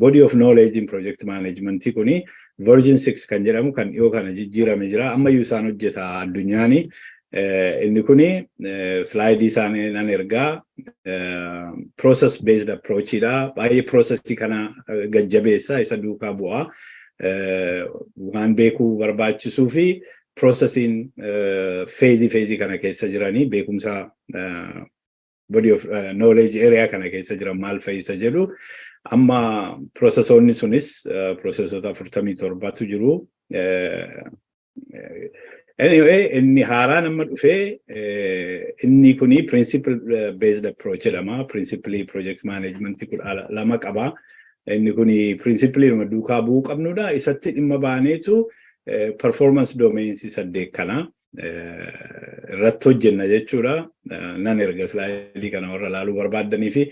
body of knowledge in project management kuni version 6 kan jedhamu kan dhiyoo kana jijjiirame jira ammayyuu isaan hojjeta addunyaani inni kuni slide isaanii nan ergaa process based approach dha baay'ee processii kana gajjabeessa isa duukaa bu'aa waan beekuu barbaachisuu fi processing phase kana keessa jiranii beekumsa body of knowledge area kana keessa jiran maal fayyisa jedhu amma processoonni sunis processota 47tu jiru anyway inni haaraa nama dhufee inni kuni principle based approach jedhama principally project management lama qaba inni kuni principally nama duukaa bu'uu qabnudha isatti dhimma baaneetu performance domains saddeet kana irratti hojjenna jechuudha nan erga slaayidii kana warra laaluu barbaadanii fi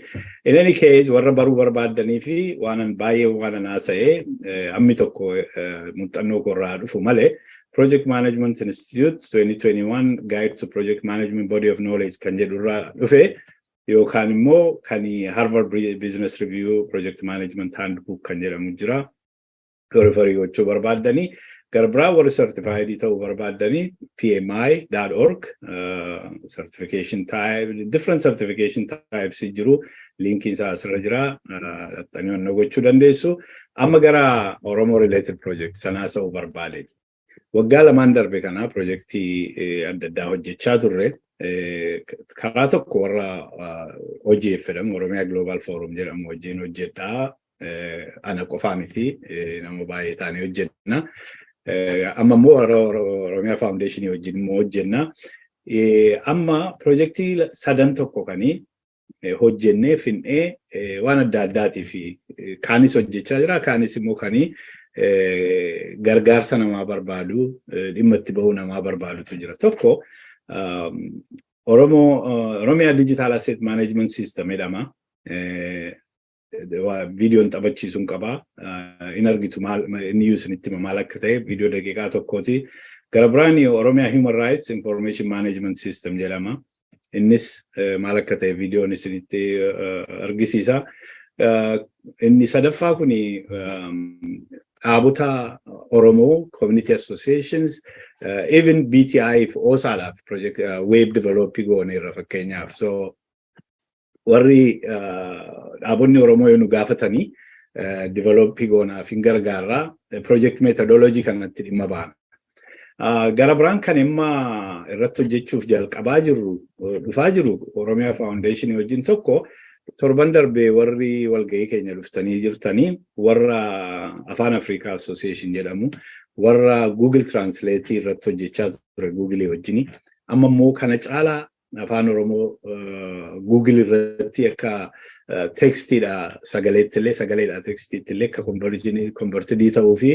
in any case warra baruu barbaadanii fi waanan baay'ee waanan haasa'ee ammi tokko muuxannoo korraa dhufu malee Project Management Institute 2021 Guide to Project Management Body of Knowledge kan jedhurraa dhufe yookaan immoo kan Harvard Business Review Project Management Handbook kan jedhamu jira referii gochuu barbaadanii Garbra were certified ta'uu barbaadanii pmi.org certification type different certification types jiru linkiin isaa asirra jira xaniyoon gochuu dandeessu amma gara Oromo related project sanaa sa'uu barbaade waggaa lamaan darbe kana projektii adda addaa hojjechaa turre karaa tokko warra hojii fedhamu Oromiyaa Global Forum jedhamu wajjin hojjedhaa ana qofaa miti nama baay'ee taane hojjenna amma immoo Oromiyaa Foundation wajjin immoo hojjenna amma projektii sadan tokko kanii hojjennee finnee waan adda addaatii fi kaanis hojjechaa jira kaanis immoo kanii gargaarsa namaa barbaadu dhimma itti bahuu namaa barbaadutu jira tokko Oromiyaa Digital Asset Management System jedhama viidiyoon taphachiisuun qaba in argitu maal inni isinitti maal akka ta'e viidiyoo daqiiqaa tokkooti gara biraan Oromiyaa Human Rights Information Management System jedhama innis maal akka ta'e viidiyoon isinitti argisiisa inni sadaffaa kuni dhaabota Oromoo Community Associations even BTI fi OSALAF project web develop gooneerra fakkeenyaaf so warri dhaabonni Oromoo yoo nu gaafatanii develop goonaaf hin gargaarraa project methodology kanatti dhimma baana gara biraan kan imma irratti hojjechuuf jalqabaa jirru dhufaa jiru Oromiyaa Foundation wajjin tokko torban darbee warri walgahii keenya dhuftanii jirtanii warra Afaan Afrikaa Association jedhamu warra Google Translate irratti hojjechaa ture Google wajjini amma immoo kana caalaa afaan Oromoo Google irratti akka textidha sagaleettillee sagaleedha textittillee akka convertidii ta'uu fi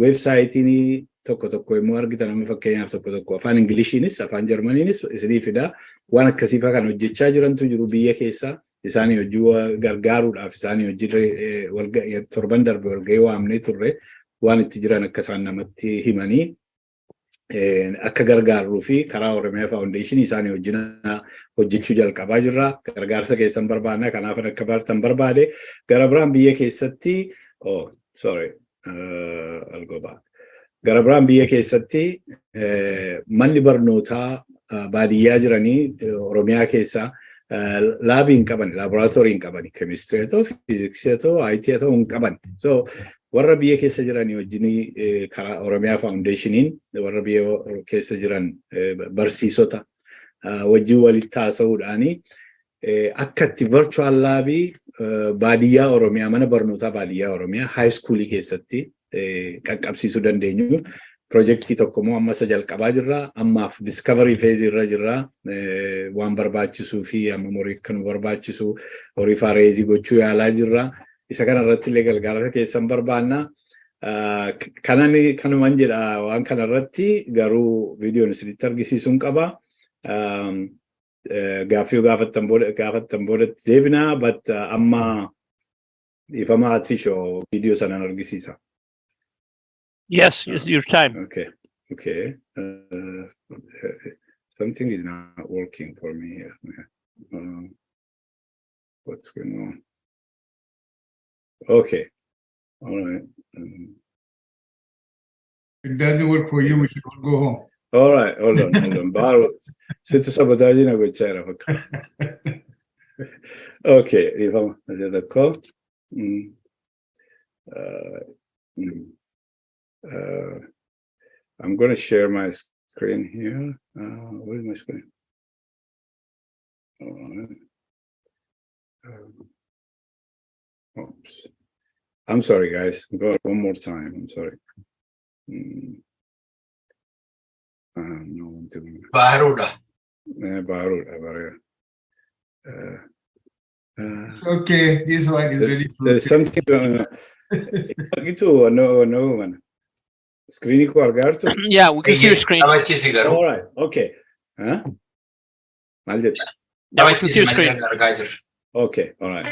websaayitiin tokko tokko immoo argitan amma fakkeenyaaf tokko afaan Ingiliishiinis afaan Jarmaniinis isiniifidha waan akkasiifaa kan hojjechaa jirantu jiru biyya keessa isaanii hojii gargaaruudhaaf isaanii hojii torban darbe walgahii waamnee turre waan itti jiran akka isaan namatti himanii akka gargaaruu fi karaa Oromiyaa Foundation isaanii wajjin hojjechuu jalqabaa jirra gargaarsa keessan barbaadna kanaaf akka bartan barbaade gara biraan biyya keessatti I'll go back gara biraan biyya keessatti manni barnootaa baadiyyaa jiranii Oromiyaa keessaa laabii hin qaban, laaboraatoorii hin qaban, keemistirii haa ta'u, fiiziksii haa ta'u, IT haa ta'u hin qaban. So warra biyya keessa jiranii wajjin karaa Oromiyaa Faawundeeshiniin warra biyya keessa jiran barsiisota wajjin walitti haasa'uudhaani akka itti virtual laabii baadiyyaa Oromiyaa mana barnootaa baadiyyaa Oromiyaa haayiskuulii keessatti qaqqabsiisuu dandeenyu. Projektii tokko immoo amma isa jalqabaa jirra. Ammaaf discovery phase irra jirra. Waan barbaachisuu fi amma horii kan barbaachisu horii faareezii gochuu yaalaa jirra. Isa kana irratti illee gargaarsa keessan barbaanna. Kanuman jedha waan kana irratti garuu viidiyoon isinitti argisiisuun qaba. Gaaffii gaafattan boodatti deebina, but amma ifamaa Tishoo viidiyoo sanaan argisiisa. Yes, it's your time. Okay. Something is not working for me here. What's going on? Okay. All right. It doesn't work for you. We should all go home. All right. Hold on. Baro, situ sabotage na gochara. Okay. Rifama. Ajada ko. I'm going to share my screen here. Where is my screen? Oops. I'm sorry, guys. Go one more time. I'm sorry. No, I'm doing Barnoota. Barnoota. It's okay. This one is ready. There's something going on. No, man. Screen ko argartu? Yeah, we can see your screen. All right. Okay. Huh? Yeah, we can see your screen. Okay. All right.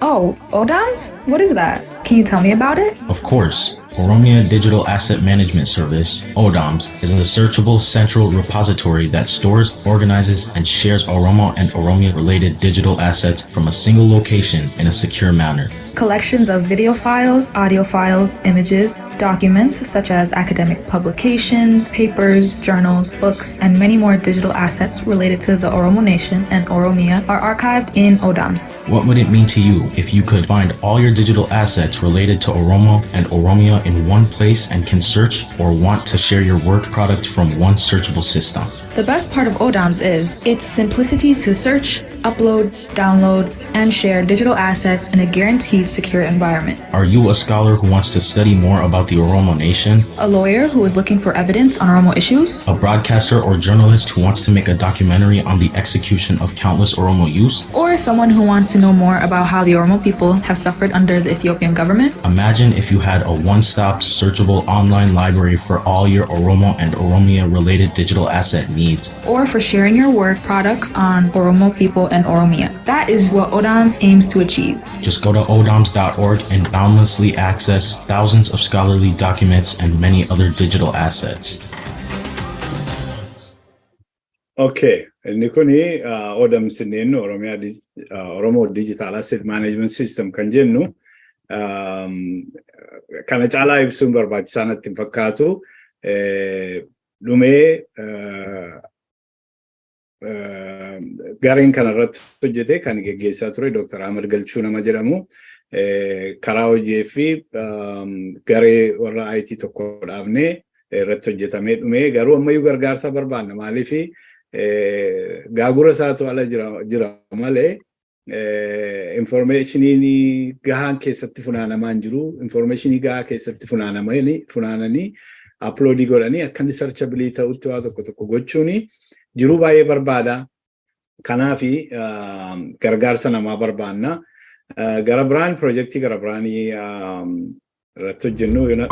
Oh, ODAMS? What is that? Can you tell me about it? Of course. Oromia Digital Asset Management Service, ODAMS, is a searchable central repository that stores, organizes, and shares Oromo and Oromia-related digital assets from a single location in a secure manner. Collections of video files, audio files, images, documents such as academic publications, papers, journals, books, and many more digital assets related to the Oromo Nation and Oromia are archived in ODAMS. What would it mean to you if you could find all your digital assets related to Oromo and Oromia in one place and can search or want to share your work product from one searchable system? The best part of ODAMS is its simplicity to search, upload, download, and share digital assets in a guaranteed secure environment. Are you a scholar who wants to study more about the Oromo Nation? A lawyer who is looking for evidence on Oromo issues? A broadcaster or journalist who wants to make a documentary on the execution of countless Oromo youth? Or someone who wants to know more about how the Oromo people have suffered under the Ethiopian government? Imagine if you had a one-stop searchable online library for all your Oromo and Oromia related digital asset needs. Or for sharing your work products on Oromo people and Oromia. That is what ODAMS aims to achieve. Just go to odams.org and boundlessly access thousands of scholarly documents and many other digital assets. Okay, inni kuni ODAMS inni Oromo Digital Asset Management System kan jennu kana caalaa ibsuun barbaachisaa natti hin fakkaatu. Dhumee gareen kana irratti hojjete kan geggeessaa ture Dr. Ahmad Galchuu nama jedhamu karaa hojii fi garee warra IT tokko dhaabnee irratti hojjetamee dhumee garuu ammayyuu gargaarsa barbaanna maaliif gaagura isaatu ala jira malee informationii gahaan keessatti funaanamaan jiru informationii gahaa keessatti funaananii uploadii godhanii akka inni searchability ta'utti waa tokko gochuuni jiruu baay'ee barbaada. Kanaafi gargaarsa namaa barbaanna. Gara biraan projektii gara biraanii irratti hojjennu.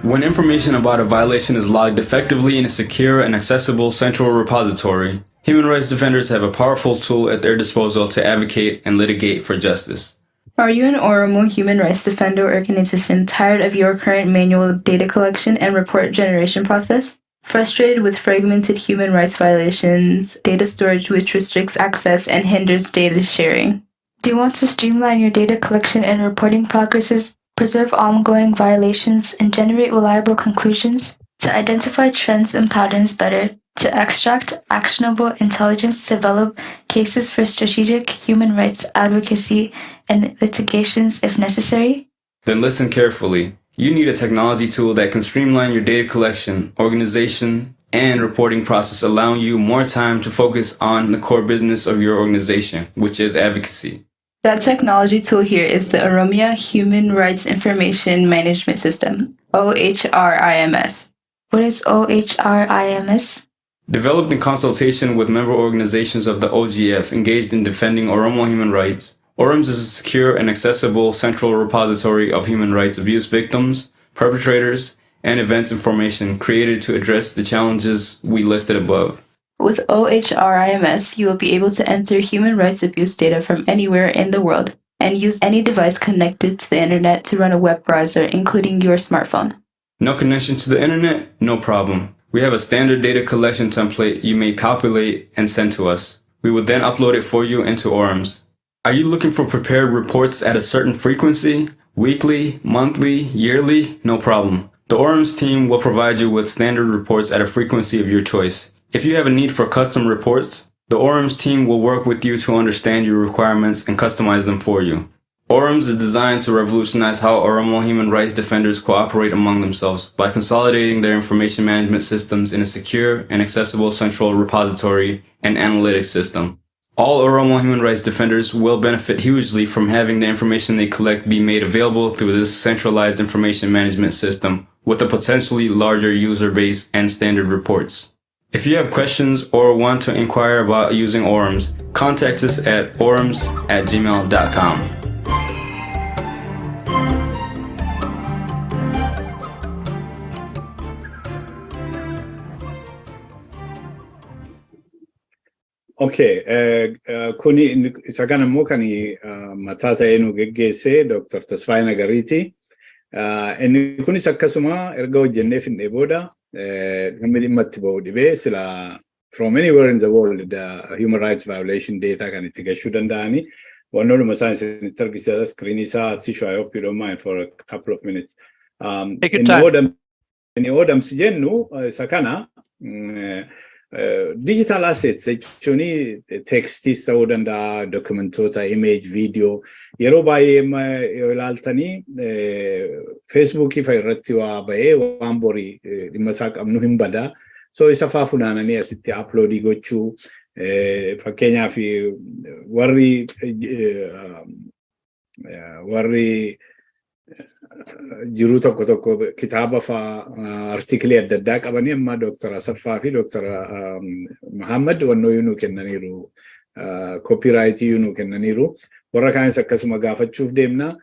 When information about a violation is logged effectively in a secure and accessible central repository, human rights defenders have a powerful tool at their disposal to advocate and litigate for justice. Are you an Oromo human rights defender organization tired of your current manual data collection and report generation process? Frustrated with fragmented human rights violations, data storage which restricts access and hinders data sharing? Do you want to streamline your data collection and reporting progresses, preserve ongoing violations, and generate reliable conclusions? To identify trends and patterns better, to extract actionable intelligence, develop cases for strategic human rights advocacy and litigations if necessary? Then listen carefully. You need a technology tool that can streamline your data collection, organization, and reporting process, allowing you more time to focus on the core business of your organization, which is advocacy. That technology tool here is the Oromia Human Rights Information Management System, OHRIMS. What is OHRIMS? Developed in consultation with member organizations of the OGF engaged in defending Oromo human rights, ORIMS is a secure and accessible central repository of human rights abuse victims, perpetrators, and events information created to address the challenges we listed above. With OHRIMS, you will be able to enter human rights abuse data from anywhere in the world and use any device connected to the internet to run a web browser, including your smartphone. No connection to the internet? No problem. We have a standard data collection template you may populate and send to us. We will then upload it for you into ORIMS. Are you looking for prepared reports at a certain frequency? Weekly, monthly, yearly? No problem. The ORIMS team will provide you with standard reports at a frequency of your choice. If you have a need for custom reports, the ORIMS team will work with you to understand your requirements and customize them for you. ORIMS is designed to revolutionize how Oromo human rights defenders cooperate among themselves by consolidating their information management systems in a secure and accessible central repository and analytics system. All Oromo human rights defenders will benefit hugely from having the information they collect be made available through this centralized information management system with a potentially larger user base and standard reports. If you have questions or want to inquire about using ORIMS, contact us at orims@gmail.com. Okay, kuni isa kana immoo kan mataa ta'ee nu geggeesse Dr. Tasfaayee Nagariiti. Inni kunis akkasuma erga hojjennee finnee booda namni dhimma itti ba'u dhibee sila from anywhere in the world the human rights violation data kan itti gashuu danda'ani. Wannoodhuma isaan isinitti argisiisa screen isaa tissue. I hope you don't mind for a couple of minutes. Take your time. Inni oodamsi jennu isa kana digital assets jechuun textis ta'uu danda'a, dokumentoota, image, video yeroo baay'ee yoo ilaaltanii Facebookii fa'a irratti waa ba'ee waan borii dhimma isaa qabnu hin badaa. So isa faa funaananii asitti uploadii gochuu fakkeenyaaf warri jiruu tokko tokko kitaaba faa artikelii adda addaa qabanii amma Dr. Asaffaa fi Dr. Muhammad wannoo yunuu kennaniiru copyright yunuu kennaniiru warra kaanis akkasuma gaafachuuf deemna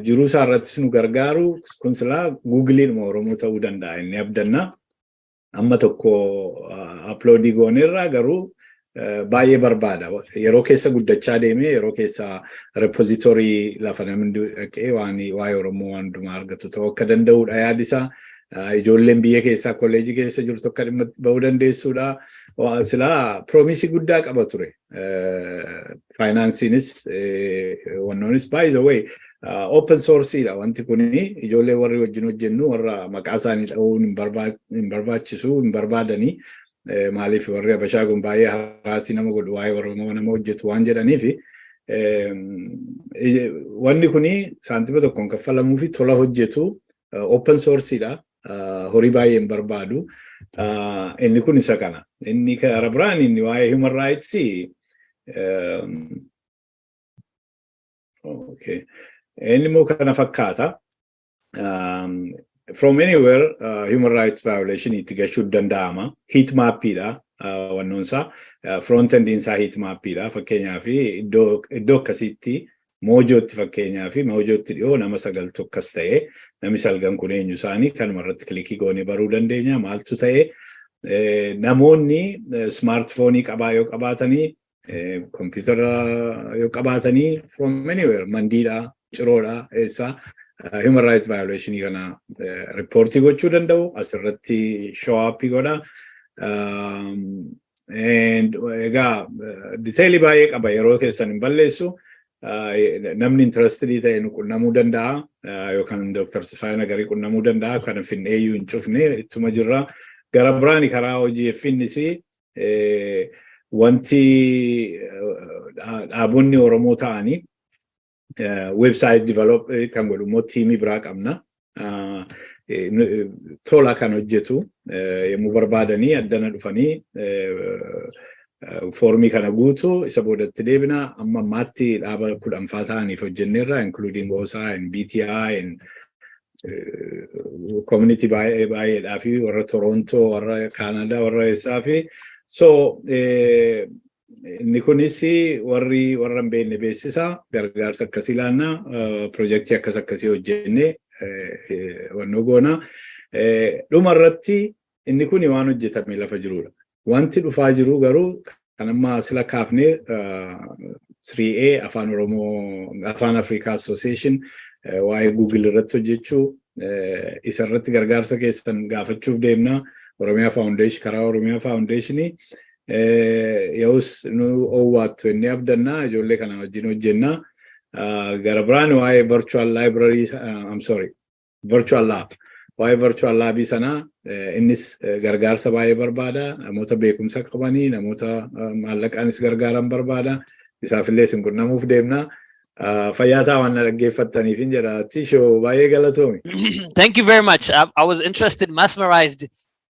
jiruu isaa irrattis nu gargaaru kun silaa Google'in Oromoo ta'uu danda'a inni abdanna amma tokko uploadii gooneerraa garuu baay'ee barbaada yeroo keessa guddachaa deeme yeroo keessa repository lafa namni dhaqee waa'ee Oromoo waan hundumaa argatu ta'uu akka danda'udha yaadisaa ijoolleen biyya keessaa kolleejii keessa jirtu akka dhimma ba'uu dandeessuudha silaa promisii guddaa qaba ture faayinaansiinis wannoonis by the way open source dha wanti kuni ijoollee warri wajjin hojjennu warra maqaa isaanii dha'uun hin barbaachisu hin barbaadanii maaliif warri Habashaa kun baay'ee haraasii nama godhu waa'ee Oromoo nama hojjetu waan jedhaniifi wanni kuni saantima tokkoon kaffalamuu fi tola hojjetu open source dha horii baay'ee hin barbaadu inni kun isa kana inni karaa biraan inni waa'ee human rights okay inni immoo kana fakkaata from anywhere human rights violation itti gashuu danda'ama heat map dha wannoonsa front end insa heat map dha fakkeenyaaf iddoo akkasitti moojootti fakkeenyaaf moojootti dhiyoo nama 9 tokkas ta'e namni 9 kun eenyu isaanii kanuma irratti kilikii goonee baruu dandeenya maaltu ta'e namoonni smartphone qabaa yoo qabaatanii computer yoo qabaatanii from anywhere mandiidha ciroodha eessa human rights violation kana report gochuu danda'u asirratti show up godha and ega detail baay'ee qaba yeroo keessan hin balleessu namni interested ta'e nu qunnamuu danda'a yookaan Dr. Sifaayina garii qunnamuu danda'a kan Finfinnee iyyuu hin cufne ittuma jirra gara biraani karaa hojii finnis wanti dhaabonni Oromoo ta'anii website develop kan godhu immoo tiimii biraa qabna tola kan hojjetu yommuu barbaadanii addana dhufanii formii kana guutu isa boodatti deebina amma ammaatti dhaaba 10 ta'aniif hojjenneerra including OSA and BTI and community baay'eedhaa fi warra Toronto warra Canada warra eessaa fi so inni kunis warra hin beekne beeksisa gargaarsa akkasii laanna projektii akkasii hojjennee wannoo goona dhuma irratti inni kun waan hojjetame lafa jirudha. Wanti dhufaa jiru garuu kan amma sila kaafne 3A afaan Oromoo afaan Afrikaa Association waa'ee Google irratti hojjechuu isa irratti gargaarsa keessan gaafachuuf deemna Oromiyaa Foundation karaa Oromiyaa Foundationii yoos nu owwaattu inni abdanna ijoollee kana wajjin hojjenna gara biraan waa'ee virtual library virtual lab waa'ee virtual lab sana innis gargaarsa baay'ee barbaada namoota beekumsa qabanii namoota maallaqaanis gargaaran barbaada isaafillee isin qunnamuuf deemna fayyaataa waan dhaggeeffattaniif hin jedha Tishoo baay'ee galatoomi. Thank you very much. I was interested, mesmerized.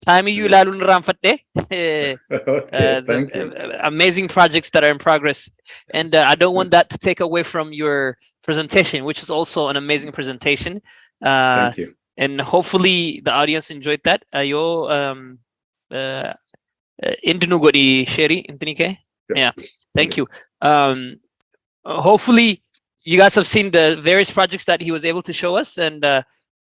Time you lalun ramfadde. Amazing projects that are in progress, and I don't want that to take away from your presentation, which is also an amazing presentation. Thank you. And hopefully the audience enjoyed that. Yo, Indinu godi Sherry, Intinike. Yeah, thank you. Hopefully you guys have seen the various projects that he was able to show us, and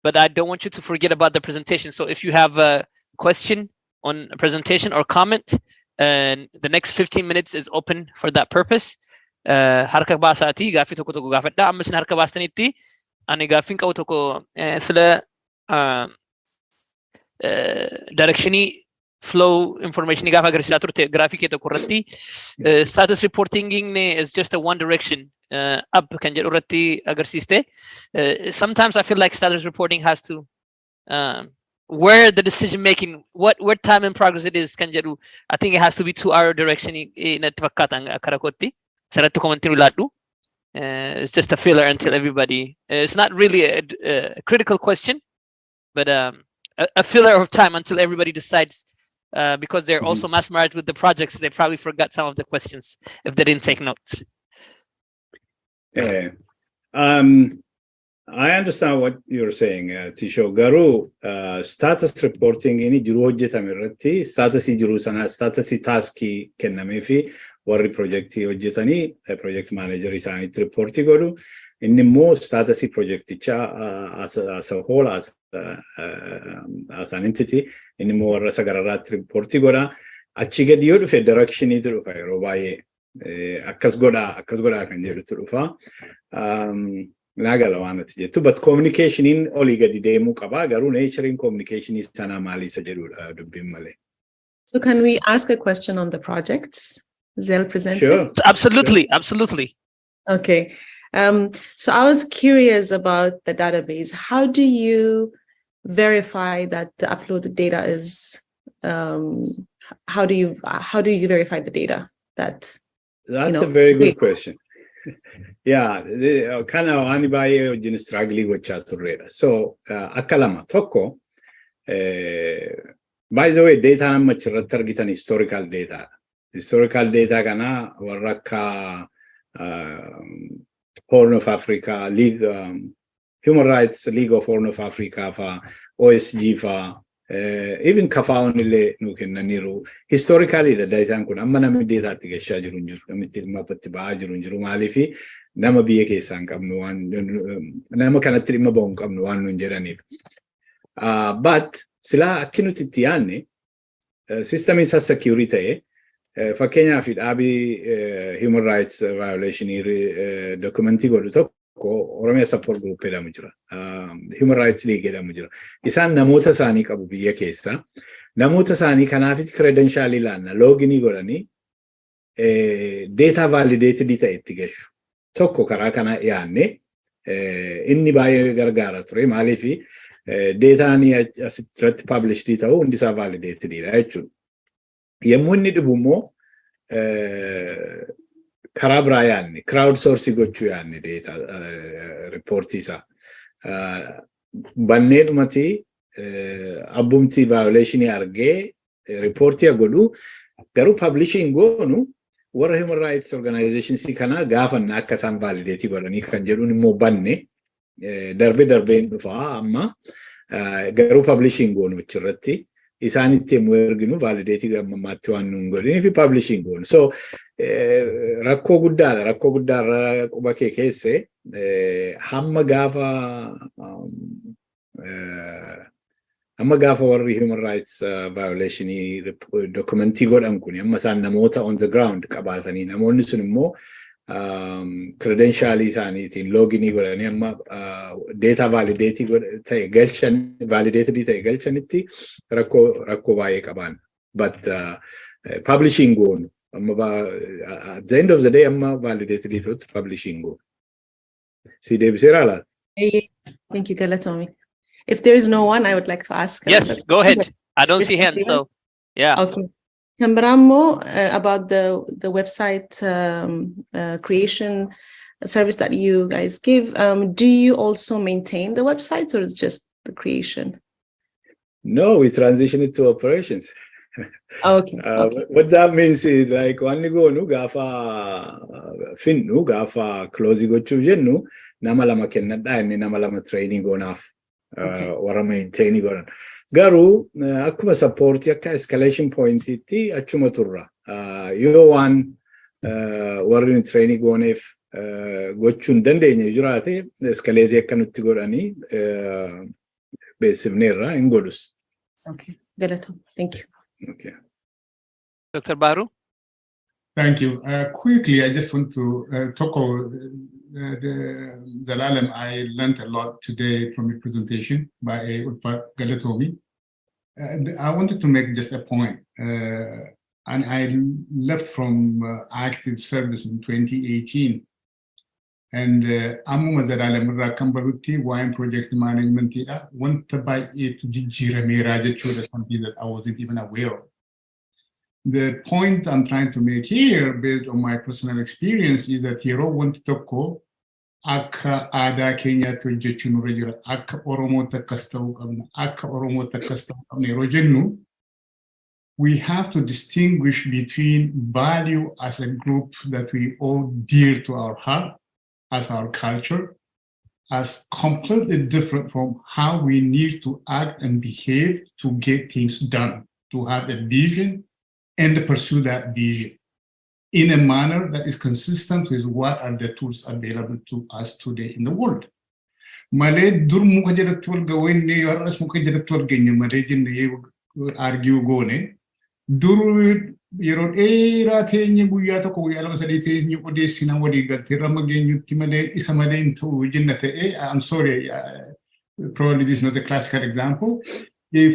but I don't want you to forget about the presentation. So if you have a question on a presentation or comment, and the next 15 minutes is open for that purpose. Harka baasati gaaffii tokko tokko gaafadha. Amma isin harka baastanitti ani gaaffiin qabu tokko sila directionii flow information gaafa agarsiisaa turte graafii kee tokko irratti status reporting is just a one direction up kan jedhu irratti agarsiiste. Sometimes I feel like status reporting has to where the decision making, what time in progress it is kan jedhu, I think it has to be 2-hour direction natti fakkaata karakotti saratti commenting laadhu. It's just a filler until everybody. It's not really a critical question, but a filler of time until everybody decides. Because they're also mesmerized with the projects, they probably forgot some of the questions if they didn't take notes. I understand what you're saying, Tisho. Garu, status reporting ini jiru hojjetame irratti status jiru sana status taski kennameefi warri projectii hojjetanii project manager isaaniitti reportii godhu. Inni immoo status projecticha as a whole as an entity inni immoo warra sagararraatti reportii godha. Achi gadi yoo dhufe directioniitu dhufa yeroo baay'ee akkas godhaa kan jedhutu dhufa. Nagala waan ati jettu but communicationiin olii gadi deemuu qaba garuu naturein communicationii sana maali isa jedhudha dubbiin malee. So can we ask a question on the projects Zell presented? Sure. Absolutely. Okay. So I was curious about the database. How do you verify that the uploaded data is? How do you verify the data that? That's a very good question. Yeah, kind of anybody who struggling with turreera. So akkalama tokko. By the way, data much targetan historical data. Historical data kana warra Horn of Africa, League, Human Rights League of Horn of Africa, OSG, even Kafaonile Nukenaniru. Historically, the data could amana data to get Shajurunjur, Mapati Bajurunjur Malifi, Nama Bieke Sankam, one Nama Kanatrima Bonkam, one Nunjeranib. But Sila Kinutitiani, system is a security. For Kenya, if it be human rights violation documenti godhu Oromia support group jedhamu Human Rights League jedhamu jira. Isaan namoota isaanii qabu biyya keessa. Namoota isaanii kanaafiti credential ilaanna login godhanii data validated ta'e itti gashu. tokko karaa kana yaanne inni baay'ee gargaara ture maaliif deetaan asirratti published ta'uu hundi isaa validated dha jechuudha. Yommuu inni dhibu immoo karaa biraa yaanne crowd sourcing gochuu yaanne deeta riippoortii isaa. Bannee dhumati abbumti violationii argee riippoortii godhu garuu publishing goonu warra human rights organizations kana gaafanna akka isaan validate godhanii kan jedhuun immoo banne darbeen dhufaa amma garuu publishing goonu achirratti isaanitti immoo erginu validate gammamaatti waan nuun godhanii fi publishing goonu. So rakkoo guddaarra quba kee keesse hamma gaafa warri human rights violationii documentii godhan kun amma isaan namoota on the ground qabaatanii namoonni sun immoo credentialii isaaniitiin loginii godhanii amma data validated ta'e galchanitti rakkoo baay'ee qaban. But publishing goonu at the end of the day amma validated it publishing goonu. Si deebiseera laata? Thank you, Galatomi. If there is no one, I would like to ask. Yes, go ahead. I don't see hands, so yeah. Okay. Tambramo, about the website creation service that you guys give, do you also maintain the website, or it's just the creation? No, we transition it to operations. Okay. What that means is like when you go nu gafa finnu gafa close go jennu nama lama kennadha inni nama lama training onaaf warra maintain godhan. Garuu akkuma support akka escalation point itti achuma turra. Yoo waan warri training gooneef gochuun dandeenye jiraate escalate akka nutti godhanii beesifneerra hin godhus. Okay. Galato. Thank you. Okay. Dr. Baru? Thank you. Quickly, I just want to talk about Zalalem. I learned a lot today from your presentation by Utpat Galatomi. I wanted to make just a point. And I left from active service in 2018. And Amma Zalalem Rakambaruti, wine project management, want to buy it to Jirame Rajachu, something that I wasn't even aware of. The point I'm trying to make here, based on my personal experience, is that Hero want to call Akka Ada Kenya to Jechun regular Akka Oromota Castau, Akka Oromota Castau Rojenu. We have to distinguish between value as a group that we all dear to our heart, as our culture, as completely different from how we need to act and behave to get things done, to have a vision and pursue that vision in a manner that is consistent with what are the tools available to us today in the world. Malay dur muka jadat wal gawain ne yaras muka jadat wal genya malay jenne argue gone dur yero era tenye guya to ko yala masali tenye ko desina wadi gatte ramagenyu timale isamale into jinnate I'm sorry, probably this is not the classical example. We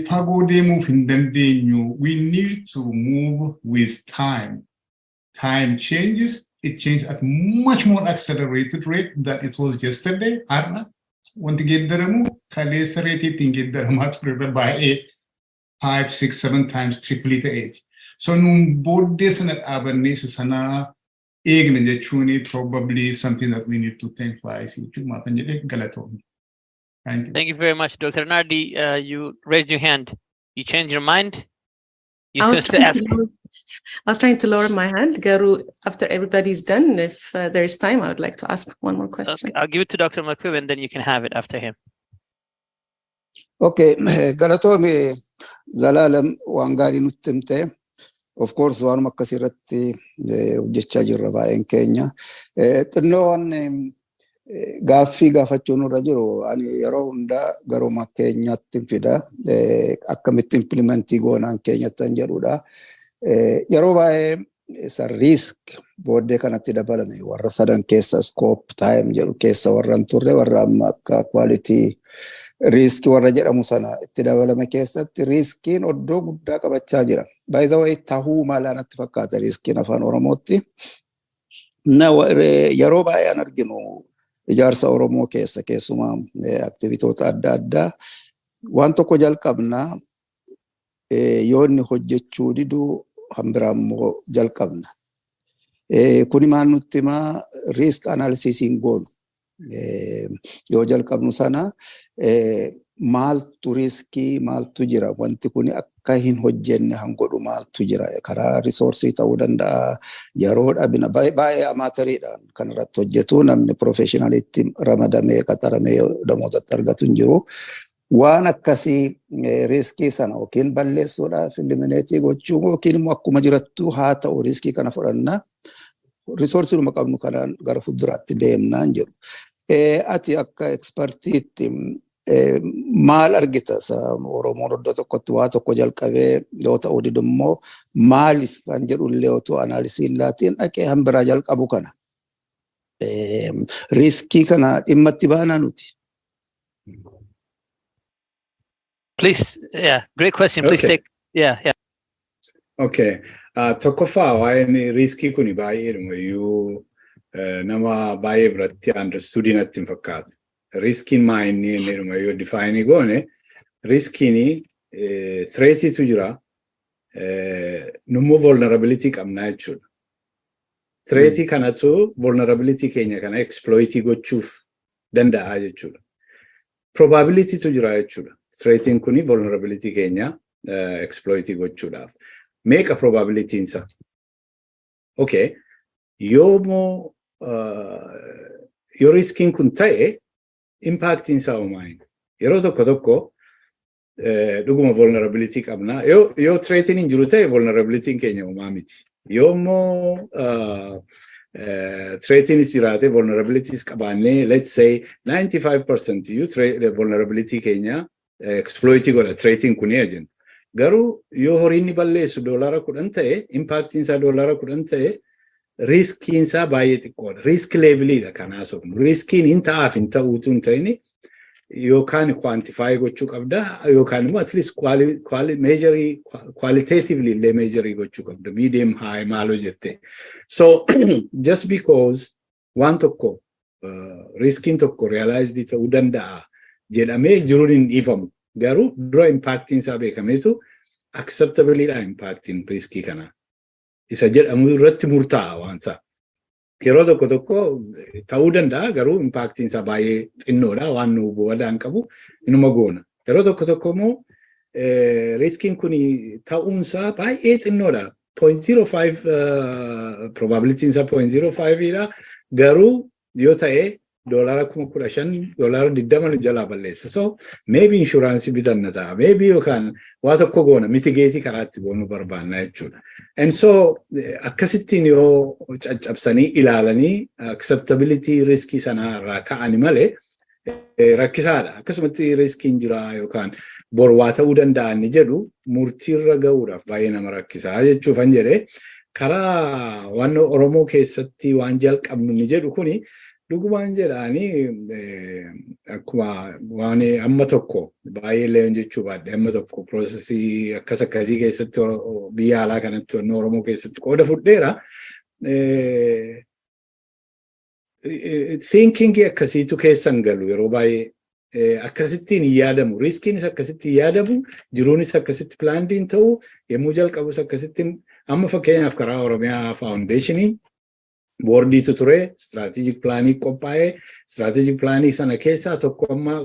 need to move with time. Time changes. It changes at much more accelerated rate than it was yesterday. Want to get the by 5, 6, 7 times triple it 8. So both this and that probably something that we need to think twice. Thank you. Thank you very much, Dr. Nardi. You raised your hand. You changed your mind? I was trying to lower my hand. Garu, after everybody's done, if there is time, I would like to ask one more question. Okay, I'll give it to Dr. McQuib and then you can have it after him. Okay, Galatomi Zalalem Wangari Nutimte. Of course, one Makasirati Jechajurava in Kenya. No one Gaaffii gaafachuun irra jiru ani yeroo hunda garuma keenyatti fida akkamitti implementii goonaan keenyatti jedhudha. Yeroo baay'ee isa risk booddee kanatti dabalame warra sadan keessa scope time jedhu keessa warra turre warra amma akka quality risk warra jedhamu sana itti dabalame keessatti riskiin oddoo guddaa qabachaa jira. By the way, tahuu maalaa natti fakkaata riskiin afaan Oromootti. Na yeroo baay'een arginu ijaarsa Oromoo keessa keessumaa aktiivitoota adda addaa waan tokko jalqabna yoo inni hojjechuu didu hambiraa immoo jalqabna. Kuni maal nutti himaa risk analysiisiin goonu. Yoo jalqabnu sana maaltu riskii maaltu jira wanti kun akka hin hojjenne hangodhu maaltu jira karaa risoorsii ta'uu danda'a yeroo dhabina baay'ee amaatariidhaan kan irratti hojjetu namni professionalitti ramadamee qaxaramee damootatti argatu hin jiru. Waan akkasii riskii sana yookiin balleessuudhaaf elimineetii gochuu yookiin immoo akkuma jirattu haa ta'u riskii kana fudhanna risoorsii numa qabnu kanaan gara fuulduraatti deemnaan jedhu. Ati akka ekspertiitti maal argita Oromoon iddoo tokkotti waa tokko jalqabee yoo ta'u didu immoo maaliif kan jedhullee otoo analisiin laatiin dhaqee hambiraa jalqabu kana riskii kana dhimma itti baanaa nuti. Please, yeah, great question. Please Okay. take, yeah. Okay. Tokkoffaa waa'een riskii kuni baay'eedhuma iyyuu nama baay'ee biratti understood natti hin fakkaatu. Riskiin maa inni innedhuma yoo define goone riskiin threatitu jira nummoo vulnerability qabnaa jechuudha. Threatii kanatu vulnerability keenya kana exploitii gochuuf danda'a jechuudha. Probabilitytu jira jechuudha. Threatiin kuni vulnerability keenya exploitii gochuudhaaf. Meeqa probability insa? Okay. Yoo riskiin kun ta'e impact insa uumayin. Yeroo tokko dhuguma vulnerability qabna. Yoo threatiin hin jiru ta'e vulnerability keenya uumaa miti. Yoo immoo threatiin jiraate vulnerabilities qabaannee let's say 95% iyyuu vulnerability keenya exploitii godha threatiin kuni jenna. Garuu yoo horiin balleessu $10 ta'e impactiin isaa $10 ta'e riskiin isaa baay'ee xiqqoodha. Risk levelidha kanaas of riskiin hin ta'aaf hin ta'uutu hin ta'ini yookaan quantify gochuu qabda yookaan immoo at least qualitatively illee measure gochuu qabda medium high maalo jette. So just because waan tokko riskiin tokko realized ta'uu danda'a jedhamee jiruun hin dhiifamu. Garuu dura impactiin isaa beekameetu acceptableidha impactiin riskii kana. Isa jedhamu irratti murtaa'a waan isaa. Yeroo tokko ta'uu danda'a garuu impactiin isaa baay'ee xinnoodha waan nu bu'uudhaan qabu inuma goona. Yeroo tokko immoo riskiin kun ta'uunsaa baay'ee xinnoodha. 0.05 probabilitiin isaa 0.05dha garuu yoo ta'e $15,000 $20 jalaa balleessa. So maybe insurance bitanna ta'a. Maybe yookaan waa tokko goona mitigate karaatti goonu barbaanna jechuudha. And so akkasittiin yoo caccabsanii ilaalanii acceptability riskii sanaa irraa ka'ani malee rakkisaadha. Akkasumatti riskiin jira yookaan bor waa ta'uu danda'an jedhu murtiirra ga'uudhaaf baay'ee nama rakkisaa jechuufan jedhee karaa waan Oromoo keessatti waan jalqabnu ni jedhu kuni dhugumaan jedhaanii akkuma waan amma tokko baay'ee leeyon jechuu baadhe amma tokko piroosesii akkasii keessatti biyya alaa kanatti Oromoo keessatti qooda fudheera. Thinking akkasiitu keessan galu yeroo baay'ee akkasittiin hin yaadamu. Riskiinis akkasitti hin yaadamu. Jiruunis akkasitti pilaandiin ta'u yommuu jalqabus akkasittiin amma fakkeenyaaf karaa Oromiyaa Faawundeeshinii boordiitu ture strategic plaanii qophaa'ee strategic plaanii sana keessaa tokko amma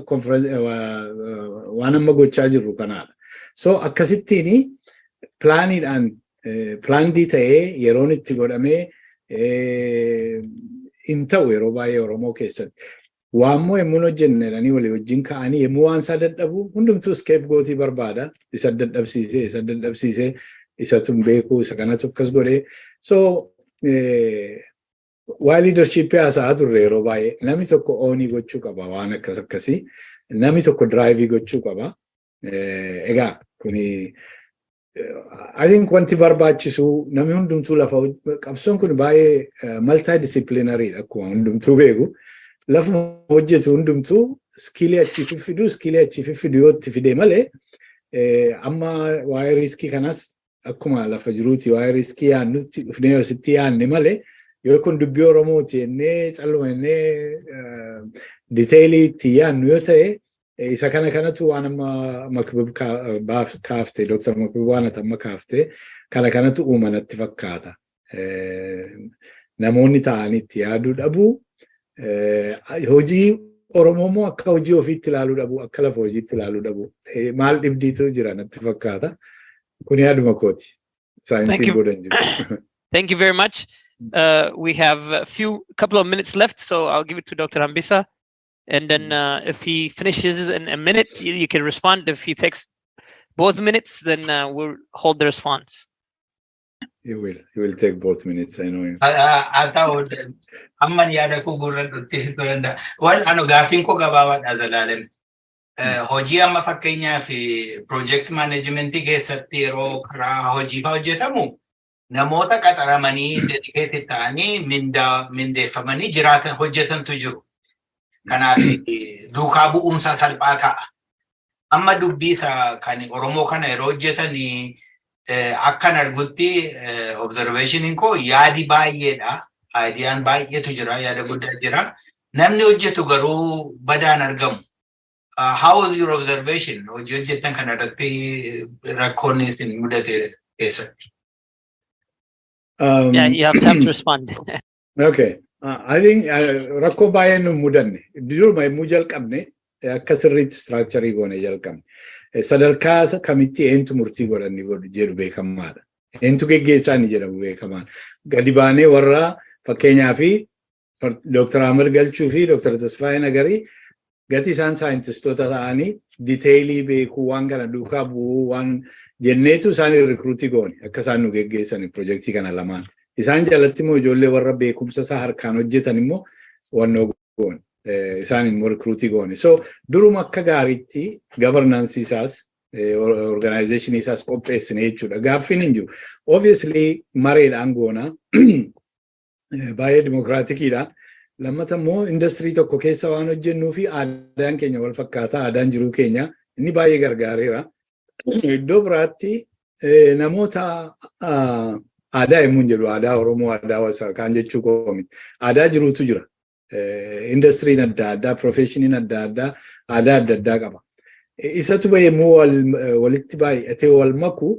waan amma gochaa jirru kanaadha. So akkasittiin plaaniidhaan plaandii ta'ee yeroon itti godhamee hin ta'u yeroo baay'ee Oromoo keessatti. Waammoo yommuu hojjennedhanii walii wajjin ka'anii yommuu waan isaa dadhabu hundumtuu scapegoatii barbaada. Isa dadhabsiisee isatu hin beeku isa kanatu akkas godhee. So waa leadership haasa'aa turre yeroo baay'ee namni tokko oonii gochuu qaba waan akkasii namni tokko diraayivii gochuu qaba. Egaa kuni I think wanti barbaachisu namni hundumtuu lafa qabsoon kun baay'ee multidisciplinaryidha akkuma hundumtuu beeku. Lafuma hojjetu hundumtuu skilii achi fiduu yoo itti fide malee amma waa'ee riskii kanas akkuma lafa jiruuti waa'ee riskii yaannutti dhufnee asitti yaanne malee yoo kun dubbii Oromooti jennee calluma jennee diteeliitti yaannu yoo ta'e isa kanatu waan amma Makbib kaafte Dr. Makbib waan amma kaafte kanatu uumanatti fakkaata. Namoonni ta'anitti yaaduu dhabu hojii Oromoo moo akka hojii ofiitti ilaaluu dhabu akka lafa hojiitti ilaaluu dhabu maal dhibdiitu jira natti fakkaata. Kun yaaduma kooti. Saayinsii godhan jiru. Thank you very much. We have a couple of minutes left, so I'll give it to Dr. Hambisa. And then if he finishes in a minute, you can respond. If he takes both minutes, then we'll hold the response. He will take both minutes, I know him. Amman yaada ko gurra dhutti turanda. Wan ano gaafin ko gabaabaa azalalen. Hojii amma fakkeenyaaf project management keessatti yeroo karaa hojii hojjetamu namoota qaxaramanii dedicated ta'anii mindeeffamanii jiraatan hojjetantu jiru. Kanaaf duukaa bu'umsa salphaa ta'a. Amma dubbiisa kan Oromoo kana yeroo hojjetanii akkan argutti observation ko yaadi baay'eedha. Aayidiyaan baay'eetu jira, yaada guddaa jira. Namni hojjetu garuu badaan argamu. How was your observation? Hojii hojjetan kanarratti rakkoon isin mudate keessatti? Yeah, you have time to respond. Okay. I think rakkoo baay'ee nu mudanne. Duruma yommuu jalqabne akka sirriitti structure goone jalqabne. Sadarkaa kamitti eentu murtii godhanni jedhu beekamaadha. Eentu geggeessaa ni jedhamu beekamaadha. Gadi baanee warra fakkeenyaa fi Dr. Ahmed Galchuu fi Dr. Tasfaayee Nagarii gati isaan saayintistoota ta'anii diteelii beekuu waan kana duukaa bu'uu waan jenneetu isaan rikruutii goone akka isaan nu geggeessan pirojektii kana lamaan. Isaan jalatti immoo ijoollee warra beekumsa isaa harkaan hojjetan immoo wannoo goone. Isaan immoo rikruutii goone. So duruma akka gaariitti governance isaas organization isaas qopheessine jechuudha. Gaaffiin hin jiru. Obviously mareedhaan goona baay'ee dimokiraatikiidha. Lammata immoo industirii tokko keessa waan hojjennuu fi aadaan keenya wal fakkaata. Aadaan jiruu keenya inni baay'ee gargaareera. Iddoo biraatti namoota aadaa himuun jedhu aadaa Oromoo aadaa Wasakaan jechuu qoomiti. Aadaa jiruutu jira. Industiriin adda addaa, profeshiniin adda addaa, aadaa adda addaa qaba. Isatu baay'ee walitti baay'atee wal maku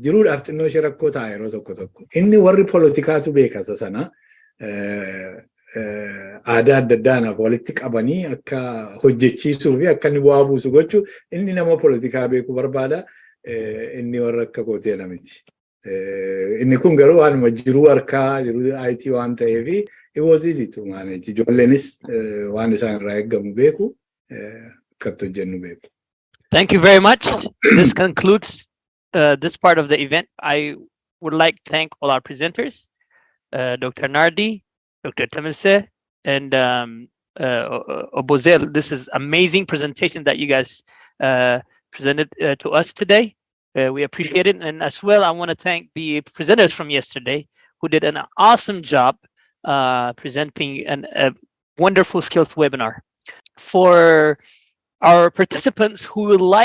jiruudhaaf xinnoo ishee rakkoo ta'a yeroo tokko tokko. Inni warri poolitikaatu beekasa sana aadaa adda addaanaaf walitti qabanii akka hojjechiisuu fi akka inni bu'aa buusu gochuu inni nama poolitikaa beekuu barbaada. Inni warra akka kootee namiti. Inni kun garuu waanuma jiruu harkaa jiruu IT waan ta'eefi it was easy to manage. Ijoollenis waan isaan irraa eeggamu beeku akkatti hojjennu beeku. Thank you very much. This concludes this part of the event. I would like to thank all our presenters, Dr. Nardi, Dr. Temise, and Obozel. This is amazing presentation that you guys presented to us today. We appreciate it. And as well, I want to thank the presenters from yesterday who did an awesome job presenting a wonderful skills webinar. For our participants who would like